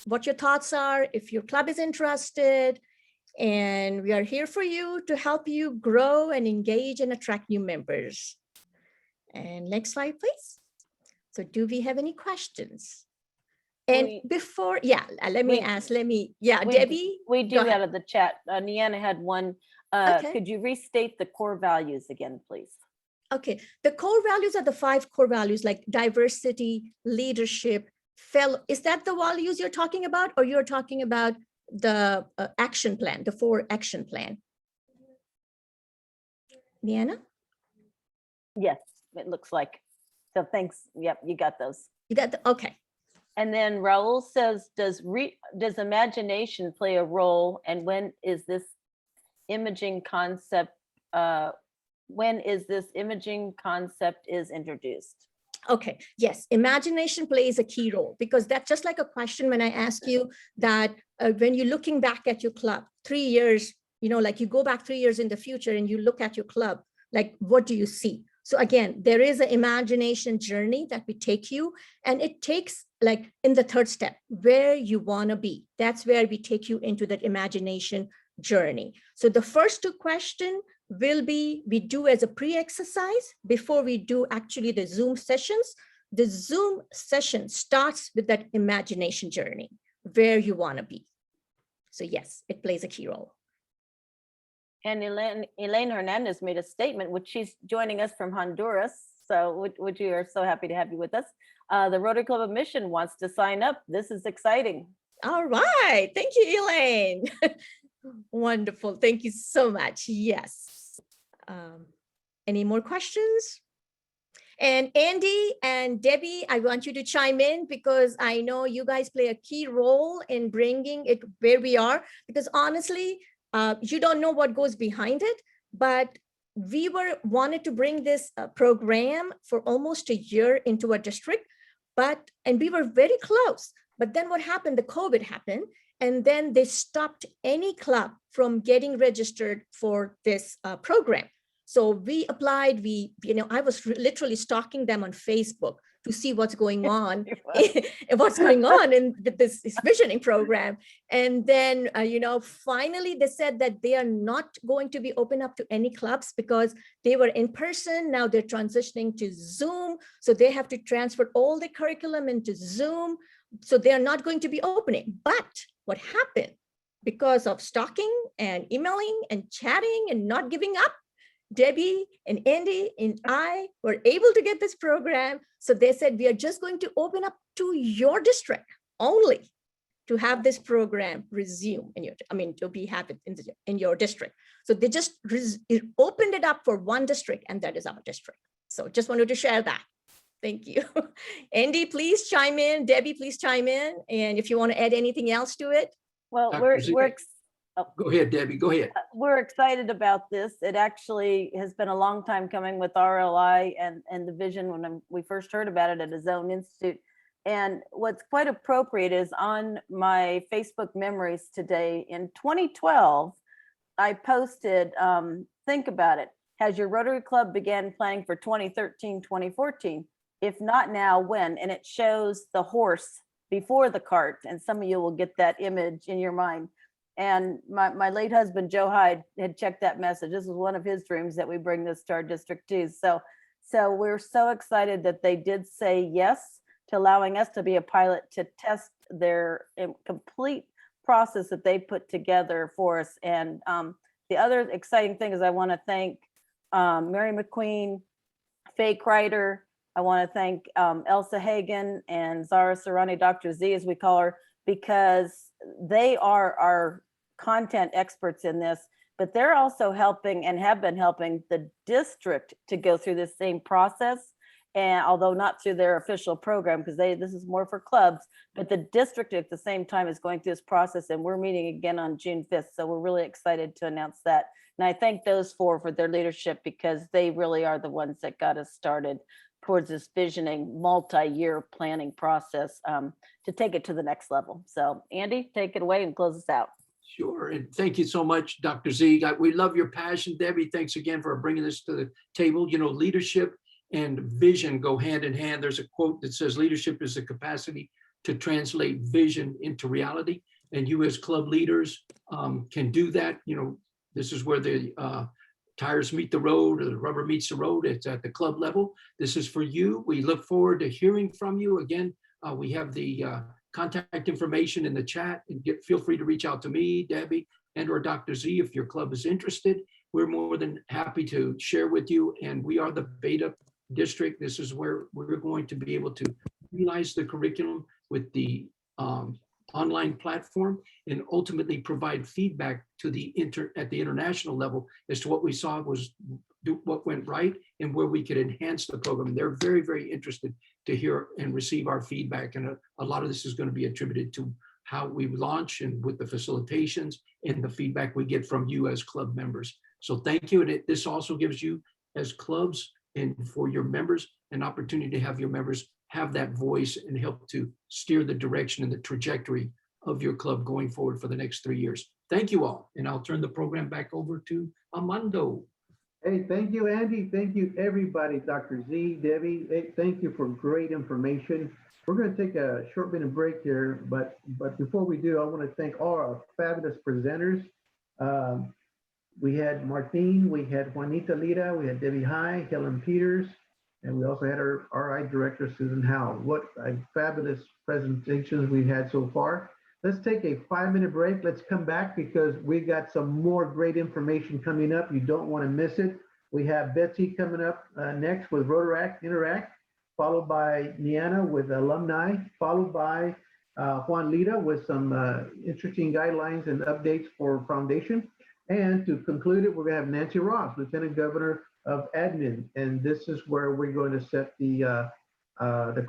what your thoughts are, if your club is interested, and we are here for you to help you grow and engage and attract new members. And next slide, please. So do we have any questions? And before, Debbie. We do out of the chat. Nianna had one. Okay. Could you restate the core values again, please? Okay, the core values are the 5 core values like diversity, leadership, fellow. Is that the values you're talking about, or you're talking about the action plan, the 4 action plan? Nianna? Yes, it looks like. So thanks. Yep, you got those. You got the, okay. And then Raul says, does imagination play a role? And when is this imaging concept is introduced? Okay, yes, imagination plays a key role, because that's just like a question when I ask you that when you're looking back at your club 3 years, like you go back 3 years in the future and you look at your club, like what do you see? So again, there is an imagination journey that we take you, and it takes like in the 3rd step, where you want to be. That's where we take you into that imagination journey. So the first 2 questions will be, we do as a pre-exercise before we do actually the Zoom sessions. The Zoom session starts with that imagination journey, where you want to be. So yes, it plays a key role. And Elaine Hernandez made a statement, which she's joining us from Honduras. So which we are so happy to have you with us. The Rotary Club of Mission wants to sign up. This is exciting. All right. Thank you, Elaine. Wonderful. Thank you so much. Yes. Any more questions? And Andy and Debbie, I want you to chime in, because I know you guys play a key role in bringing it where we are, because honestly, you don't know what goes behind it, but we wanted to bring this program for almost a year into a district, and we were very close. But then what happened? The COVID happened, and then they stopped any club from getting registered for this program. So we applied, I was literally stalking them on Facebook to see what's going on, in this visioning program. And then, finally they said that they are not going to be open up to any clubs, because they were in person. Now they're transitioning to Zoom. So they have to transfer all the curriculum into Zoom. So they are not going to be opening. But what happened? Because of stalking and emailing and chatting and not giving up, Debbie and Andy and I were able to get this program. So they said, we are just going to open up to your district only to have this program resume to be happy in your district. So they just opened it up for one district, and that is our district. So just wanted to share that. Thank you. Andy, please chime in. Debbie, please chime in. And if you want to add anything else to it. Well, go ahead, Debbie, go ahead. We're excited about this. It actually has been a long time coming with RLI and the vision when we first heard about it at a Zone Institute. And what's quite appropriate is on my Facebook memories today in 2012, I posted, think about it. Has your Rotary Club began planning for 2013, 2014? If not now, when? And it shows the horse before the cart. And some of you will get that image in your mind. And my late husband, Joe Hyde, had checked that message. This was one of his dreams, that we bring this to our district too. So we're so excited that they did say yes to allowing us to be a pilot to test their complete process that they put together for us. And the other exciting thing is I want to thank Mary McQueen, Faye Crider. I want to thank Elsa Hagan and Zehra Surani, Dr. Z as we call her, because they are our content experts in this, but they're also helping and have been helping the district to go through this same process. And although not through their official program, because this is more for clubs, but the district at the same time is going through this process, and we're meeting again on June 5th. So we're really excited to announce that. And I thank those four for their leadership, because they really are the ones that got us started towards this visioning multi-year planning process to take it to the next level. So Andy, take it away and close us out. Sure, and thank you so much, Dr. Z. We love your passion, Debbie. Thanks again for bringing this to the table. You know, leadership and vision go hand in hand. There's a quote that says, leadership is the capacity to translate vision into reality. And you as club leaders can do that. You know, this is where the tires meet the road, or the rubber meets the road. It's at the club level. This is for you. We look forward to hearing from you. Again, we have the contact information in the chat, and feel free to reach out to me, Debbie, and or Dr. Z if your club is interested. We're more than happy to share with you, and we are the beta district. This is where we're going to be able to realize the curriculum with the online platform, and ultimately provide feedback to at the international level as to what we saw was what went right and where we could enhance the program. They're very, very interested to hear and receive our feedback. And a lot of this is going to be attributed to how we launch and with the facilitations and the feedback we get from you as club members. So thank you. And this also gives you as clubs and for your members an opportunity to have your members have that voice and help to steer the direction and the trajectory of your club going forward for the next 3 years. Thank you all. And I'll turn the program back over to Amando. Hey, thank you, Andy. Thank you, everybody. Dr. Z, Debbie, hey, thank you for great information. We're going to take a short minute break here, but before we do, I want to thank all our fabulous presenters. We had Martine, we had Juanita Lira, we had Debbie High, Helen Peters, and we also had our RI Director, Susan Howe. What a fabulous presentations we've had so far. Let's take a 5-minute break. Let's come back because we got some more great information coming up. You don't want to miss it. We have Bettsy coming up next with Rotaract, Interact, followed by Nianna with Alumni, followed by Juanita with some interesting guidelines and updates for Foundation. And to conclude it, we're going to have Nancy Ross, Lieutenant Governor of Admin. And this is where we're going to set the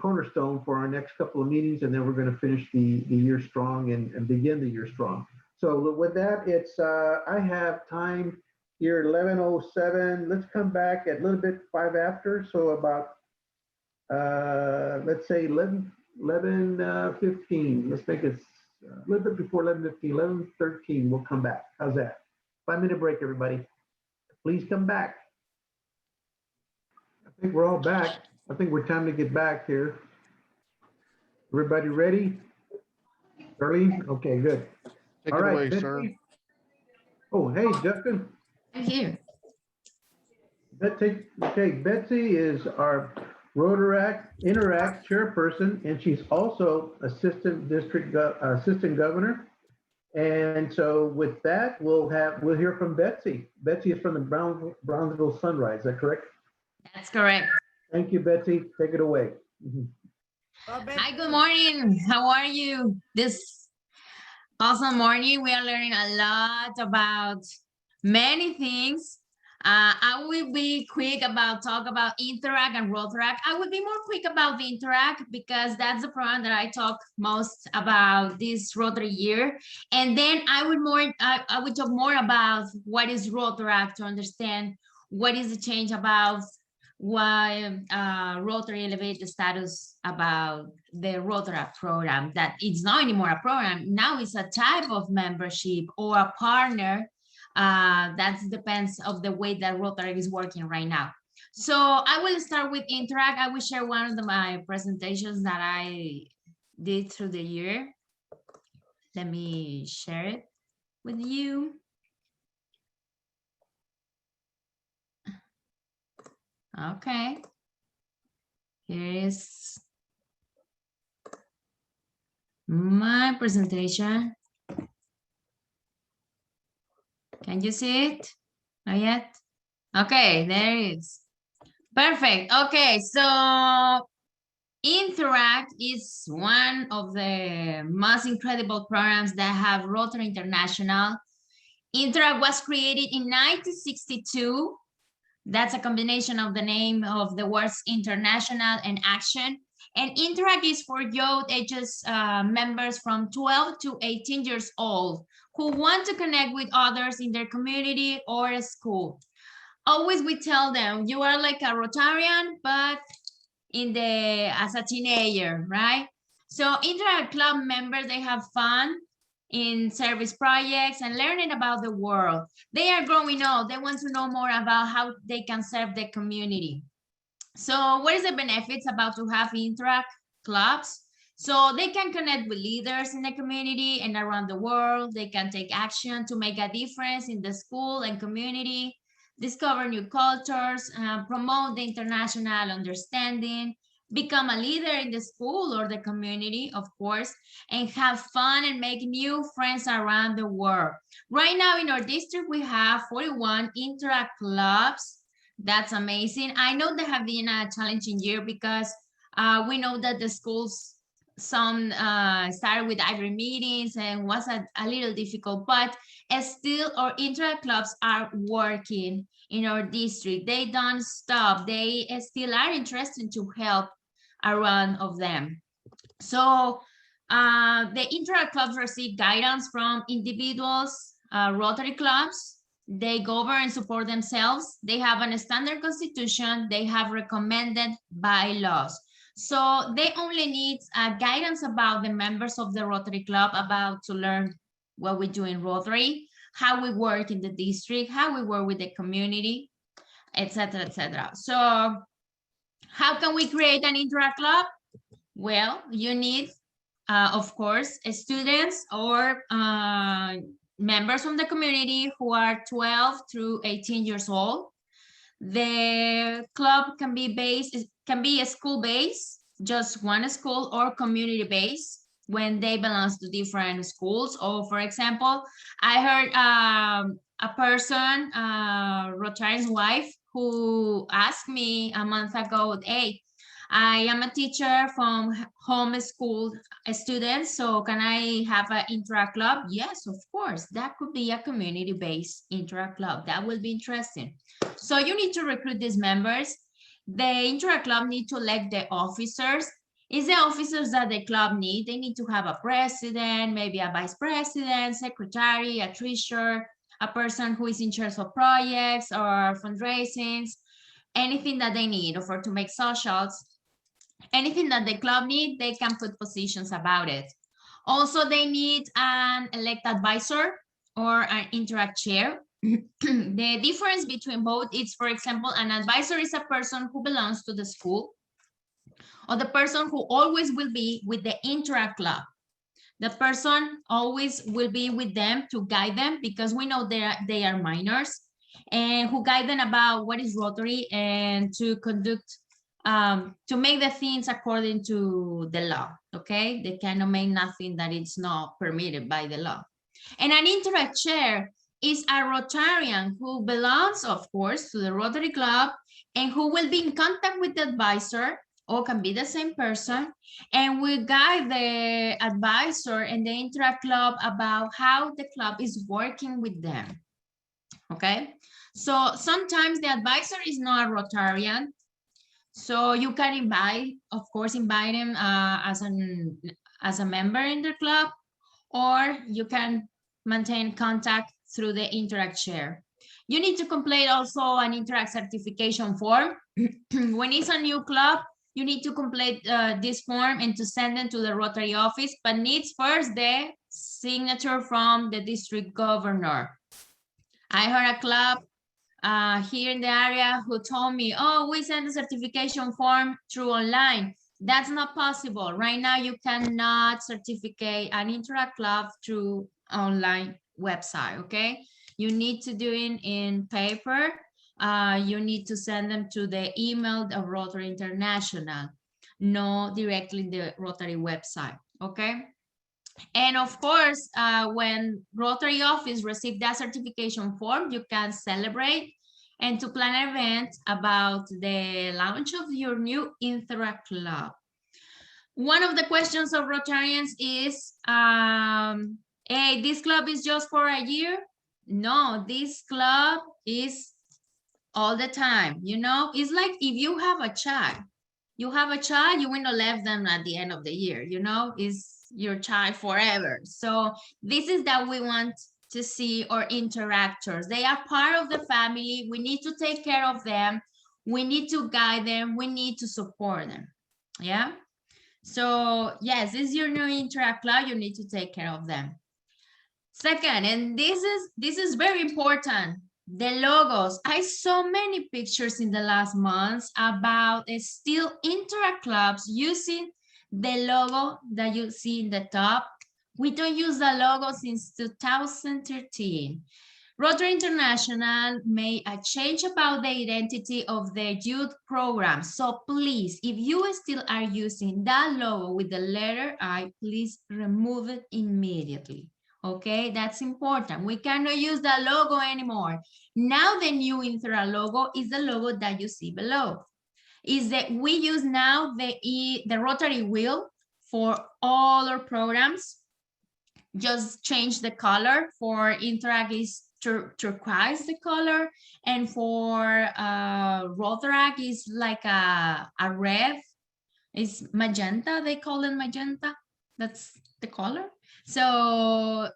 cornerstone for our next couple of meetings. And then we're going to finish the year strong and begin the year strong. So with that, it's I have time here, 11:07. Let's come back at a little bit 5 after. So about, let's say 11:15. Let's make it a little bit before 11:15, 11:13. We'll come back. How's that? 5-minute break, everybody. Please come back. I think we're all back. I think we're time to get back here. Everybody ready? Early? Okay, good. Take all it right, away, Betsy. sir. Oh, hey, Justin. I'm here. Betsy, okay, Bettsy is our Rotaract Interact Chairperson, and she's also Assistant Governor. And so with that, we'll hear from Bettsy. Bettsy is from the Brownsville Sunrise, is that correct? That's correct. Thank you, Bettsy. Take it away. Hi, good morning. How are you? This awesome morning, we are learning a lot about many things. I will be quick talk about Interact and Rotaract. I will be more quick about the Interact because that's the program that I talk most about this Rotary year. And then I would talk more about what is Rotaract to understand what is the change about why Rotary elevate the status about the Rotaract program, that it's not anymore a program. Now it's a type of membership or a partner. That depends of the way that Rotary is working right now. So I will start with Interact. I will share one of my presentations that I did through the year. Let me share it with you. Okay. Here is my presentation. Can you see it? Not yet? Okay, there it is. Perfect. Okay, so Interact is one of the most incredible programs that have Rotary International. Interact was created in 1962. That's a combination of the name of the words international and action. And Interact is for youth ages members from 12 to 18 years old who want to connect with others in their community or school. Always we tell them, you are like a Rotarian, but as a teenager, right? So Interact Club members, they have fun in service projects and learning about the world. They are growing up. They want to know more about how they can serve the community. So what is the benefits about to have Interact clubs? So they can connect with leaders in the community and around the world. They can take action to make a difference in the school and community, discover new cultures, promote the international understanding, become a leader in the school or the community, of course, and have fun and make new friends around the world. Right now in our district, we have 41 Interact clubs. That's amazing. I know they have been a challenging year because we know that the schools, some started with hybrid meetings and was a little difficult, but still our Interact clubs are working in our district. They don't stop. They still are interested to help around of them. So the Interact clubs receive guidance from individuals, Rotary clubs. They govern and support themselves. They have a standard constitution. They have recommended bylaws. So they only need guidance about the members of the Rotary Club about to learn what we do in Rotary, how we work in the district, how we work with the community, etc., etc. So how can we create an Interact Club? Well, you need, of course, students or members from the community who are 12 through 18 years old. The club can be based, it can be a school base, just one school, or community base when they belong to different schools. Or for example, I heard a person, Rotarian's wife, who asked me a month ago, hey, I am a teacher from homeschool students, so can I have an Interact club? Yes, of course. That could be a community-based Interact club. That will be interesting. So you need to recruit these members. The Interact club need to elect the officers. It's the officers that the club need. They need to have a president, maybe a vice president, secretary, a treasurer, a person who is in charge of projects or fundraisings, anything that they need, or for to make socials. Anything that the club need, they can put positions about it. Also, they need an elect advisor or an Interact chair. The difference between both is, for example, an advisor is a person who belongs to the school, or the person who always will be with the Interact club. The person always will be with them to guide them, because we know they are minors, and who guide them about what is Rotary and to conduct, to make the things according to the law, okay? They cannot make nothing that is not permitted by the law. And an Interact chair is a Rotarian who belongs, of course, to the Rotary Club, and who will be in contact with the advisor, or can be the same person, and will guide the advisor and the Interact club about how the club is working with them, okay? So sometimes the advisor is not a Rotarian, so you can invite, of course, invite him as a member in the club, or you can maintain contact through the Interact chair. You need to complete also an Interact certification form. When it's a new club, you need to complete this form and to send it to the Rotary office, but needs first the signature from the district governor. I heard a club here in the area who told me, oh, we send the certification form through online. That's not possible. Right now, you cannot certificate an Interact club through online website, okay? You need to do it in paper. You need to send them to the email of Rotary International, not directly in the Rotary website, okay? And of course, when Rotary office receive that certification form, you can celebrate and to plan an event about the launch of your new Interact club. One of the questions of Rotarians is, hey, this club is just for a year? No, this club is all the time. You know, it's like if you have a child, you will not leave them at the end of the year, you know, is your child forever. So this is that we want to see our interactors. They are part of the family. We need to take care of them. We need to guide them. We need to support them. Yeah. So yes, this is your new Interact Club. You need to take care of them. Second, and this is very important, the logos. I saw many pictures in the last months about still Interact clubs using the logo that you see in the top. We don't use the logo since 2013. Rotary International made a change about the identity of the youth program. So please, if you still are using that logo with the letter I, please remove it immediately. Okay, that's important. We cannot use the logo anymore. Now the new Interact logo is the logo that you see below. Is that we use now the Rotary wheel for all our programs. Just change the color. For Interact is turquoise the color, and for Rotaract is like a red. It's magenta, they call it magenta. That's the color. So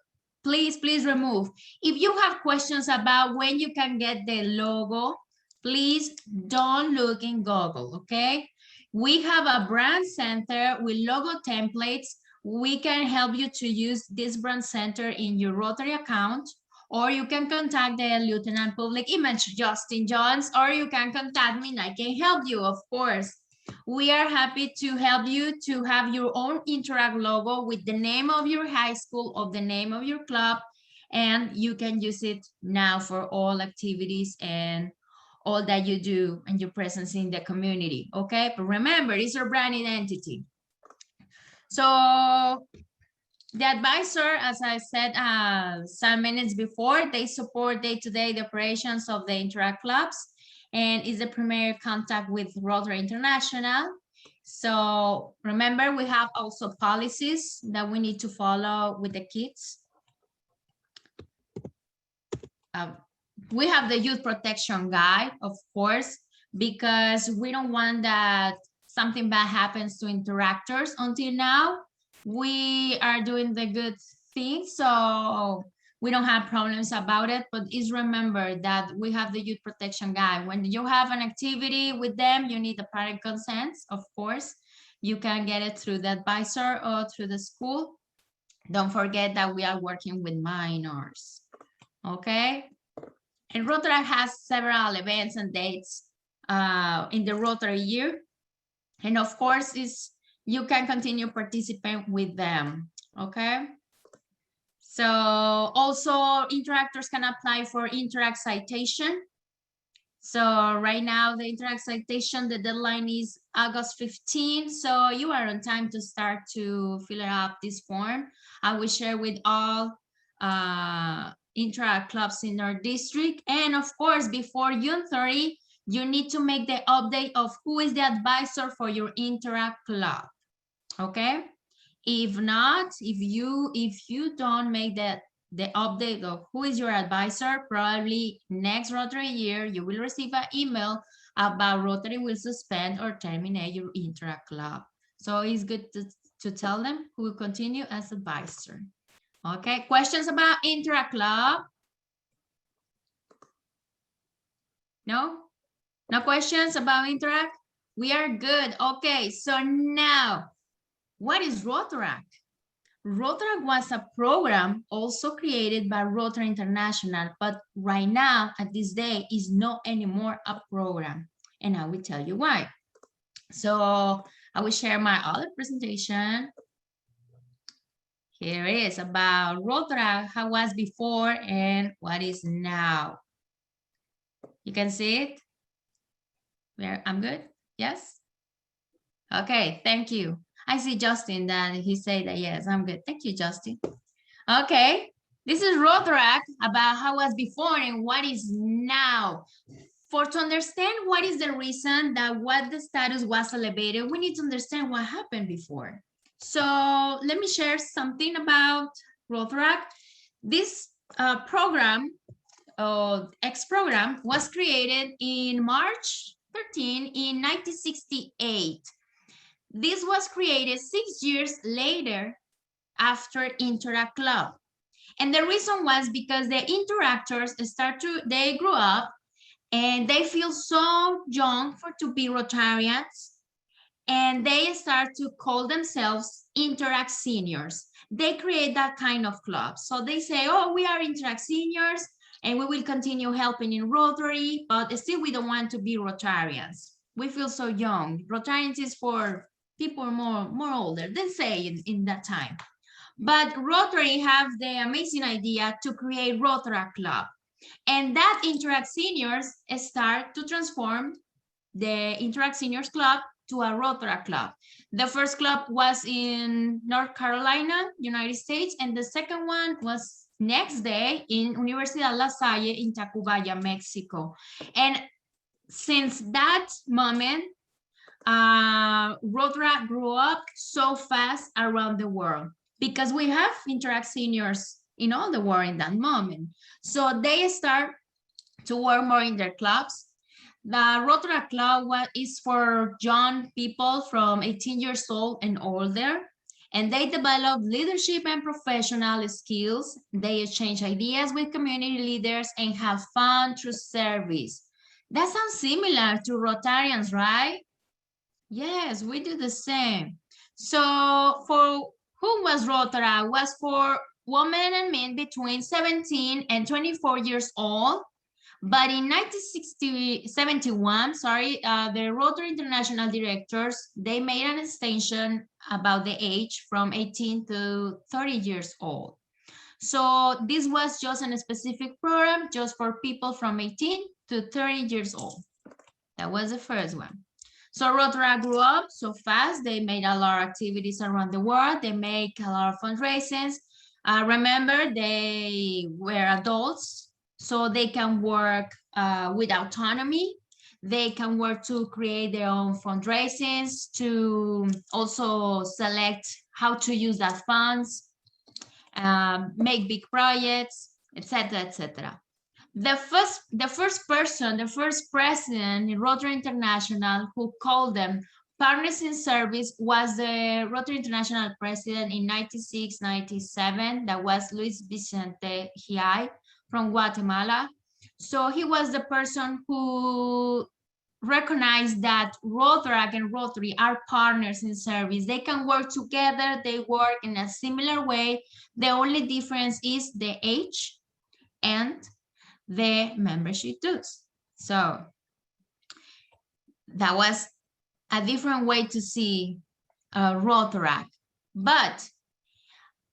please remove. If you have questions about when you can get the logo, please don't look in Google, okay? We have a brand center with logo templates. We can help you to use this brand center in your Rotary account, or you can contact the Lieutenant Public Image, Justin Johns, or you can contact me and I can help you, of course. We are happy to help you to have your own Interact logo with the name of your high school or the name of your club, and you can use it now for all activities and all that you do and your presence in the community, okay? But remember, it's your brand identity. So the advisor, as I said some minutes before, they support day-to-day the operations of the Interact clubs, and is the primary contact with Rotary International. So remember, we have also policies that we need to follow with the kids. We have the youth protection guide, of course, because we don't want that something bad happens to interactors. Until now, we are doing the good thing, so we don't have problems about it, but is remember that we have the youth protection guide. When you have an activity with them, you need the parent consent, of course. You can get it through the advisor or through the school. Don't forget that we are working with minors, okay? And Rotary has several events and dates in the Rotary year. And of course, you can continue participating with them, okay? So also interactors can apply for Interact citation. So right now the Interact citation, the deadline is August 15. So you are on time to start to fill up this form. I will share with all Interact clubs in our district. And of course, before June 30, you need to make the update of who is the advisor for your Interact club, okay? If not, if you don't make the update of who is your advisor, probably next Rotary year, you will receive an email about Rotary will suspend or terminate your Interact club. So it's good to tell them who will continue as advisor. Okay, questions about Interact club? No? No questions about Interact? We are good. Okay, so now, what is Rotaract? Rotaract was a program also created by Rotary International, but right now, at this day, is not anymore a program. And I will tell you why. So I will share my other presentation. Here it is about Rotaract, how it was before and what is now. You can see it? I'm good? Yes? Okay, thank you. I see Justin that he said that, yes, I'm good. Thank you, Justin. Okay, this is Rotaract about how it was before and what is now. To understand what is the reason that what the status was elevated, we need to understand what happened before. So let me share something about Rotaract. This program X program was created in March 13 in 1968. This was created 6 years later after Interact Club. And the reason was because the interactors they grew up and they feel so young to be Rotarians, and they start to call themselves Interact Seniors. They create that kind of club. So they say, oh, we are Interact Seniors and we will continue helping in Rotary, but still we don't want to be Rotarians. We feel so young. Rotarians is for people more older, they say in that time. But Rotary have the amazing idea to create Rotaract Club. And that Interact Seniors start to transform the Interact Seniors Club to a Rotaract Club. The first club was in North Carolina, United States, and the second one was next day in Universidad La Salle in Tacubaya, Mexico. And since that moment, Rotaract grew up so fast around the world because we have Interact Seniors in all the world in that moment. So they start to work more in their clubs. The Rotaract Club is for young people from 18 years old and older, and they develop leadership and professional skills. They exchange ideas with community leaders and have fun through service. That sounds similar to Rotarians, right? Yes, we do the same. So for who was Rotaract? Was for women and men between 17 and 24 years old. But in 1971, the Rotary International directors, they made an extension about the age from 18 to 30 years old. So this was just a specific program just for people from 18 to 30 years old. That was the first one. So Rotaract grew up so fast. They made a lot of activities around the world. They make a lot of fundraisers. Remember, they were adults, so they can work with autonomy. They can work to create their own fundraisers, to also select how to use that funds, make big projects, etc., etc. The first president in Rotary International who called them partners in service was the Rotary International president in 96-97. That was Luis Vicente Hiay from Guatemala. So he was the person who recognized that Rotaract and Rotary are partners in service. They can work together. They work in a similar way. The only difference is the age and the membership dues. So that was a different way to see Rotaract. But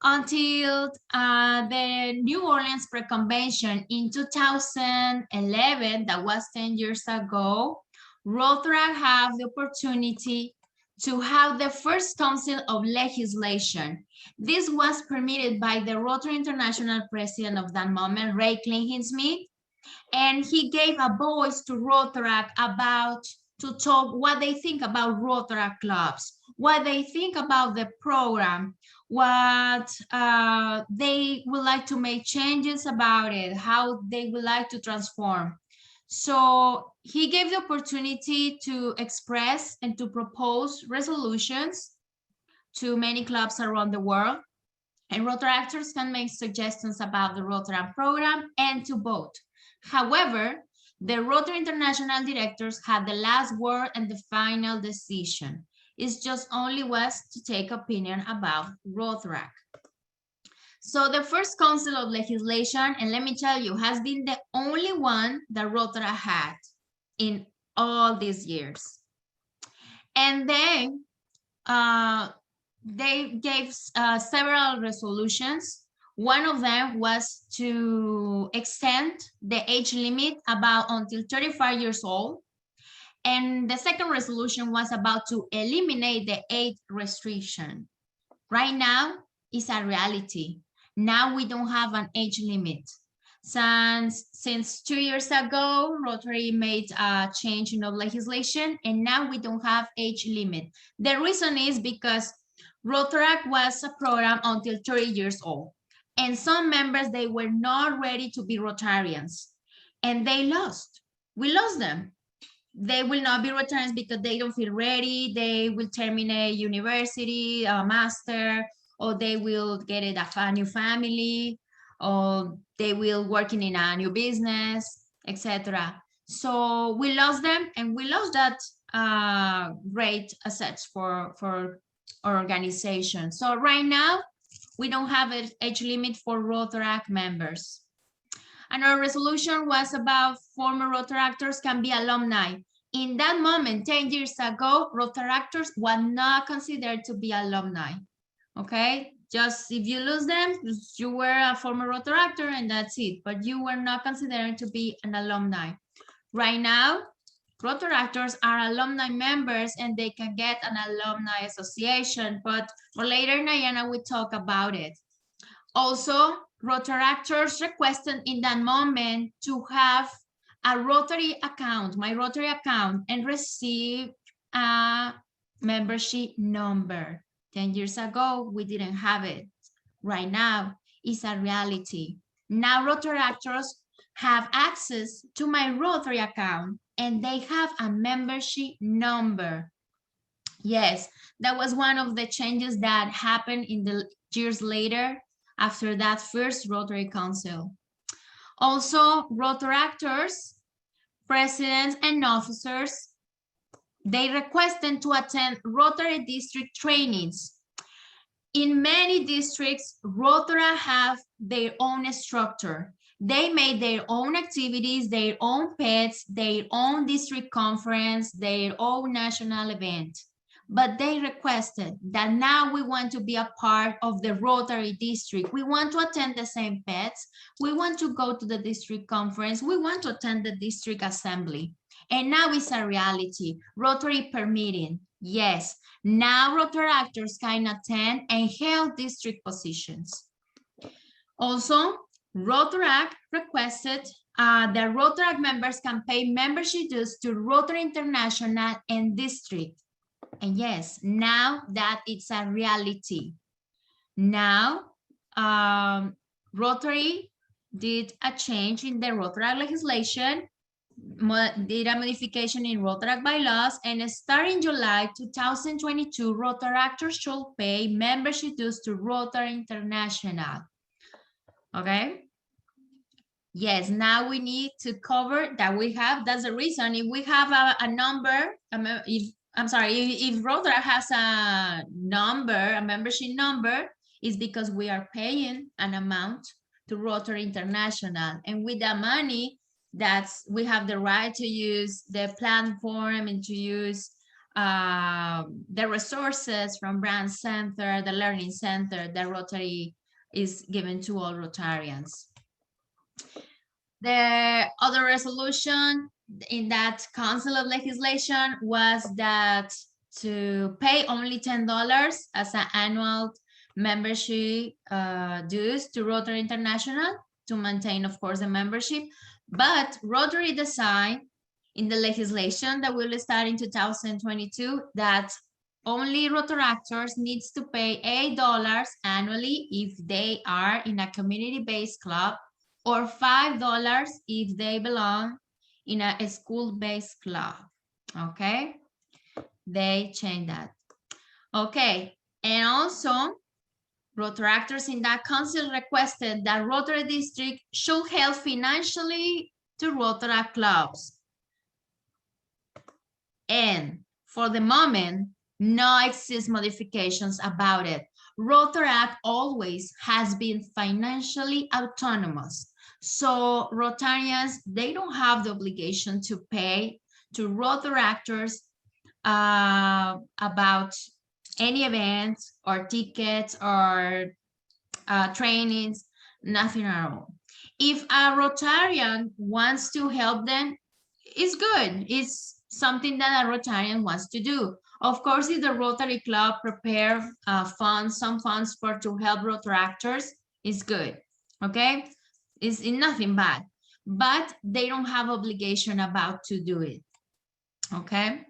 until the New Orleans Pre-Convention in 2011, that was 10 years ago, Rotaract have the opportunity to have the first Council of Legislation. This was permitted by the Rotary International president of that moment, Ray Klinghensmith, and he gave a voice to Rotaract to talk what they think about Rotaract clubs, what they think about the program, what they would like to make changes about it, how they would like to transform. So he gave the opportunity to express and to propose resolutions to many clubs around the world. And Rotaractors can make suggestions about the Rotaract program and to vote. However, the Rotary International directors had the last word and the final decision. It just only was to take opinion about Rotaract. So the first Council of Legislation, and let me tell you, has been the only one that Rotaract had in all these years. And then they gave several resolutions. One of them was to extend the age limit until 35 years old. And the second resolution was about to eliminate the age restriction. Right now, it's a reality. Now we don't have an age limit. Since 2 years ago, Rotary made a change in the legislation, and now we don't have age limit. The reason is because Rotaract was a program until 30 years old. And some members, they were not ready to be Rotarians, and they lost. We lost them. They will not be Rotarians because they don't feel ready. They will terminate university, a master, or they will get a new family, or they will working in a new business, etc. So we lost them, and we lost that great assets for our organization. So right now, we don't have an age limit for Rotaract members. And our resolution was about former Rotaractors can be alumni. In that moment, 10 years ago, Rotaractors were not considered to be alumni. Okay, just if you lose them, you were a former Rotaractor and that's it, but you were not considered to be an alumni. Right now, Rotaractors are alumni members and they can get an alumni association, but for later, Nianna will talk about it. Also, Rotaractors requested in that moment to have a Rotary account, my Rotary account, and receive a membership number. 10 years ago, we didn't have it. Right now, it's a reality. Now Rotaractors have access to my Rotary account and they have a membership number. Yes, that was one of the changes that happened in the years later after that first Rotary Council. Also, Rotaractors, presidents and officers, they requested to attend Rotary district trainings. In many districts, Rotary have their own structure. They made their own activities, their own pets, their own district conference, their own national event. But they requested that now we want to be a part of the Rotary district. We want to attend the same pets. We want to go to the district conference. We want to attend the district assembly. And now it's a reality, Rotary permitting. Yes, now Rotaractors can attend and hold district positions. Also, Rotaract requested that Rotaract members can pay membership dues to Rotary International and district. And yes, now that it's a reality. Now, Rotary did a change in the Rotaract legislation, did a modification in Rotaract bylaws, and starting July 2022, Rotaractors should pay membership dues to Rotary International. Okay. Yes, now we need to cover that we have, that's the reason, if we have a number, if Rotary has a number, a membership number, is because we are paying an amount to Rotary International. And with the money, we have the right to use the platform and to use the resources from Brand Center, the Learning Center, that Rotary is given to all Rotarians. The other resolution in that Council of Legislation was that to pay only $10 as an annual membership dues to Rotary International to maintain, of course, the membership. But Rotary designed in the legislation that will start in 2022 that only Rotaractors needs to pay $8 annually if they are in a community-based club, or $5 if they belong in a school-based club. Okay, they changed that. Okay, and also Rotaractors in that council requested that Rotary district should help financially to Rotaract clubs. And for the moment, no exist modifications about it. Rotaract always has been financially autonomous. So Rotarians, they don't have the obligation to pay to Rotaractors about any events or tickets or trainings, nothing at all. If a Rotarian wants to help them, it's good. It's something that a Rotarian wants to do. Of course, if the Rotary Club prepare some funds to help Rotaractors, it's good, okay? It's nothing bad, but they don't have obligation about to do it, okay?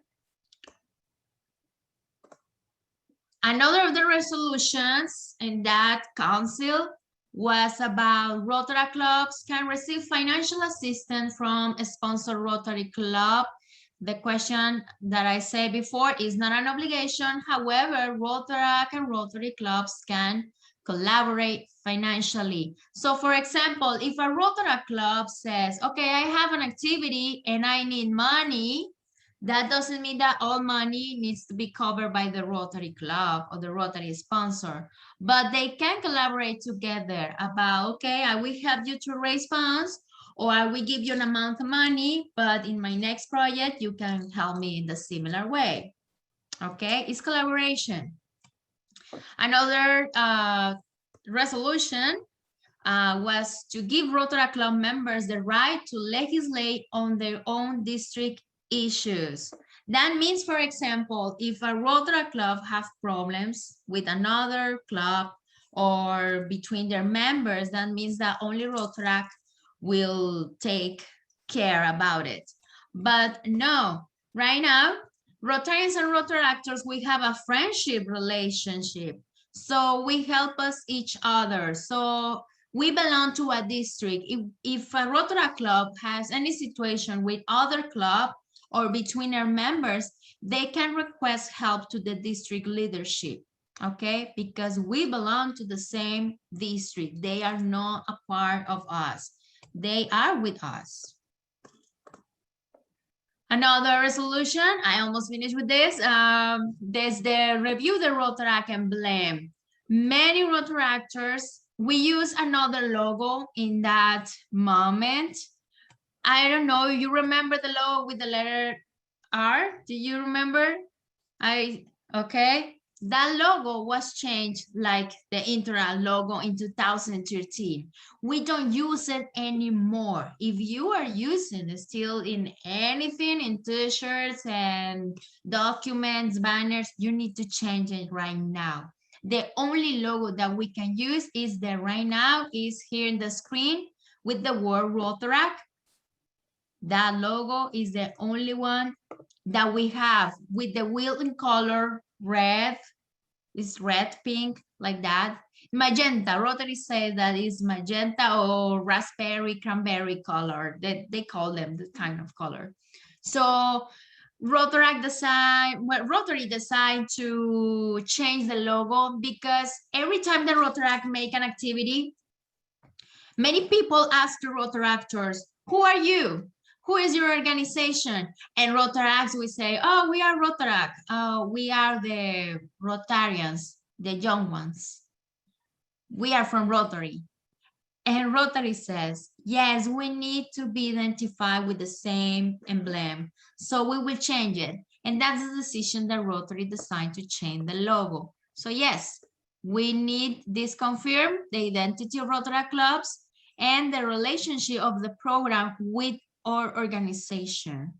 Another of the resolutions in that council was about Rotary clubs can receive financial assistance from a sponsored Rotary club. The question that I said before is not an obligation. However, Rotaract and Rotary clubs can collaborate financially. So for example, if a Rotaract club says, okay, I have an activity and I need money, that doesn't mean that all money needs to be covered by the Rotary club or the Rotary sponsor, but they can collaborate together about, okay, I will help you to raise funds, or I will give you an amount of money, but in my next project, you can help me in the similar way. Okay, it's collaboration. Another resolution was to give Rotaract club members the right to legislate on their own district issues. That means, for example, if a Rotaract club have problems with another club or between their members, that means that only Rotaract will take care about it. But no, right now, Rotarians and Rotaractors, we have a friendship relationship. So we help us each other. So we belong to a district. If a Rotaract club has any situation with other club or between their members, they can request help to the district leadership, okay? Because we belong to the same district. They are not a part of us. They are with us. Another resolution, I almost finished with this. There's the review the Rotaract emblem. Many Rotaractors, we use another logo in that moment. I don't know, you remember the logo with the letter R? Do you remember? Okay. That logo was changed like the Interact logo in 2013. We don't use it anymore. If you are using it still in anything, in t-shirts and documents, banners, you need to change it right now. The only logo that we can use is the right now is here in the screen with the word Rotaract. That logo is the only one that we have with the wheel in color red. It's red, pink, like that. Magenta, Rotary says that is magenta or raspberry, cranberry color. They call them the kind of color. So Rotary decided to change the logo because every time the Rotaract make an activity, many people ask the Rotaractors, who are you? Who is your organization? And Rotaracts will say, oh, we are Rotaract. We are the Rotarians, the young ones. We are from Rotary. And Rotary says, yes, we need to be identified with the same emblem. So we will change it. And that's the decision that Rotary decided to change the logo. So yes, we need this confirm the identity of Rotaract clubs and the relationship of the program with our organization.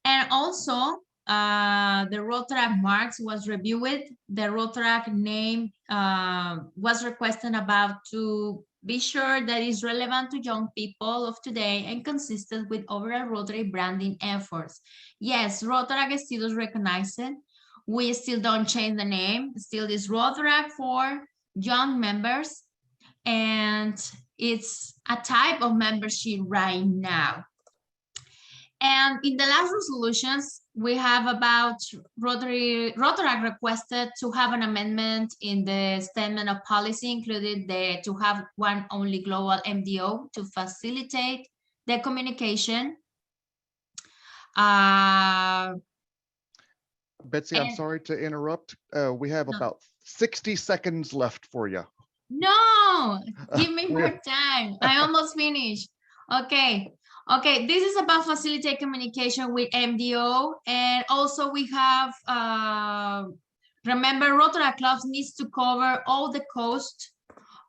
And also the Rotaract marks was reviewed. The Rotaract name was requested about to be sure that is relevant to young people of today and consistent with overall Rotary branding efforts. Yes, Rotaract still is recognized. We still don't change the name. Still is Rotaract for young members. And it's a type of membership right now. And in the last resolutions, we have about Rotaract requested to have an amendment in the statement of policy, included to have one only global MDO to facilitate the communication. Betsy, I'm sorry to interrupt. We have about 60 seconds left for you. No, give me more time. I almost finished. Okay. Okay, this is about facilitate communication with MDO. And also we have, remember Rotaract clubs needs to cover all the cost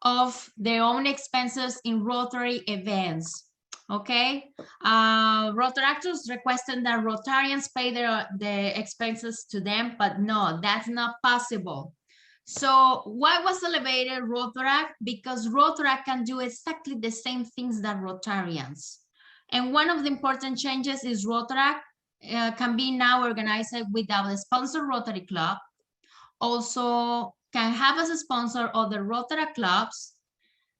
of their own expenses in Rotary events. Okay, Rotaractors requested that Rotarians pay the expenses to them, but no, that's not possible. So why was elevated Rotaract? Because Rotaract can do exactly the same things that Rotarians. And one of the important changes is Rotaract can be now organized without a sponsor Rotary club. Also can have as a sponsor other Rotaract clubs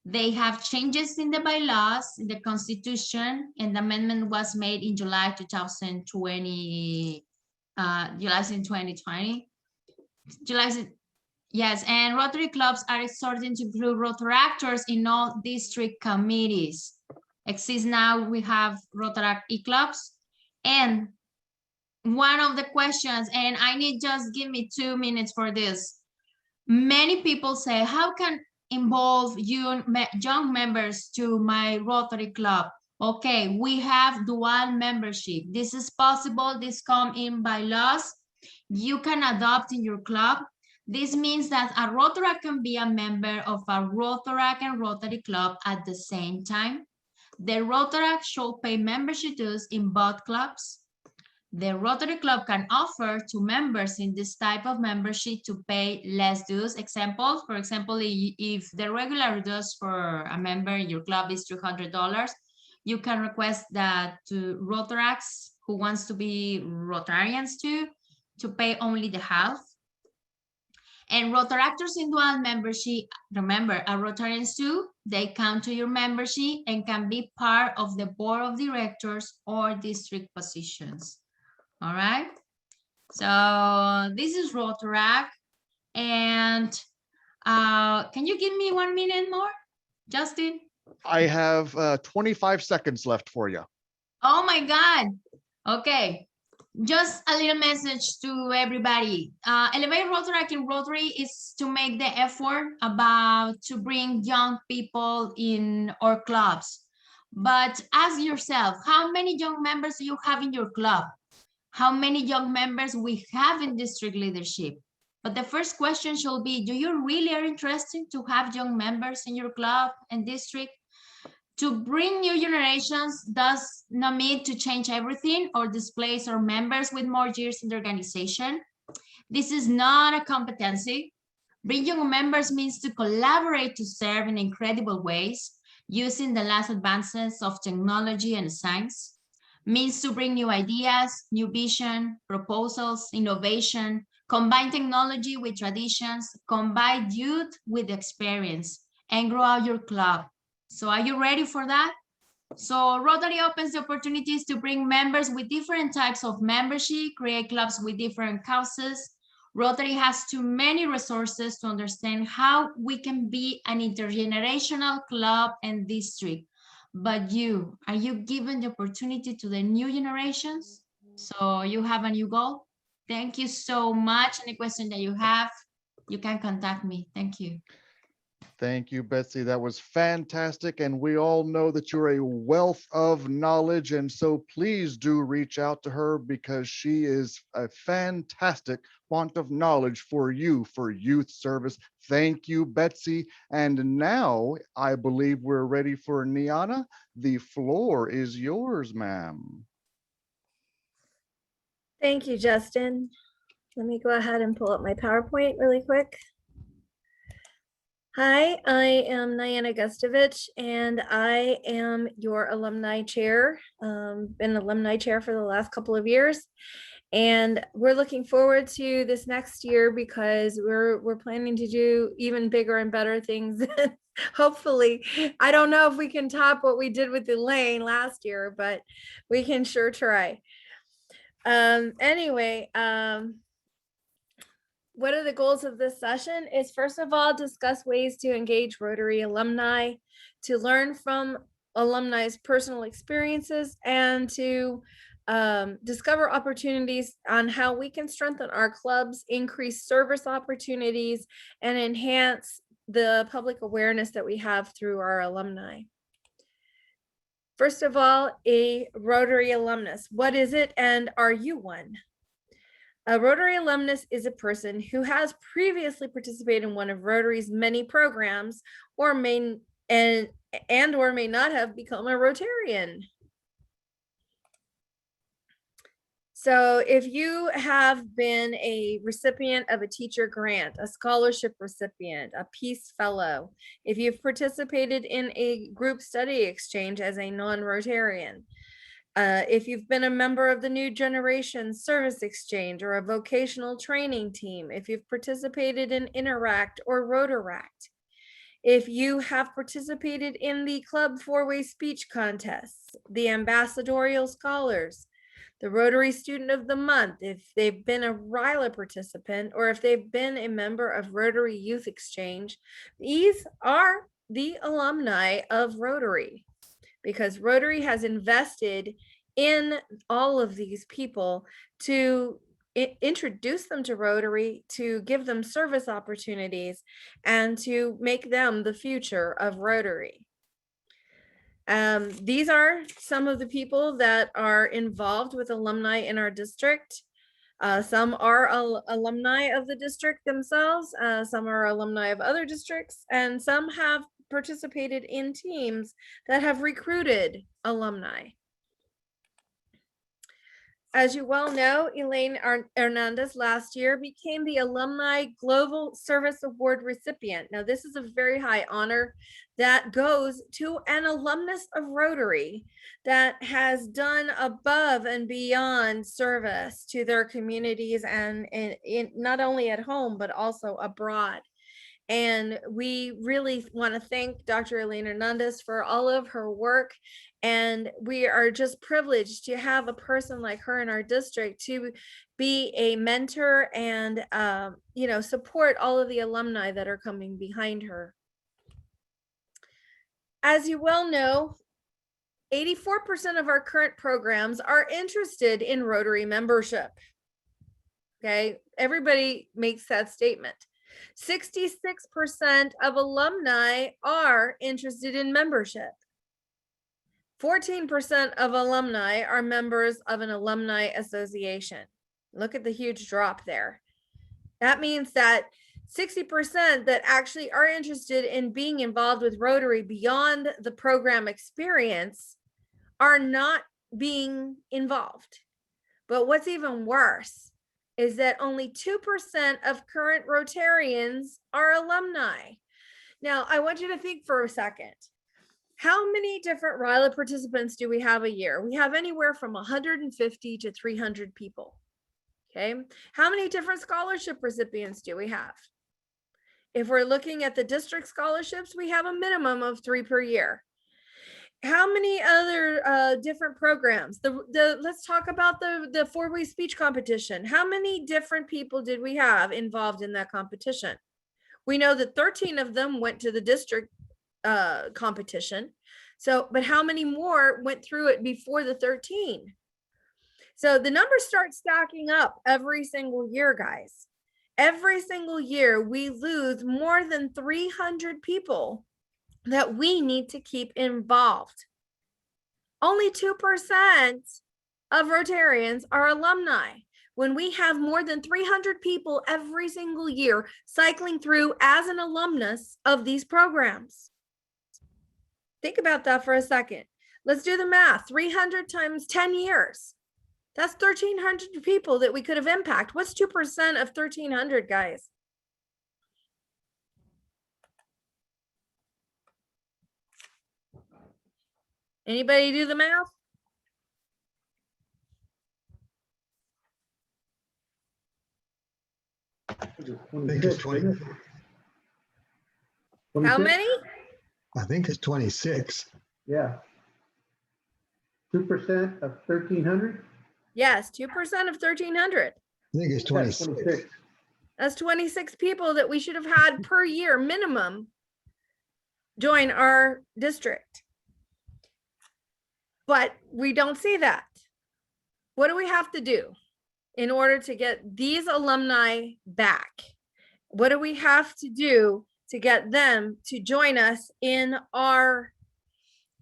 They have changes in the bylaws, in the constitution, and the amendment was made in July 2020. Yes, and Rotary clubs are starting to include Rotaractors in all district committees. Exists now, we have Rotaract e-clubs. And one of the questions, and I need just give me 2 minutes for this. Many people say, how can involve young members to my Rotary club? Okay, we have dual membership. This is possible. This come in by laws. You can adopt in your club. This means that a Rotaract can be a member of a Rotaract and Rotary club at the same time. The Rotaract should pay membership dues in both clubs. The Rotary club can offer to members in this type of membership to pay less dues. Example, for example, if the regular dues for a member in your club is $300, you can request that to Rotaracts who wants to be Rotarians to pay only the half. And Rotaractors in dual membership, remember, are Rotarians too. They count to your membership and can be part of the board of directors or district positions. All right, so this is Rotaract, and can you give me 1 minute more, Justin? I have 25 seconds left for you. Oh my God. Okay, just a little message to everybody. Elevate Rotaract in Rotary is to make the effort about to bring young people in our clubs. But ask yourself, how many young members do you have in your club? How many young members we have in district leadership? But the first question should be, do you really are interested to have young members in your club and district? To bring new generations does not mean to change everything or displace our members with more years in the organization. This is not a competency. Bring young members means to collaborate to serve in incredible ways, using the last advances of technology and science. Means to bring new ideas, new vision, proposals, innovation, combine technology with traditions, combine youth with experience, and grow out your club. So are you ready for that? So Rotary opens the opportunities to bring members with different types of membership, create clubs with different causes. Rotary has too many resources to understand how we can be an intergenerational club and district. But are you given the opportunity to the new generations? So you have a new goal? Thank you so much. Any question that you have, you can contact me. Thank you. Thank you, Betsy. That was fantastic. And we all know that you're a wealth of knowledge. And so please do reach out to her because she is a fantastic font of knowledge for you, for youth service. Thank you, Betsy. And now I believe we're ready for Nianna. The floor is yours, ma'am. Thank you, Justin. Let me go ahead and pull up my PowerPoint really quick. Hi, I am Nianna Gustovich, and I am your alumni chair. Been alumni chair for the last couple of years, and we're looking forward to this next year because we're planning to do even bigger and better things. Hopefully, I don't know if we can top what we did with Elaine last year, but we can sure try. Anyway. What are the goals of this session is, first of all, discuss ways to engage Rotary alumni, to learn from alumni's personal experiences, and to discover opportunities on how we can strengthen our clubs, increase service opportunities, and enhance the public awareness that we have through our alumni. First of all, a Rotary alumnus. What is it, and are you one? A Rotary alumnus is a person who has previously participated in one of Rotary's many programs or may not have become a Rotarian. So if you have been a recipient of a teacher grant, a scholarship recipient, a Peace Fellow, if you've participated in a group study exchange as a non-Rotarian, if you've been a member of the New Generation Service Exchange or a vocational training team, if you've participated in Interact or Rotaract, If you have participated in the club four-way speech contests, the ambassadorial scholars, the Rotary Student of the Month, if they've been a RILA participant, or if they've been a member of Rotary Youth Exchange, these are the alumni of Rotary, because Rotary has invested in all of these people to introduce them to Rotary, to give them service opportunities, and to make them the future of Rotary. These are some of the people that are involved with alumni in our district. Some are alumni of the district themselves, some are alumni of other districts, and some have participated in teams that have recruited alumni. As you well know, Elaine Hernandez last year became the Alumni Global Service Award recipient. Now, this is a very high honor that goes to an alumnus of Rotary that has done above and beyond service to their communities, and not only at home, but also abroad. And we really want to thank Dr. Elaine Hernandez for all of her work. And we are just privileged to have a person like her in our district to be a mentor and, support all of the alumni that are coming behind her. As you well know, 84% of our current programs are interested in Rotary membership. Okay, everybody makes that statement. 66% of alumni are interested in membership. 14% of alumni are members of an alumni association. Look at the huge drop there. That means that 60% that actually are interested in being involved with Rotary beyond the program experience are not being involved. But what's even worse is that only 2% of current Rotarians are alumni. Now, I want you to think for a second. How many different RILA participants do we have a year? We have anywhere from 150 to 300 people. Okay. How many different scholarship recipients do we have? If we're looking at the district scholarships, we have a minimum of 3 per year. How many other different programs? Let's talk about the four-way speech competition. How many different people did we have involved in that competition? We know that 13 of them went to the district competition. So, but how many more went through it before the 13? So the numbers start stacking up every single year, guys. Every single year, we lose more than 300 people that we need to keep involved. Only 2% of Rotarians are alumni, when we have more than 300 people every single year cycling through as an alumnus of these programs. Think about that for a second. Let's do the math. 300 times 10 years. That's 1,300 people that we could have impacted. What's 2% of 1,300, guys? Anybody do the math? I think it's 20. How many? I think it's 26. Yeah. 2% of 1,300? Yes, 2% of 1,300. I think it's 26. That's 26 people that we should have had per year minimum join our district. But we don't see that. What do we have to do in order to get these alumni back? What do we have to do to get them to join us in our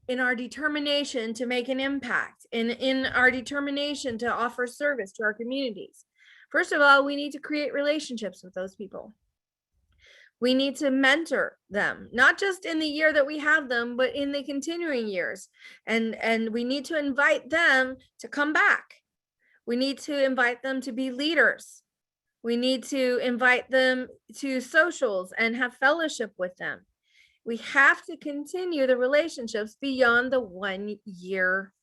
determination to make an impact, in our determination to offer service to our communities? First of all, we need to create relationships with those people. We need to mentor them, not just in the year that we have them, but in the continuing years. And we need to invite them to come back. We need to invite them to be leaders. We need to invite them to socials and have fellowship with them. We have to continue the relationships beyond the 1 year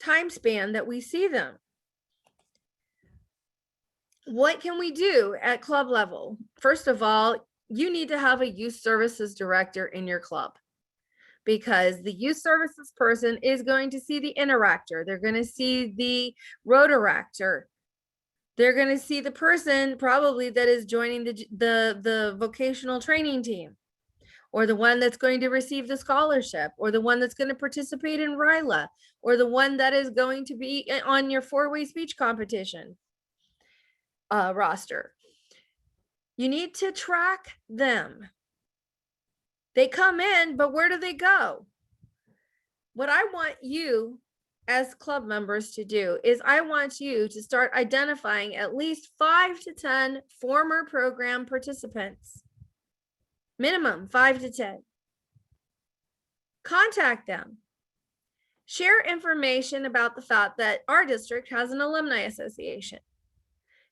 time span that we see them. What can we do at club level? First of all, you need to have a youth services director in your club, because the youth services person is going to see the interactor. They're going to see the Rotaractor. They're going to see the person probably that is joining the vocational training team, or the one that's going to receive the scholarship, or the one that's going to participate in RILA, or the one that is going to be on your 4-way speech competition roster. You need to track them. They come in, but where do they go? What I want you as club members to do is I want you to start identifying at least 5 to 10 former program participants. Minimum 5 to 10. Contact them. Share information about the fact that our district has an alumni association.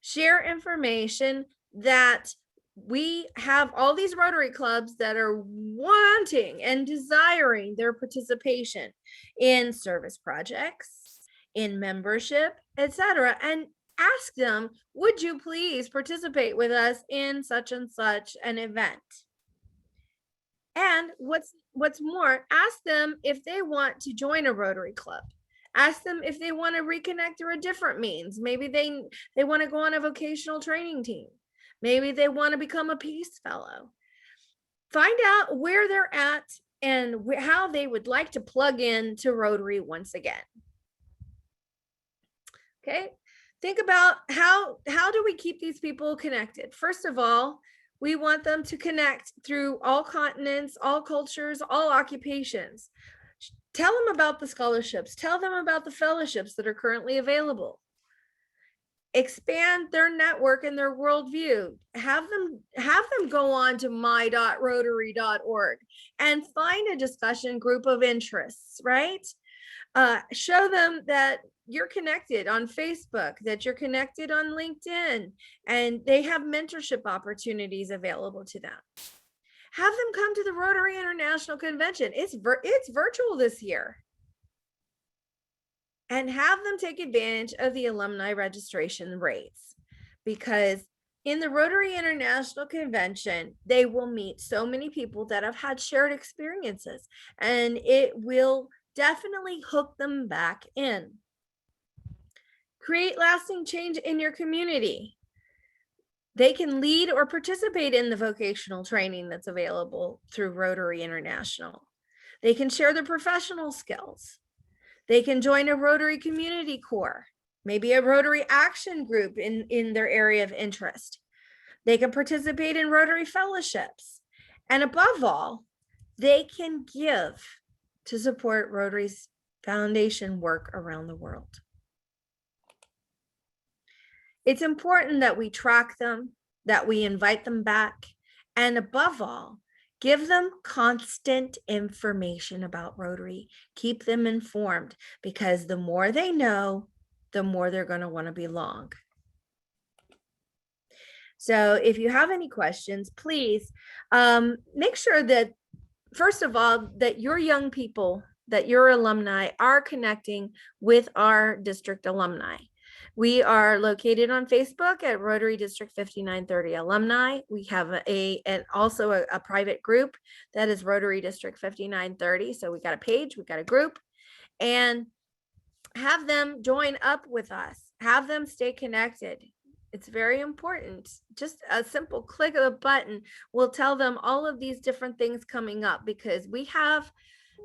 Share information that we have all these Rotary clubs that are wanting and desiring their participation in service projects, in membership, etc. And ask them, would you please participate with us in such and such an event? And what's more, ask them if they want to join a Rotary club. Ask them if they want to reconnect through a different means. Maybe they want to go on a vocational training team. Maybe they want to become a Peace Fellow. Find out where they're at and how they would like to plug in to Rotary once again. Okay, think about how do we keep these people connected? First of all, we want them to connect through all continents, all cultures, all occupations. Tell them about the scholarships. Tell them about the fellowships that are currently available. Expand their network and their worldview. Have them go on to my.rotary.org and find a discussion group of interests, right? Show them that you're connected on Facebook, that you're connected on LinkedIn, and they have mentorship opportunities available to them. Have them come to the Rotary International Convention. It's virtual this year. And have them take advantage of the alumni registration rates, because in the Rotary International Convention, they will meet so many people that have had shared experiences, and it will definitely hook them back in. Create lasting change in your community. They can lead or participate in the vocational training that's available through Rotary International. They can share their professional skills. They can join a Rotary Community Corps, maybe a Rotary Action Group in their area of interest. They can participate in Rotary fellowships. And above all, they can give to support Rotary's foundation work around the world. It's important that we track them, that we invite them back, and above all, give them constant information about Rotary. Keep them informed, because the more they know, the more they're going to want to belong. So if you have any questions, please make sure that, first of all, that your young people, that your alumni are connecting with our district alumni. We are located on Facebook at Rotary District 5930 Alumni. We have also a private group that is Rotary District 5930. So we got a page, we got a group, and have them join up with us. Have them stay connected. It's very important. Just a simple click of the button will tell them all of these different things coming up, because we have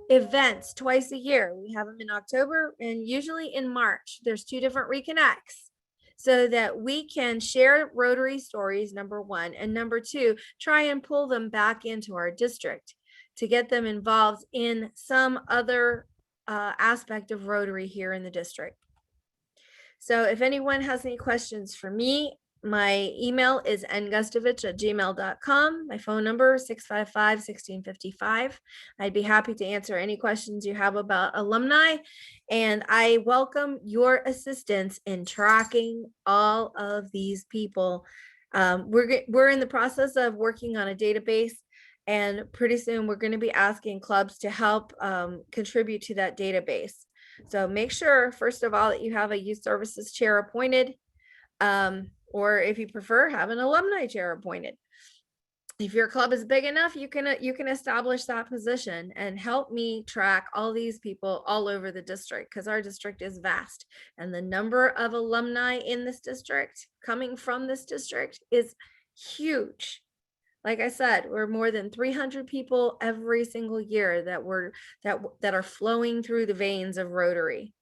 events twice a year. We have them in October and usually in March. There's 2 different reconnects, so that we can share Rotary stories, number 1, and number 2, try and pull them back into our district to get them involved in some other aspect of Rotary here in the district. So if anyone has any questions for me, my email is ngustovich@gmail.com. My phone number is 655-1655. I'd be happy to answer any questions you have about alumni, and I welcome your assistance in tracking all of these people. We're in the process of working on a database, and pretty soon we're going to be asking clubs to help contribute to that database. So make sure, first of all, that you have a youth services chair appointed, or if you prefer, have an alumni chair appointed. if your club is big enough, you can establish that position and help me track all these people all over the district, because our district is vast and the number of alumni in this district coming from this district is huge. Like I said, we're more than 300 people every single year that are flowing through the veins of Rotary.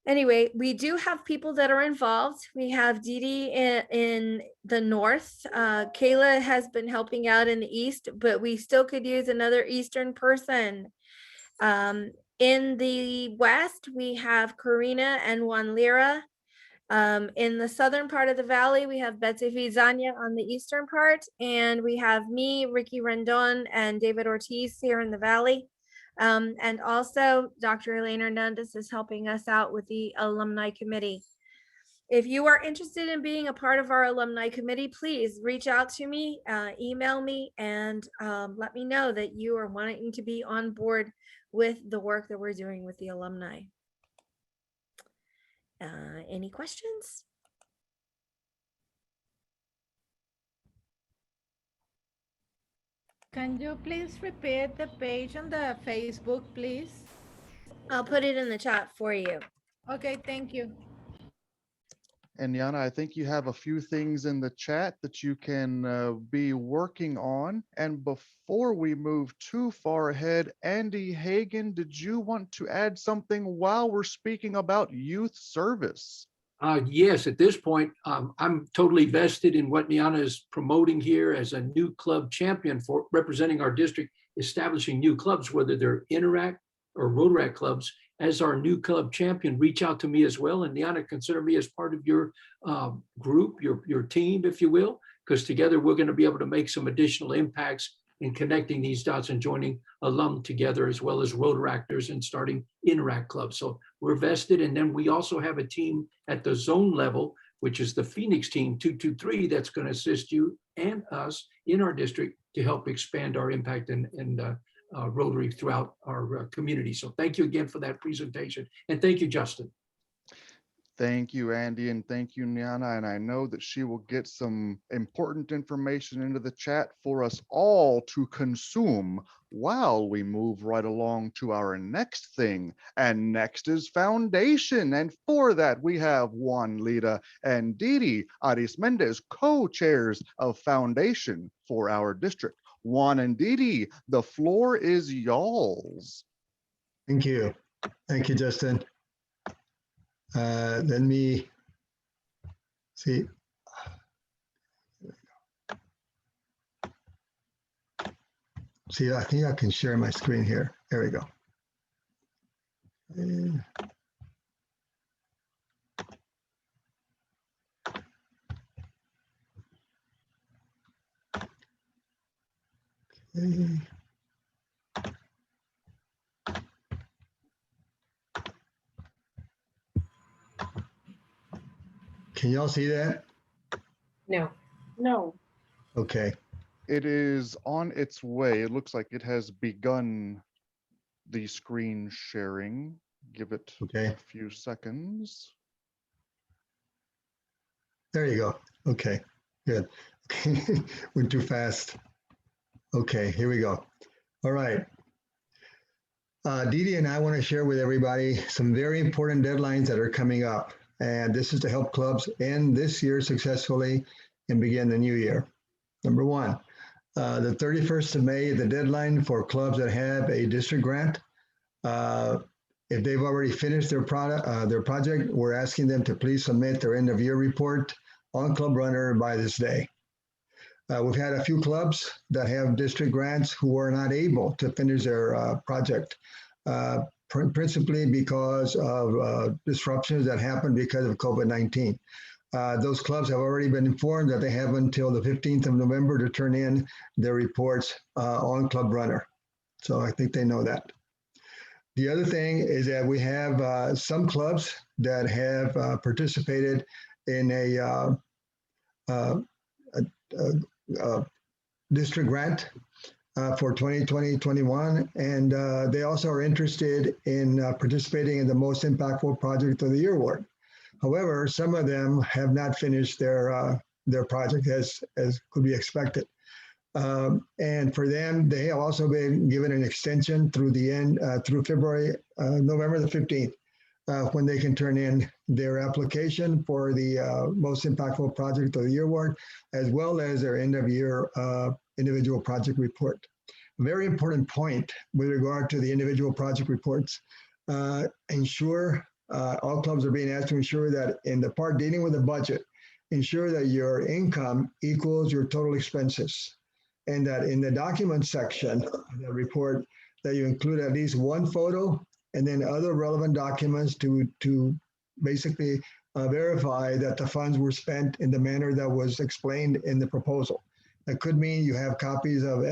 Anyway, we do have people that are involved. We have Dee Dee in the north. Kayla has been helping out in the east, but we still could use another Eastern person. In the west, we have Karina and Juan Lira. In the southern part of the valley, we have Bettsy Pizana on the eastern part, and we have me, Ricky Rendon, and David Ortiz here in the valley. And also Dr. Elena Hernandez is helping us out with the alumni committee. If you are interested in being a part of our alumni committee, please reach out to me, email me, and let me know that you are wanting to be on board with the work that we're doing with the alumni. Any questions? Can you please repeat the page on the Facebook, please? I'll put it in the chat for you. Okay, thank you. And Nianna, I think you have a few things in the chat that you can be working on. And before we move too far ahead, Andy Hagan, did you want to add something while we're speaking about youth service? Yes, at this point, I'm totally vested in what Nianna is promoting here as a new club champion for representing our district, establishing new clubs, whether they're Interact or Rotaract clubs. As our new club champion, reach out to me as well. And Nianna, consider me as part of your group, your team, if you will, because together we're going to be able to make some additional impacts in connecting these dots and joining alum together, as well as Rotaractors, and starting Interact clubs. So we're vested. And then we also have a team at the zone level, which is the Phoenix team 223, that's going to assist you and us in our district to help expand our impact and Rotary throughout our community. So thank you again for that presentation. And thank you, Justin. Thank you, Andy, and thank you, Nianna. And I know that she will get some important information into the chat for us all to consume while we move right along to our next thing. And next is Foundation. And for that, we have Juan, Lira, and Dee Dee Arismendez, co-chairs of Foundation for our district. Juan and Dee Dee, the floor is y'all's. Thank you. Thank you, Justin. Let me see. See, I think I can share my screen here. There we go. Okay. Can y'all see that? No. No. Okay. It is on its way. It looks like it has begun the screen sharing. Give it a few seconds. There you go. Okay, good. Went too fast. Okay, here we go. All right. Dee Dee and I want to share with everybody some very important deadlines that are coming up. And this is to help clubs end this year successfully and begin the new year. Number one, the 31st of May, the deadline for clubs that have a district grant. If they've already finished their project, we're asking them to please submit their end of year report on Club Runner by this day. We've had a few clubs that have district grants who are not able to finish their project. Principally because of disruptions that happened because of COVID-19. Those clubs have already been informed that they have until the 15th of November to turn in their reports on Club Runner. So I think they know that. The other thing is that we have some clubs that have participated in a district grant for 2020-21, and they also are interested in participating in the Most Impactful Project of the Year award. However, some of them have not finished their project as could be expected. And for them, they have also been given an extension through the end, through November the 15th, when they can turn in their application for the most impactful project of the year award, as well as their end of year individual project report. A very important point with regard to the individual project reports. Ensure, all clubs are being asked to ensure that in the part dealing with the budget, ensure that your income equals your total expenses. And that in the document section of the report, that you include at least one photo and then other relevant documents to basically verify that the funds were spent in the manner that was explained in the proposal. That could mean you have copies of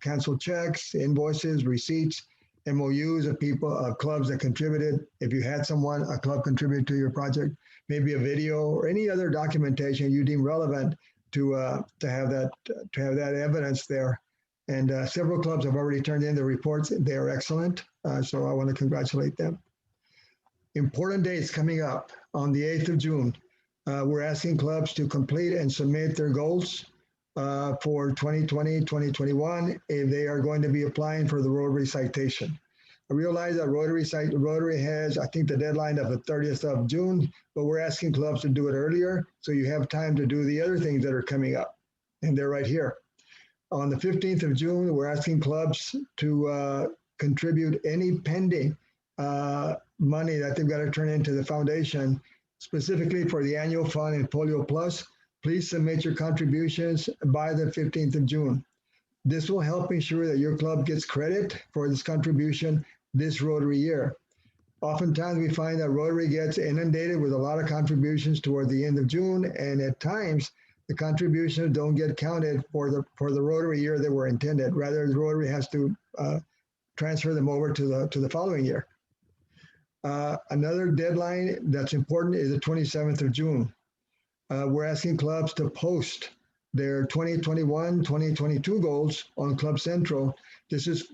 canceled checks, invoices, receipts, MOUs of people, of clubs that contributed. If you had a club contribute to your project, maybe a video or any other documentation you deem relevant to have that evidence there. And several clubs have already turned in their reports. They are excellent. So I want to congratulate them. Important dates coming up on the 8th of June. We're asking clubs to complete and submit their goals for 2020, 2021, if they are going to be applying for the Rotary citation. I realize that Rotary has, I think, the deadline of the 30th of June, but we're asking clubs to do it earlier so you have time to do the other things that are coming up. And they're right here. On the 15th of June, we're asking clubs to contribute any pending money that they've got to turn into the foundation, specifically for the annual fund and Polio Plus. Please submit your contributions by the 15th of June. This will help ensure that your club gets credit for this contribution this Rotary year. Oftentimes we find that Rotary gets inundated with a lot of contributions toward the end of June, and at times the contributions don't get counted for the Rotary year that were intended. Rather, the Rotary has to transfer them over to the following year. Another deadline that's important is the 27th of June. We're asking clubs to post their 2021, 2022 goals on Club Central. This is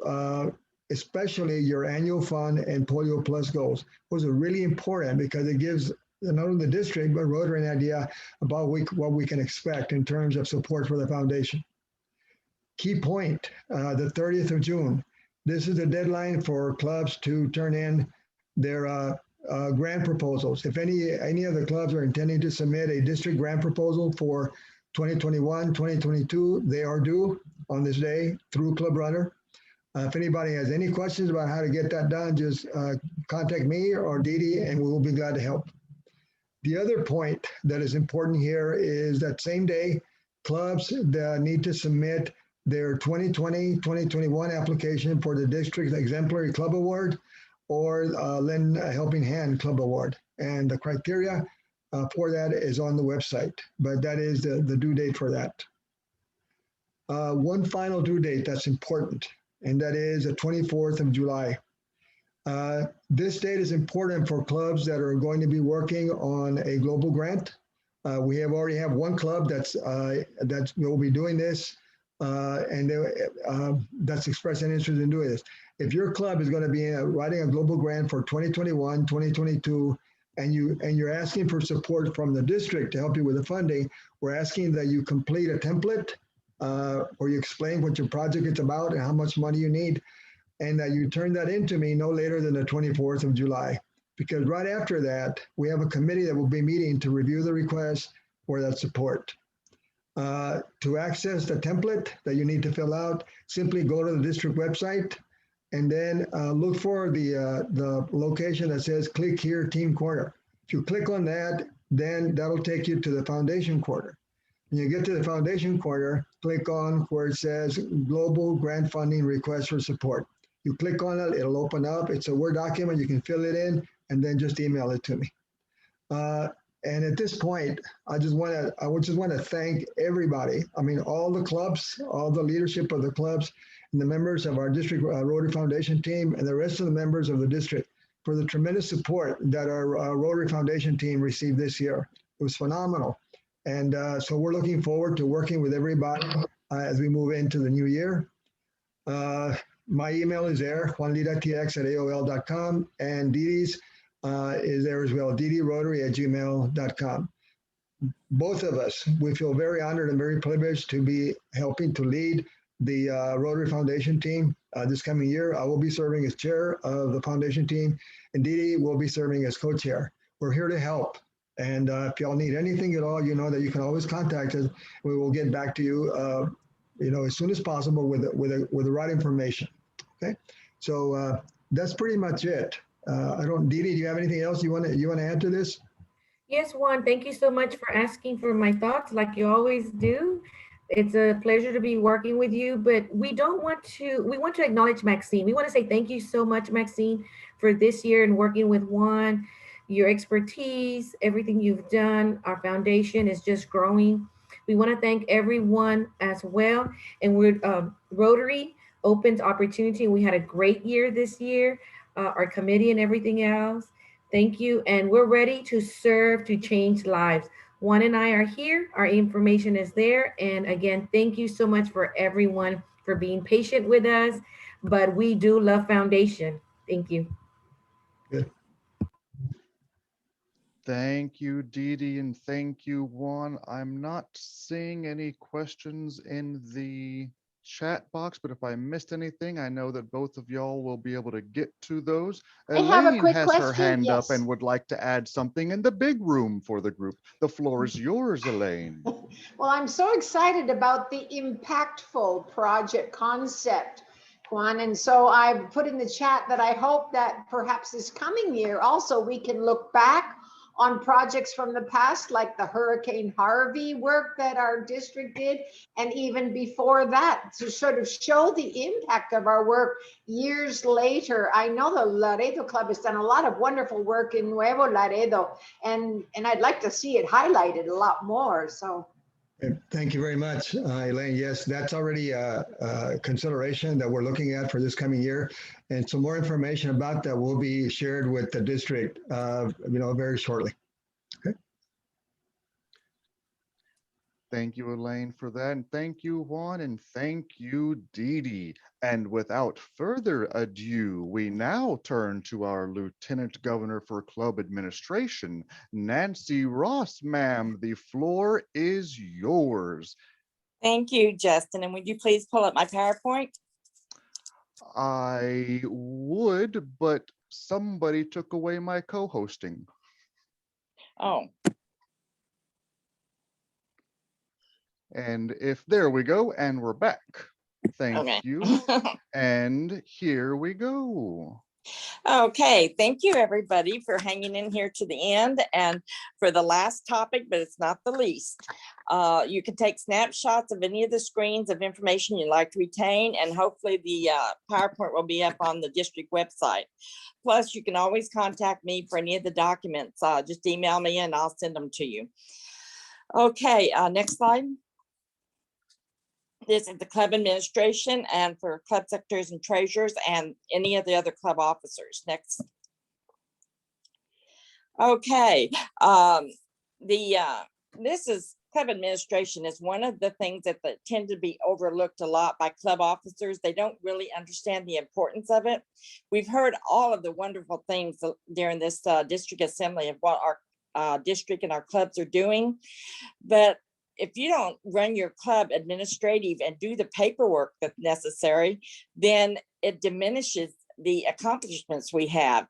especially your annual fund and Polio Plus goals. Those are really important because it gives not only the district, but Rotary an idea about what we can expect in terms of support for the foundation. Key point, the 30th of June. This is the deadline for clubs to turn in their grant proposals. If any of the clubs are intending to submit a district grant proposal for 2021, 2022, they are due on this day through Club Runner. If anybody has any questions about how to get that done, just contact me or Didi and we will be glad to help. The other point that is important here is that same day, clubs that need to submit their 2020, 2021 application for the district exemplary club award or Lend a Helping Hand Club Award. And the criteria for that is on the website, but that is the due date for that. One final due date that's important, and that is the 24th of July. This date is important for clubs that are going to be working on a global grant. We already have one club that will be doing this, and that's expressed an interest in doing this. If your club is going to be writing a global grant for 2021, 2022, and you're asking for support from the district to help you with the funding, we're asking that you complete a template or you explain what your project is about and how much money you need, and that you turn that into me no later than the 24th of July. Because right after that, we have a committee that will be meeting to review the request for that support. To access the template that you need to fill out, simply go to the district website and then look for the location that says click here team corner. If you click on that, then that'll take you to the foundation corner. When you get to the foundation corner, click on where it says global grant funding request for support. You click on it, it'll open up. It's a Word document, you can fill it in and then just email it to me. And at this point, I just want to thank everybody. I mean, all the clubs, all the leadership of the clubs, and the members of our district Rotary Foundation team, and the rest of the members of the district for the tremendous support that our Rotary Foundation team received this year. It was phenomenal. And so we're looking forward to working with everybody as we move into the new year. My email is there, juanitatx@aol.com, and Didi's is there as well, ddrotary@gmail.com. both of us, we feel very honored and very privileged to be helping to lead the Rotary Foundation team this coming year. I will be serving as chair of the foundation team, and Dee Dee will be serving as co-chair. We're here to help. And if y'all need anything at all, you know that you can always contact us. We will get back to you, you know, as soon as possible with the right information. Okay, so that's pretty much it. Dee Dee, do you have anything else you want to add to this? Yes, Juan, thank you so much for asking for my thoughts like you always do. It's a pleasure to be working with you, but we want to acknowledge Maxine. We want to say thank you so much, Maxine, for this year and working with Juan, your expertise, everything you've done. Our foundation is just growing. We want to thank everyone as well. And we're Rotary opens opportunity. We had a great year this year, our committee and everything else. Thank you. And we're ready to serve, to change lives. Juan and I are here. Our information is there. And again, thank you so much for everyone for being patient with us. But we do love foundation. Thank you. Good. Thank you, Dee Dee, and thank you, Juan. I'm not seeing any questions in the chat box, but if I missed anything, I know that both of y'all will be able to get to those. I have a Elaine quick has her question, hand up yes. and would like to add something in the big room for the group. The floor is yours, Elaine. Well, I'm so excited about the impactful project concept, Juan. And so I've put in the chat that I hope that perhaps this coming year also we can look back on projects from the past, like the Hurricane Harvey work that our district did, and even before that, to sort of show the impact of our work years later. I know the Laredo Club has done a lot of wonderful work in Nuevo Laredo, and I'd like to see it highlighted a lot more, so. Thank you very much, Elaine. Yes, that's already a consideration that we're looking at for this coming year. And some more information about that will be shared with the district, you know, very shortly. Okay. Thank you, Elaine, for that. And thank you, Juan, and thank you, Dee Dee. And without further ado, we now turn to our Lieutenant Governor for Club Administration, Nancy Ross. Ma'am, the floor is yours. Thank you, Justin. And would you please pull up my PowerPoint? I would, but somebody took away my co-hosting. Oh. And if there we go, and we're back. Thank you. And here we go. Okay, thank you everybody for hanging in here to the end and for the last topic, but it's not the least. You can take snapshots of any of the screens of information you'd like to retain, and hopefully the PowerPoint will be up on the district website. Plus, you can always contact me for any of the documents. Just email me and I'll send them to you. Okay, next slide. This is the club administration and for club secretaries and treasurers and any of the other club officers. Next. Okay, this is club administration is one of the things that tend to be overlooked a lot by club officers. They don't really understand the importance of it. We've heard all of the wonderful things during this district assembly of what our district and our clubs are doing, but if you don't run your club administrative and do the paperwork that's necessary, then it diminishes the accomplishments we have.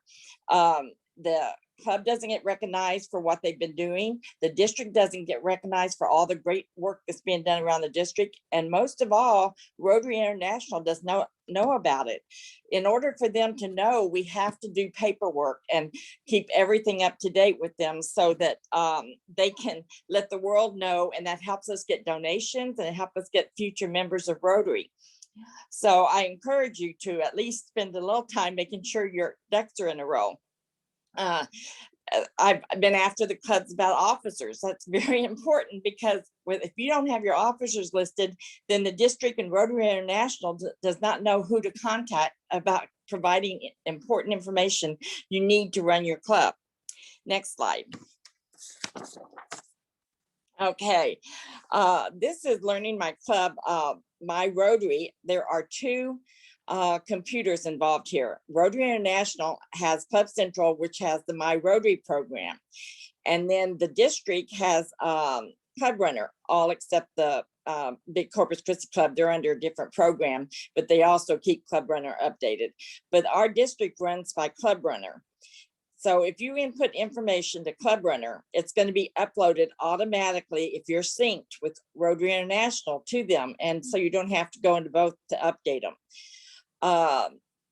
The club doesn't get recognized for what they've been doing. The district doesn't get recognized for all the great work that's being done around the district. And most of all, Rotary International does not know about it. In order for them to know, we have to do paperwork and keep everything up to date with them so that they can let the world know, and that helps us get donations and help us get future members of Rotary. So I encourage you to at least spend a little time making sure your ducks are in a row. I've been after the clubs about officers. That's very important because if you don't have your officers listed, then the district and Rotary International does not know who to contact about providing important information you need to run your club. Next slide. Okay, this is Learning My Club, My Rotary. There are two computers involved here. Rotary International has Club Central, which has the My Rotary program. And then the district has Club Runner, all except the Big Corpus Christi Club. They're under a different program, but they also keep Club Runner updated. But our district runs by Club Runner. So if you input information to Club Runner, it's going to be uploaded automatically if you're synced with Rotary International to them. And so you don't have to go into both to update them.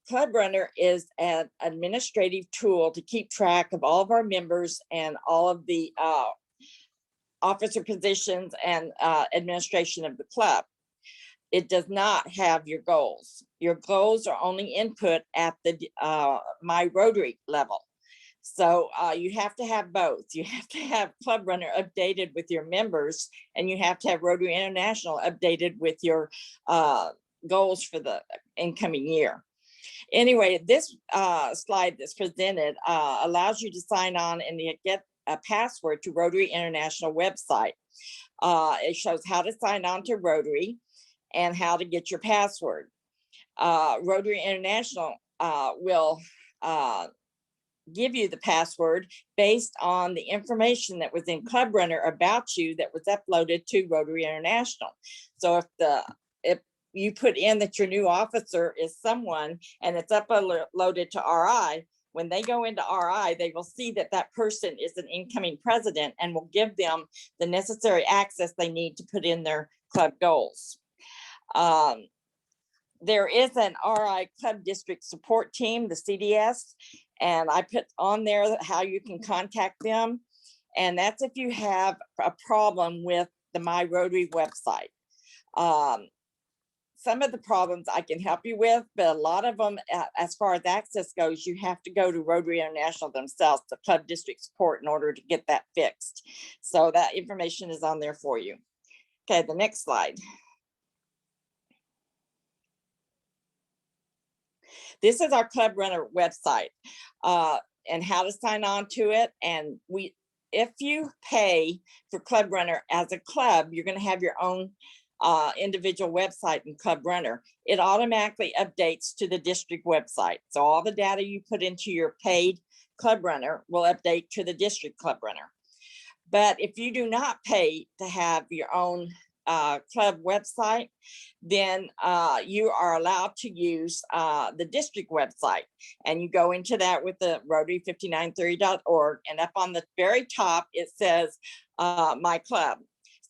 Club Runner is an administrative tool to keep track of all of our members and all of the officer positions and administration of the club. It does not have your goals. Your goals are only input at the My Rotary level. So you have to have both. You have to have Club Runner updated with your members, and you have to have Rotary International updated with your goals for the incoming year. Anyway, this slide that's presented allows you to sign on and get a password to Rotary International website. It shows how to sign on to Rotary and how to get your password. Rotary International will give you the password based on the information that was in Club Runner about you that was uploaded to Rotary International. So if you put in that your new officer is someone and it's uploaded to RI, when they go into RI, they will see that that person is an incoming president and will give them the necessary access they need to put in their club goals. There is an RI Club District Support Team, the CDS, and I put on there how you can contact them. And that's if you have a problem with the My Rotary website. Some of the problems I can help you with, but a lot of them, as far as access goes, you have to go to Rotary International themselves, the Club District Support, in order to get that fixed. So that information is on there for you. Okay, the next slide. This is our Club Runner website and how to sign on to it. And if you pay for Club Runner as a club, you're going to have your own individual website in Club Runner. It automatically updates to the district website. So all the data you put into your paid Club Runner will update to the district Club Runner. But if you do not pay to have your own club website, then you are allowed to use the district website, and you go into that with the Rotary5930.org, and up on the very top it says My Club.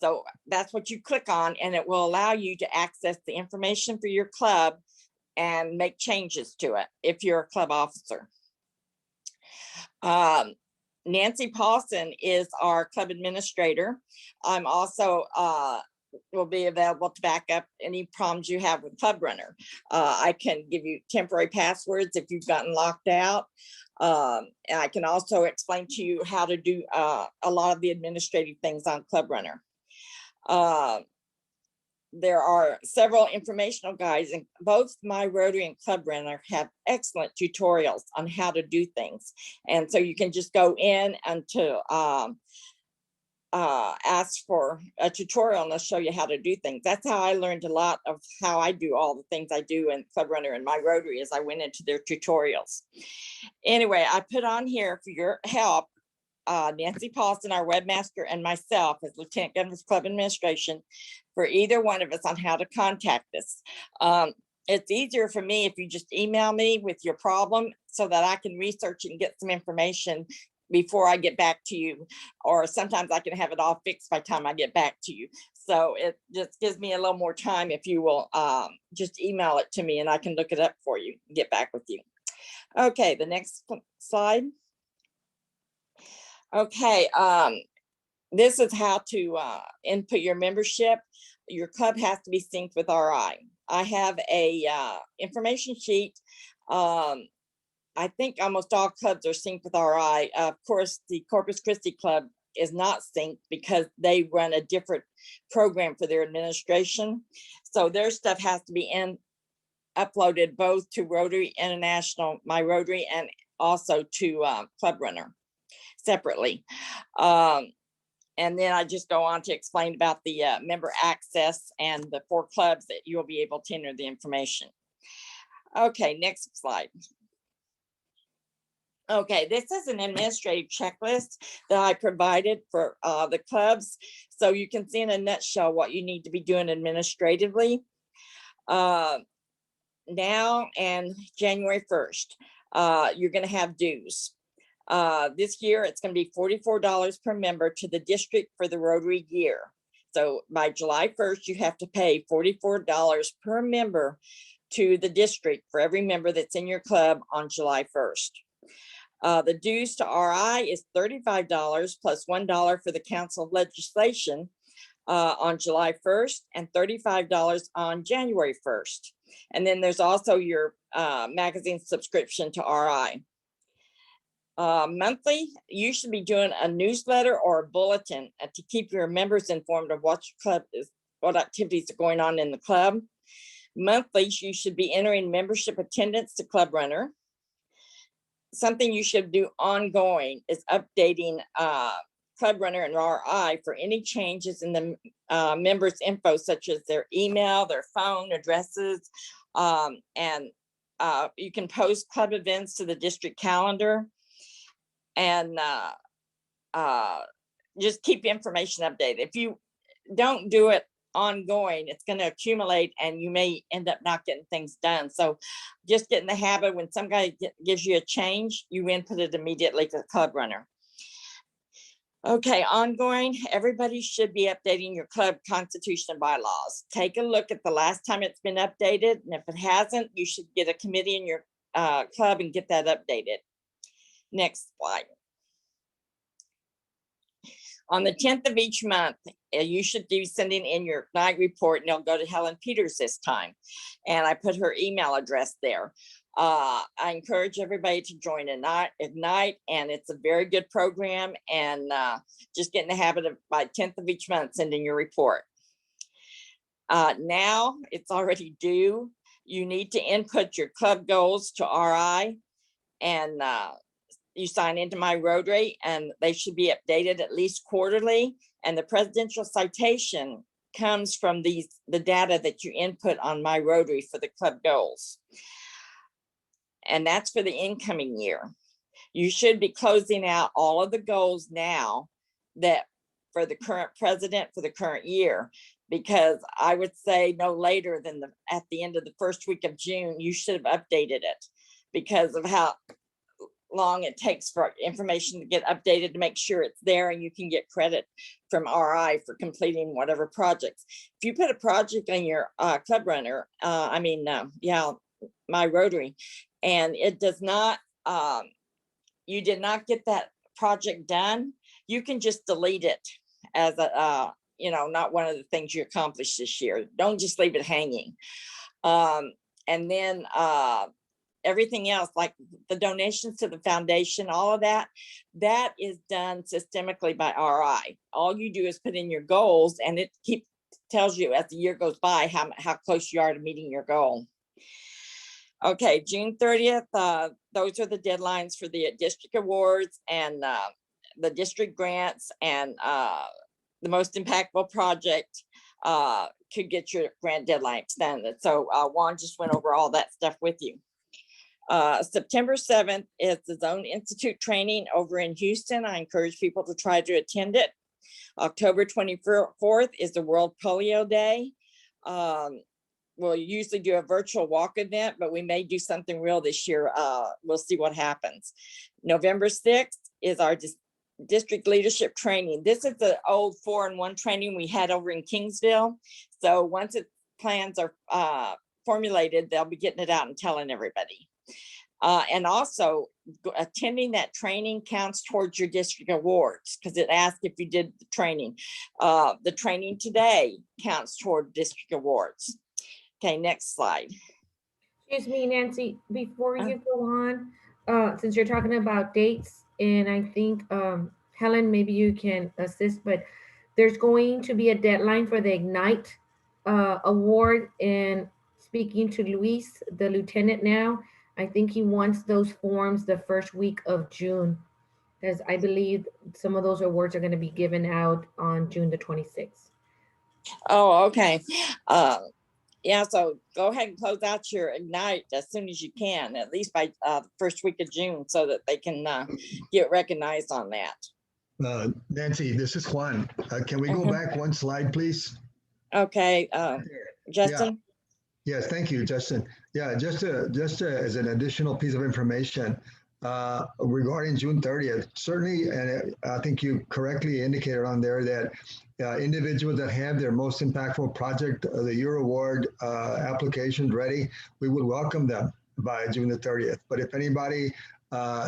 So that's what you click on, and it will allow you to access the information for your club and make changes to it if you're a club officer. Nancy Paulson is our club administrator. I'm also will be available to back up any problems you have with Club Runner. I can give you temporary passwords if you've gotten locked out. And I can also explain to you how to do a lot of the administrative things on Club Runner. There are several informational guides, and both My Rotary and Club Runner have excellent tutorials on how to do things. And so you can just go in and to ask for a tutorial, and they'll show you how to do things. That's how I learned a lot of how I do all the things I do in Club Runner and My Rotary, as I went into their tutorials. Anyway, I put on here for your help Nancy Paulson, our webmaster, and myself as Lieutenant Governor's Club Administration, for either one of us on how to contact us. It's easier for me if you just email me with your problem so that I can research and get some information before I get back to you, or sometimes I can have it all fixed by the time I get back to you. So it just gives me a little more time if you will just email it to me, and I can look it up for you and get back with you. Okay, the next slide. Okay, this is how to input your membership. Your club has to be synced with RI. I have a information sheet. I think almost all clubs are synced with RI. Of course, the Corpus Christi Club is not synced because they run a different program for their administration. So their stuff has to be uploaded both to Rotary International, My Rotary, and also to Club Runner separately. And then I just go on to explain about the member access and the 4 clubs that you'll be able to enter the information. Okay, next slide. Okay, this is an administrative checklist that I provided for the clubs. So you can see in a nutshell what you need to be doing administratively. Now and January 1st, you're going to have dues. This year, it's going to be $44 per member to the district for the Rotary year. So by July 1st, you have to pay $44 per member to the district for every member that's in your club on July 1st. The dues to RI is $35 plus $1 for the Council of Legislation on July 1st and $35 on January 1st. And then there's also your magazine subscription to RI. Monthly, you should be doing a newsletter or a bulletin to keep your members informed of what your club is, what activities are going on in the club. Monthly, you should be entering membership attendance to Club Runner. Something you should do ongoing is updating Club Runner and RI for any changes in the members' info, such as their email, their phone addresses, and you can post club events to the district calendar, and just keep information updated. If you don't do it ongoing, it's going to accumulate and you may end up not getting things done. So just get in the habit, when some guy gives you a change, you input it immediately to the Club Runner. Okay, ongoing, everybody should be updating your club constitution and bylaws. Take a look at the last time it's been updated, and if it hasn't, you should get a committee in your club and get that updated. Next slide. On the 10th of each month, you should be sending in your night report, and it'll go to Helen Peters this time. And I put her email address there. I encourage everybody to join Ignite, and it's a very good program. And just get in the habit of, by 10th of each month, sending your report. Now it's already due. You need to input your club goals to RI, and you sign into my Rotary, and they should be updated at least quarterly. And the presidential citation comes from the data that you input on my Rotary for the club goals. And that's for the incoming year. You should be closing out all of the goals now that for the current president for the current year, because I would say no later than at the end of the first week of June, you should have updated it, because of how long it takes for information to get updated to make sure it's there, and you can get credit from RI for completing whatever projects. If you put a project on your Club Runner, my Rotary, and it does not, you did not get that project done, you can just delete it as a, not one of the things you accomplished this year. Don't just leave it hanging. And then everything else, like the donations to the foundation, all of that, that is done systemically by RI. All you do is put in your goals, and it tells you as the year goes by how close you are to meeting your goal. Okay, June 30th, those are the deadlines for the district awards and the district grants, and the most impactful project could get your grant deadline extended. So Juan just went over all that stuff with you. September 7th is the Zone Institute training over in Houston. I encourage people to try to attend it. October 24th is the World Polio Day. We'll usually do a virtual walk event, but we may do something real this year. We'll see what happens. November 6th is our district leadership training. This is the old 4-in-1 training we had over in Kingsville. So once plans are formulated, they'll be getting it out and telling everybody. And also attending that training counts towards your district awards, because it asks if you did the training. The training today counts toward district awards. Okay, next slide. Excuse me, Nancy, before you go on, since you're talking about dates, and I think Helen, maybe you can assist, but there's going to be a deadline for the Ignite award. And speaking to Luis, the lieutenant now, I think he wants those forms the first week of June, because I believe some of those awards are going to be given out on June the 26th. Oh, okay. Yeah, so go ahead and close out your Ignite as soon as you can, at least by the first week of June, so that they can get recognized on that. Nancy, this is Juan. Can we go back one slide, please? Okay, Justin? Yes, thank you, Justin. Yeah, just as an additional piece of information regarding June 30th, certainly, and I think you correctly indicated on there that individuals that have their most impactful project of the year award applications ready, we would welcome them by June the 30th. But if anybody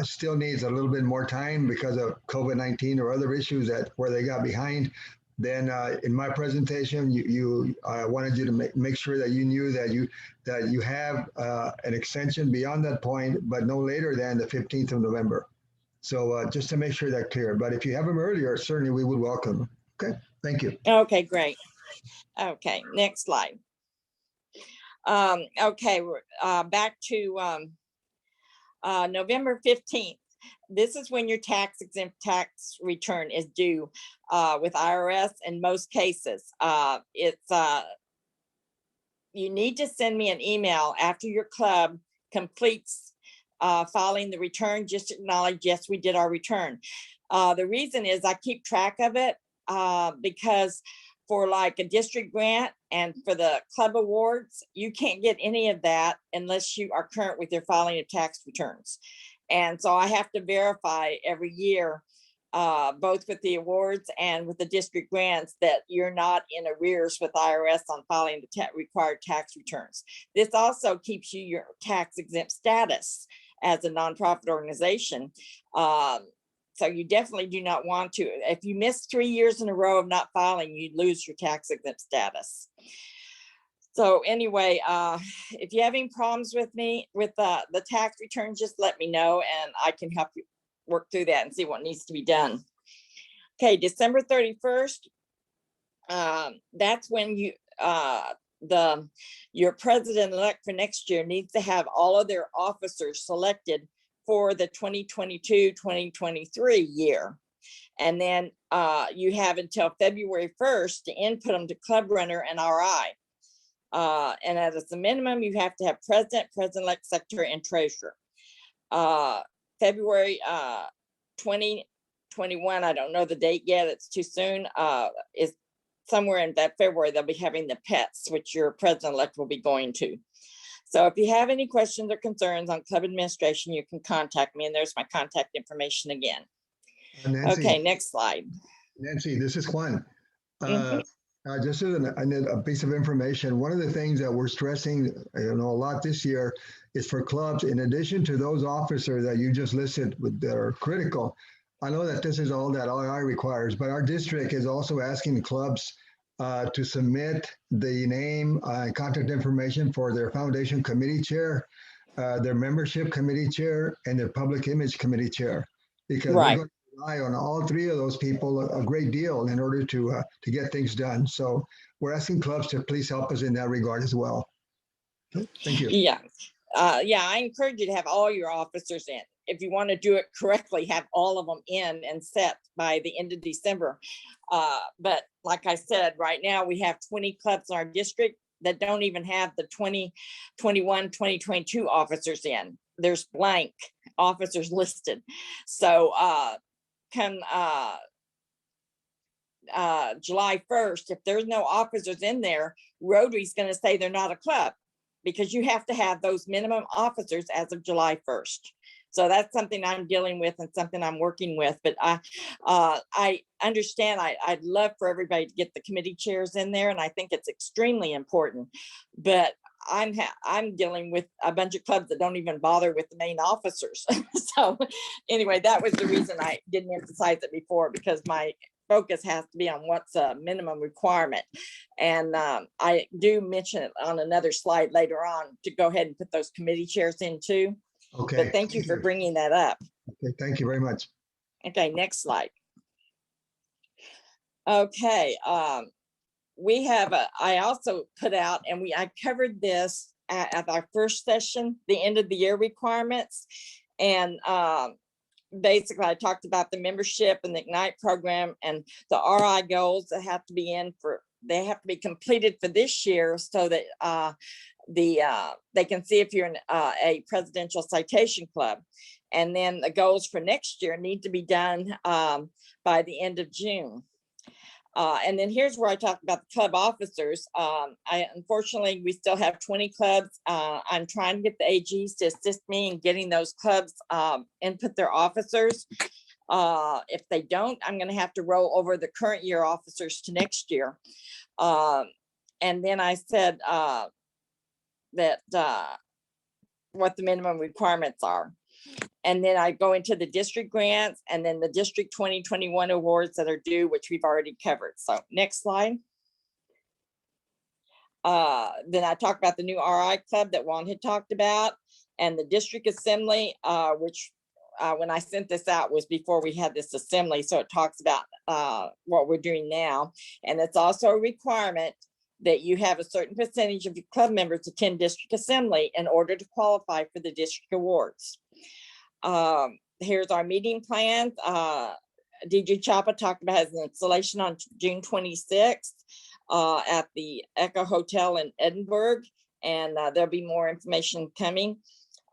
still needs a little bit more time because of COVID-19 or other issues where they got behind, then in my presentation, I wanted you to make sure that you knew that you have an extension beyond that point, but no later than the 15th of November. So just to make sure that's clear. But if you have them earlier, certainly we would welcome them. Okay, thank you. Okay, great. Okay, next slide. Okay, we're back to November 15th. This is when your tax exempt tax return is due with IRS in most cases. You need to send me an email after your club completes filing the return. Just acknowledge, yes, we did our return. The reason is I keep track of it because for like a district grant and for the club awards, you can't get any of that unless you are current with your filing of tax returns. And so I have to verify every year, both with the awards and with the district grants, that you're not in arrears with IRS on filing the required tax returns. This also keeps you your tax exempt status as a nonprofit organization. So you definitely do not want to. If you miss 3 years in a row of not filing, you lose your tax exempt status. So anyway, if you have any problems with me with the tax return, just let me know and I can help you work through that and see what needs to be done. Okay, December 31st, that's when your president-elect for next year needs to have all of their officers selected for the 2022-2023 year. And then you have until February 1st to input them to Club Runner and RI. And as a minimum, you have to have president, president-elect, secretary, and treasurer. February 2021, I don't know the date yet, it's too soon, is somewhere in that February, they'll be having the pets, which your president-elect will be going to. So if you have any questions or concerns on club administration, you can contact me, and there's my contact information again. Nancy, okay, next slide. Nancy, this is Juan. Just as a piece of information, one of the things that we're stressing a lot this year is for clubs, in addition to those officers that you just listed that are critical. I know that this is all that RI requires, but our district is also asking clubs to submit the name and contact information for their foundation committee chair, their membership committee chair, and their public image committee chair, because we're going to rely on all three of those people a great deal in order to get things done. So we're asking clubs to please help us in that regard as well. Thank you. Yeah, I encourage you to have all your officers in. If you want to do it correctly, have all of them in and set by the end of December. But like I said, right now we have 20 clubs in our district that don't even have the 2021, 2022 officers in. There's blank officers listed. So come July 1st, if there's no officers in there, Rotary's going to say they're not a club, because you have to have those minimum officers as of July 1st. So that's something I'm dealing with and something I'm working with. But I understand. I'd love for everybody to get the committee chairs in there, and I think it's extremely important. But I'm dealing with a bunch of clubs that don't even bother with the main officers. So anyway, that was the reason I didn't emphasize it before, because my focus has to be on what's a minimum requirement. And I do mention it on another slide later on to go ahead and put those committee chairs in too. Okay. But thank you for bringing that up. Okay, thank you very much. Okay, next slide. Okay, we have I also put out, and I covered this at our first session, the end of the year requirements. And basically I talked about the membership and the Ignite program and the RI goals that have to be in for they have to be completed for this year so that they can see if you're in a presidential citation club. And then the goals for next year need to be done by the end of June. And then here's where I talk about the club officers. Unfortunately, we still have 20 clubs. I'm trying to get the AGs to assist me in getting those clubs input their officers. If they don't, I'm going to have to roll over the current year officers to next year. And then I said that what the minimum requirements are. And then I go into the district grants and then the district 2021 awards that are due, which we've already covered. So next slide. Then I talk about the new RI club that Juan had talked about, and the district assembly, which when I sent this out was before we had this assembly. So it talks about what we're doing now. And it's also a requirement that you have a certain percentage of your club members attend district assembly in order to qualify for the district awards. Here's our meeting plans. DJ Chapa talked about his installation on June 26th at the Echo Hotel in Edinburgh, and there'll be more information coming.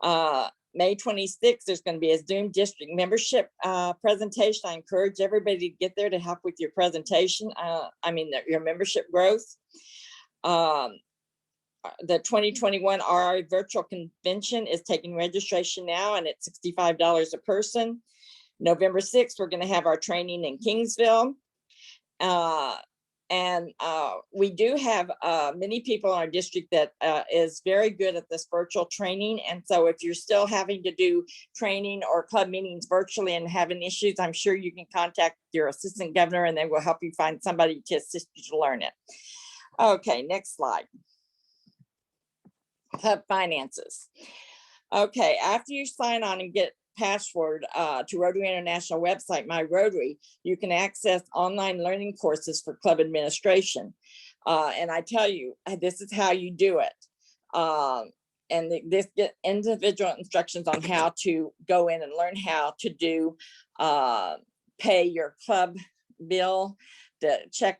May 26th, there's going to be a Zoom district membership presentation. I encourage everybody to get there to help with your presentation. Your membership growth. The 2021 RI virtual convention is taking registration now, and it's $65 a person. November 6th, we're going to have our training in Kingsville. And we do have many people in our district that is very good at this virtual training. And so if you're still having to do training or club meetings virtually and having issues, I'm sure you can contact your assistant governor and they will help you find somebody to assist you to learn it. Okay, next slide. Club finances. Okay, after you sign on and get password to Rotary International website, My Rotary, you can access online learning courses for club administration. And I tell you, this is how you do it. And this get individual instructions on how to go in and learn how to do pay your club bill, to check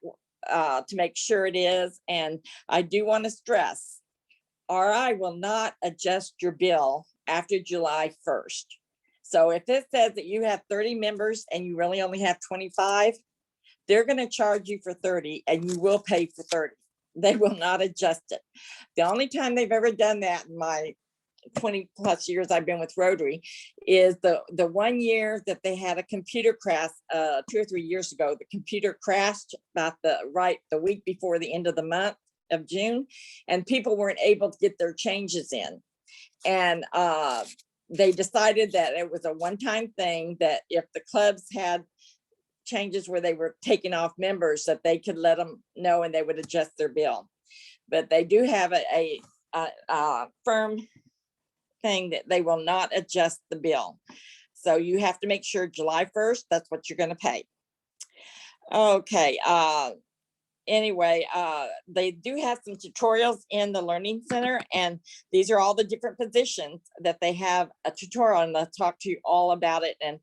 to make sure it is. And I do want to stress, RI will not adjust your bill after July 1st. So if it says that you have 30 members and you really only have 25, they're going to charge you for 30 and you will pay for 30. They will not adjust it. The only time they've ever done that in my 20 plus years I've been with Rotary is the 1 year that they had a computer crash 2 or 3 years ago. The computer crashed about the week before the end of the month of June, and people weren't able to get their changes in. And they decided that it was a one-time thing, that if the clubs had changes where they were taking off members, that they could let them know and they would adjust their bill. But they do have a firm thing that they will not adjust the bill. So you have to make sure July 1st, that's what you're going to pay. Okay. Anyway, they do have some tutorials in the Learning Center, and these are all the different positions that they have a tutorial, and I'll talk to you all about it. And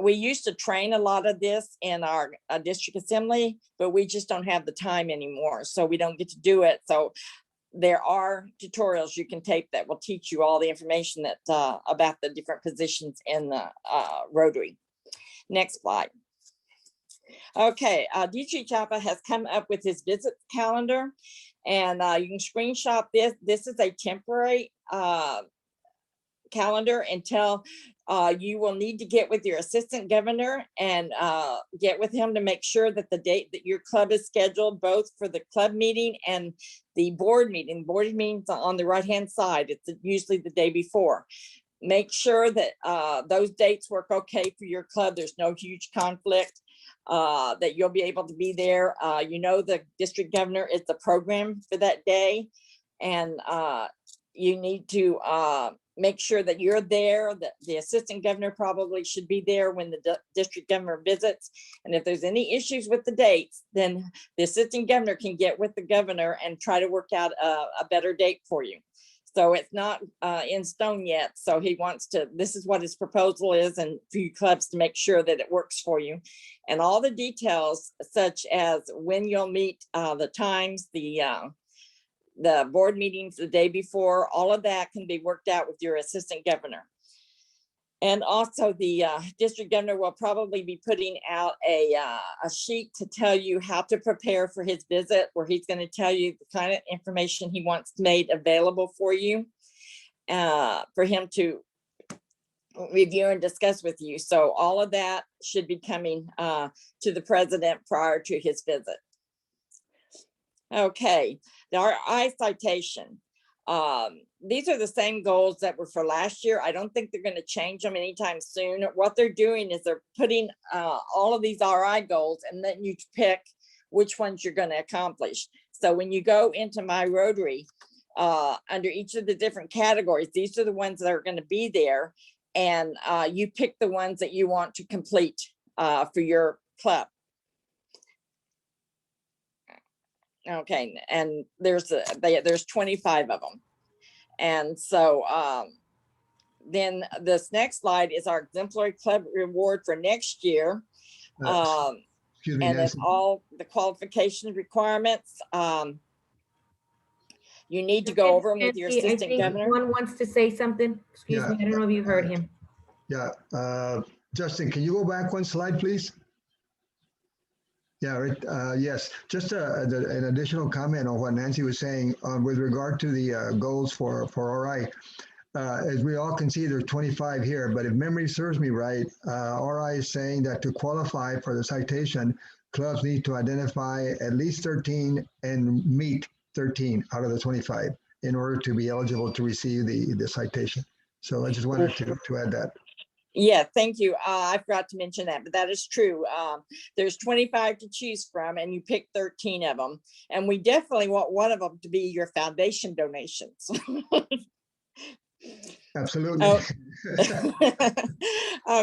we used to train a lot of this in our district assembly, but we just don't have the time anymore, so we don't get to do it. So there are tutorials you can take that will teach you all the information that about the different positions in the Rotary. Next slide. Okay, DJ Chapa has come up with his visit calendar, and you can screenshot this. This is a temporary calendar until you will need to get with your assistant governor and get with him to make sure that the date that your club is scheduled, both for the club meeting and the board meeting. Board meetings on the right-hand side. It's usually the day before. Make sure that those dates work okay for your club. There's no huge conflict. That you'll be able to be there. The district governor is the program for that day, and you need to make sure that you're there, that the assistant governor probably should be there when the district governor visits. And if there's any issues with the dates, then the assistant governor can get with the governor and try to work out a better date for you. So it's not in stone yet. So he wants to, this is what his proposal is, and for you clubs to make sure that it works for you. And all the details, such as when you'll meet, the times, the board meetings the day before, all of that can be worked out with your assistant governor. And also the district governor will probably be putting out a sheet to tell you how to prepare for his visit, where he's going to tell you the kind of information he wants made available for you, for him to review and discuss with you. So all of that should be coming to the president prior to his visit. Okay, our citation. These are the same goals that were for last year. I don't think they're going to change them anytime soon. What they're doing is they're putting all of these RI goals and then you pick which ones you're going to accomplish. So when you go into My Rotary, under each of the different categories, these are the ones that are going to be there. And you pick the ones that you want to complete for your club. Okay, and there's 25 of them. And so then this next slide is our exemplary club reward for next year. And it's all the qualification requirements. You need to go over them with your assistant governor. Juan wants to say something. Excuse me, I don't know if you heard him. Yeah, Justin, can you go back one slide, please? Yeah, right. Yes, just an additional comment on what Nancy was saying with regard to the goals for RI. As we all can see, there's 25 here, but if memory serves me right, RI is saying that to qualify for the citation, clubs need to identify at least 13 and meet 13 out of the 25 in order to be eligible to receive the citation. So I just wanted to add that. Yeah, thank you. I forgot to mention that, but that is true. There's 25 to choose from, and you pick 13 of them. And we definitely want one of them to be your foundation donations. Absolutely. Oh.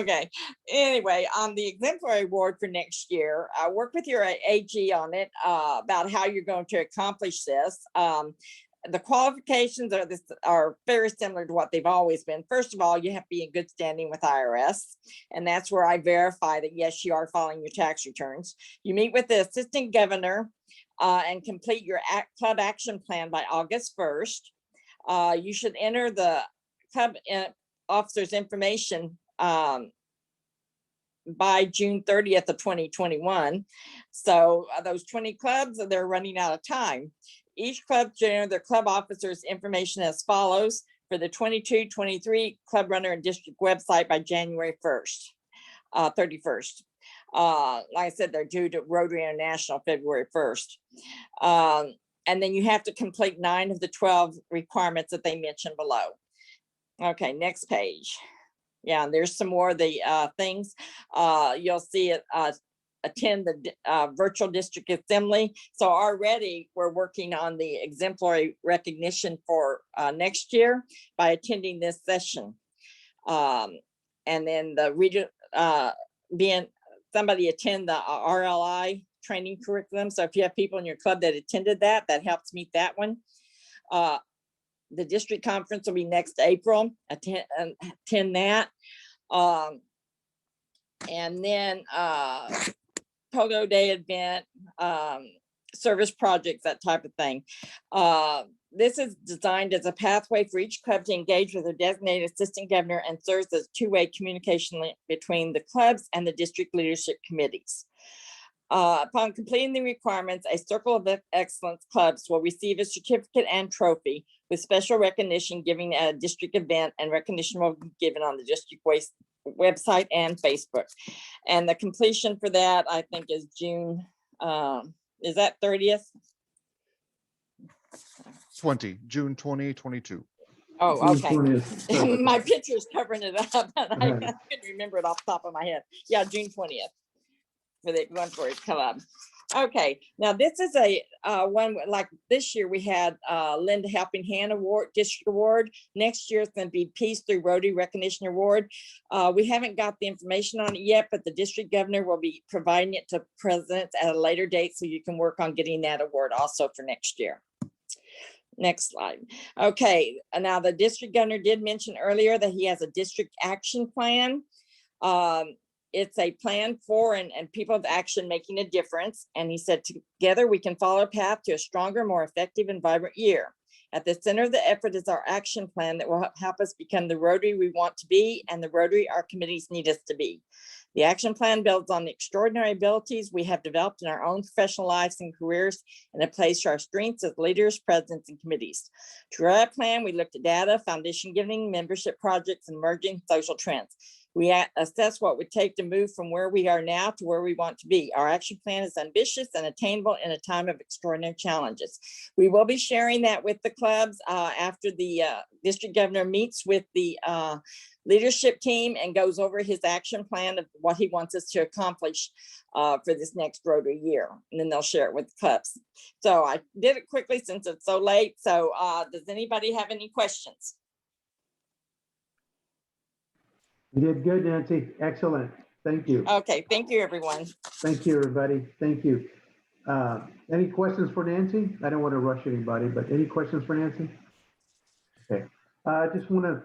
Okay. Anyway, on the exemplary award for next year, I work with your AG on it about how you're going to accomplish this. The qualifications are very similar to what they've always been. First of all, you have to be in good standing with IRS, and that's where I verify that yes, you are filing your tax returns. You meet with the assistant governor and complete your club action plan by August 1st. You should enter the club officer's information by June 30th of 2021. So those 20 clubs, they're running out of time. Each club should enter their club officer's information as follows for the 22-23 club runner and district website by January 31st. Like I said, they're due to Rotary International February 1st. And then you have to complete 9 of the 12 requirements that they mentioned below. Okay, next page. Yeah, and there's some more of the things. You'll see it. Attend the virtual district assembly. So already we're working on the exemplary recognition for next year by attending this session. And then the region being somebody attend the RLI training curriculum. So if you have people in your club that attended that, that helps meet that one. The district conference will be next April. Attend that. And then Pogo Day event, service projects, that type of thing. This is designed as a pathway for each club to engage with a designated assistant governor and serves as two-way communication link between the clubs and the district leadership committees. Upon completing the requirements, a Circle of Excellence clubs will receive a certificate and trophy with special recognition giving at a district event, and recognition will be given on the district website and Facebook. And the completion for that, I think, is June, is that 30th? June 2022. Oh, okay. My picture is covering it up, and I couldn't remember it off the top of my head. Yeah, June 20th for the exemplary club. Okay, now this is a one like this year we had Linda Helping Hand Award, District Award. Next year it's going to be Peace Through Rotary Recognition Award. We haven't got the information on it yet, but the district governor will be providing it to presidents at a later date, so you can work on getting that award also for next year. Next slide. Okay, now the district governor did mention earlier that he has a district action plan. It's a plan for and people of action making a difference. And he said, together we can follow a path to a stronger, more effective and vibrant year. At the center of the effort is our action plan that will help us become the Rotary we want to be and the Rotary our committees need us to be. The action plan builds on the extraordinary abilities we have developed in our own professional lives and careers, and it plays to our strengths as leaders, presidents, and committees. Through our plan, we looked at data, foundation giving, membership projects, and emerging social trends. We assess what would take to move from where we are now to where we want to be. Our action plan is ambitious and attainable in a time of extraordinary challenges. We will be sharing that with the clubs after the district governor meets with the leadership team and goes over his action plan of what he wants us to accomplish for this next Rotary year. And then they'll share it with the clubs. So I did it quickly since it's so late. So does anybody have any questions? You did good, Nancy. Excellent. Thank you. Okay, thank you, everyone. Thank you, everybody. Thank you. Any questions for Nancy? I don't want to rush anybody, but any questions for Nancy? Okay. I just want to,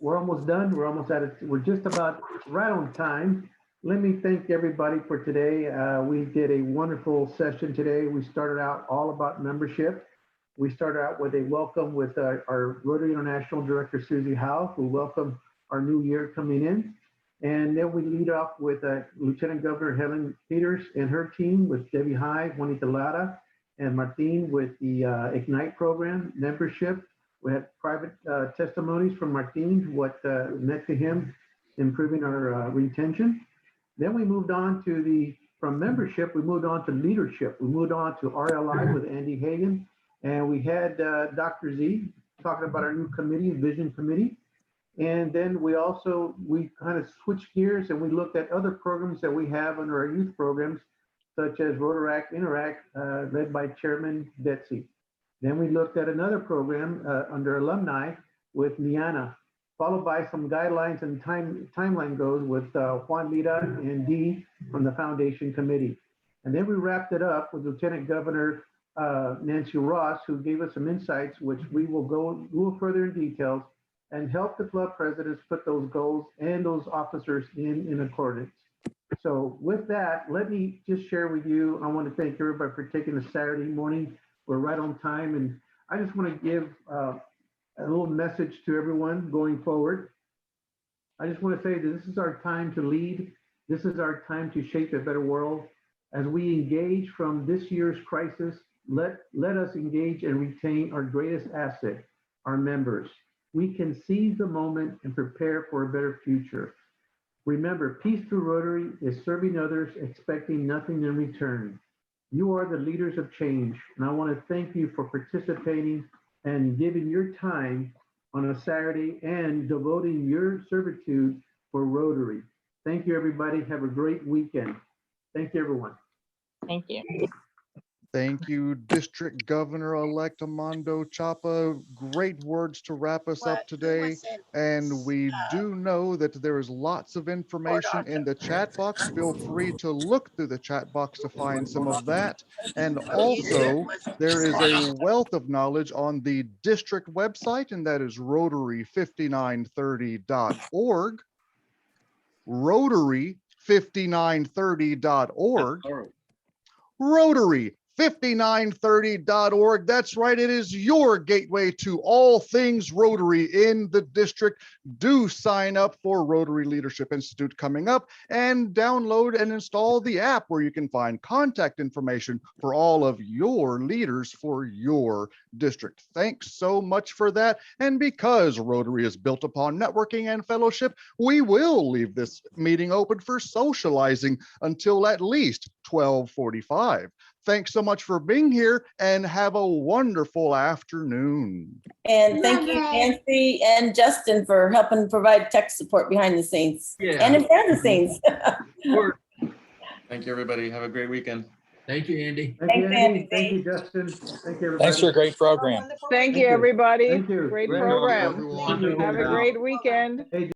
we're almost done. We're almost at it. We're just about right on time. Let me thank everybody for today. We did a wonderful session today. We started out all about membership. We started out with a welcome with our Rotary International Director, Susie Howe, who welcomed our new year coming in. And then we lead off with Lieutenant Governor Helen Peters and her team with Debbie High, Juanita Lira, and Martin with the Ignite program membership. We had private testimonies from Martin, what meant to him improving our retention. Then we moved on to from membership, we moved on to leadership. We moved on to RLI with Andy Hagan. And we had Dr. Z talking about our new committee, Vision Committee. And then we kind of switched gears and we looked at other programs that we have under our youth programs, such as Rotaract Interact, led by Chairman Bettsy. Then we looked at another program under Alumni with Nianna, followed by some guidelines and timeline goes with Juanita and Dee from the Foundation Committee. And then we wrapped it up with Lieutenant Governor Nancy Ross, who gave us some insights, which we will go a little further in details and help the club presidents put those goals and those officers in accordance. So with that, let me just share with you, I want to thank everybody for taking a Saturday morning. We're right on time. And I just want to give a little message to everyone going forward. I just want to say that this is our time to lead. This is our time to shape a better world. As we engage from this year's crisis, let us engage and retain our greatest asset, our members. We can seize the moment and prepare for a better future. Remember, peace through Rotary is serving others, expecting nothing in return. You are the leaders of change, and I want to thank you for participating and giving your time on a Saturday and devoting your servitude for Rotary. Thank you, everybody. Have a great weekend. Thank you, everyone. Thank you. Thank you, District Governor-elect Amando Chapa. Great words to wrap us up today. And we do know that there is lots of information in the chat box. Feel free to look through the chat box to find some of that. And also, there is a wealth of knowledge on the district website, and that is Rotary5930.org. Rotary5930.org. Rotary5930.org. That's right. It is your gateway to all things Rotary in the district. Do sign up for Rotary Leadership Institute coming up and download and install the app where you can find contact information for all of your leaders for your district. Thanks so much for that. And because Rotary is built upon networking and fellowship, we will leave this meeting open for socializing until at least 12:45. Thanks so much for being here and have a wonderful afternoon. And thank you, Nancy and Justin, for helping provide tech support behind the scenes and in front of the scenes. Thank you, everybody. Have a great weekend. Thank you, Andy. Thank you, Andy. Thank you, Justin. Thank you, everybody. Thanks for a great program. Thank you, everybody. Thank you. Great Great program. program. Have a great weekend. Hey,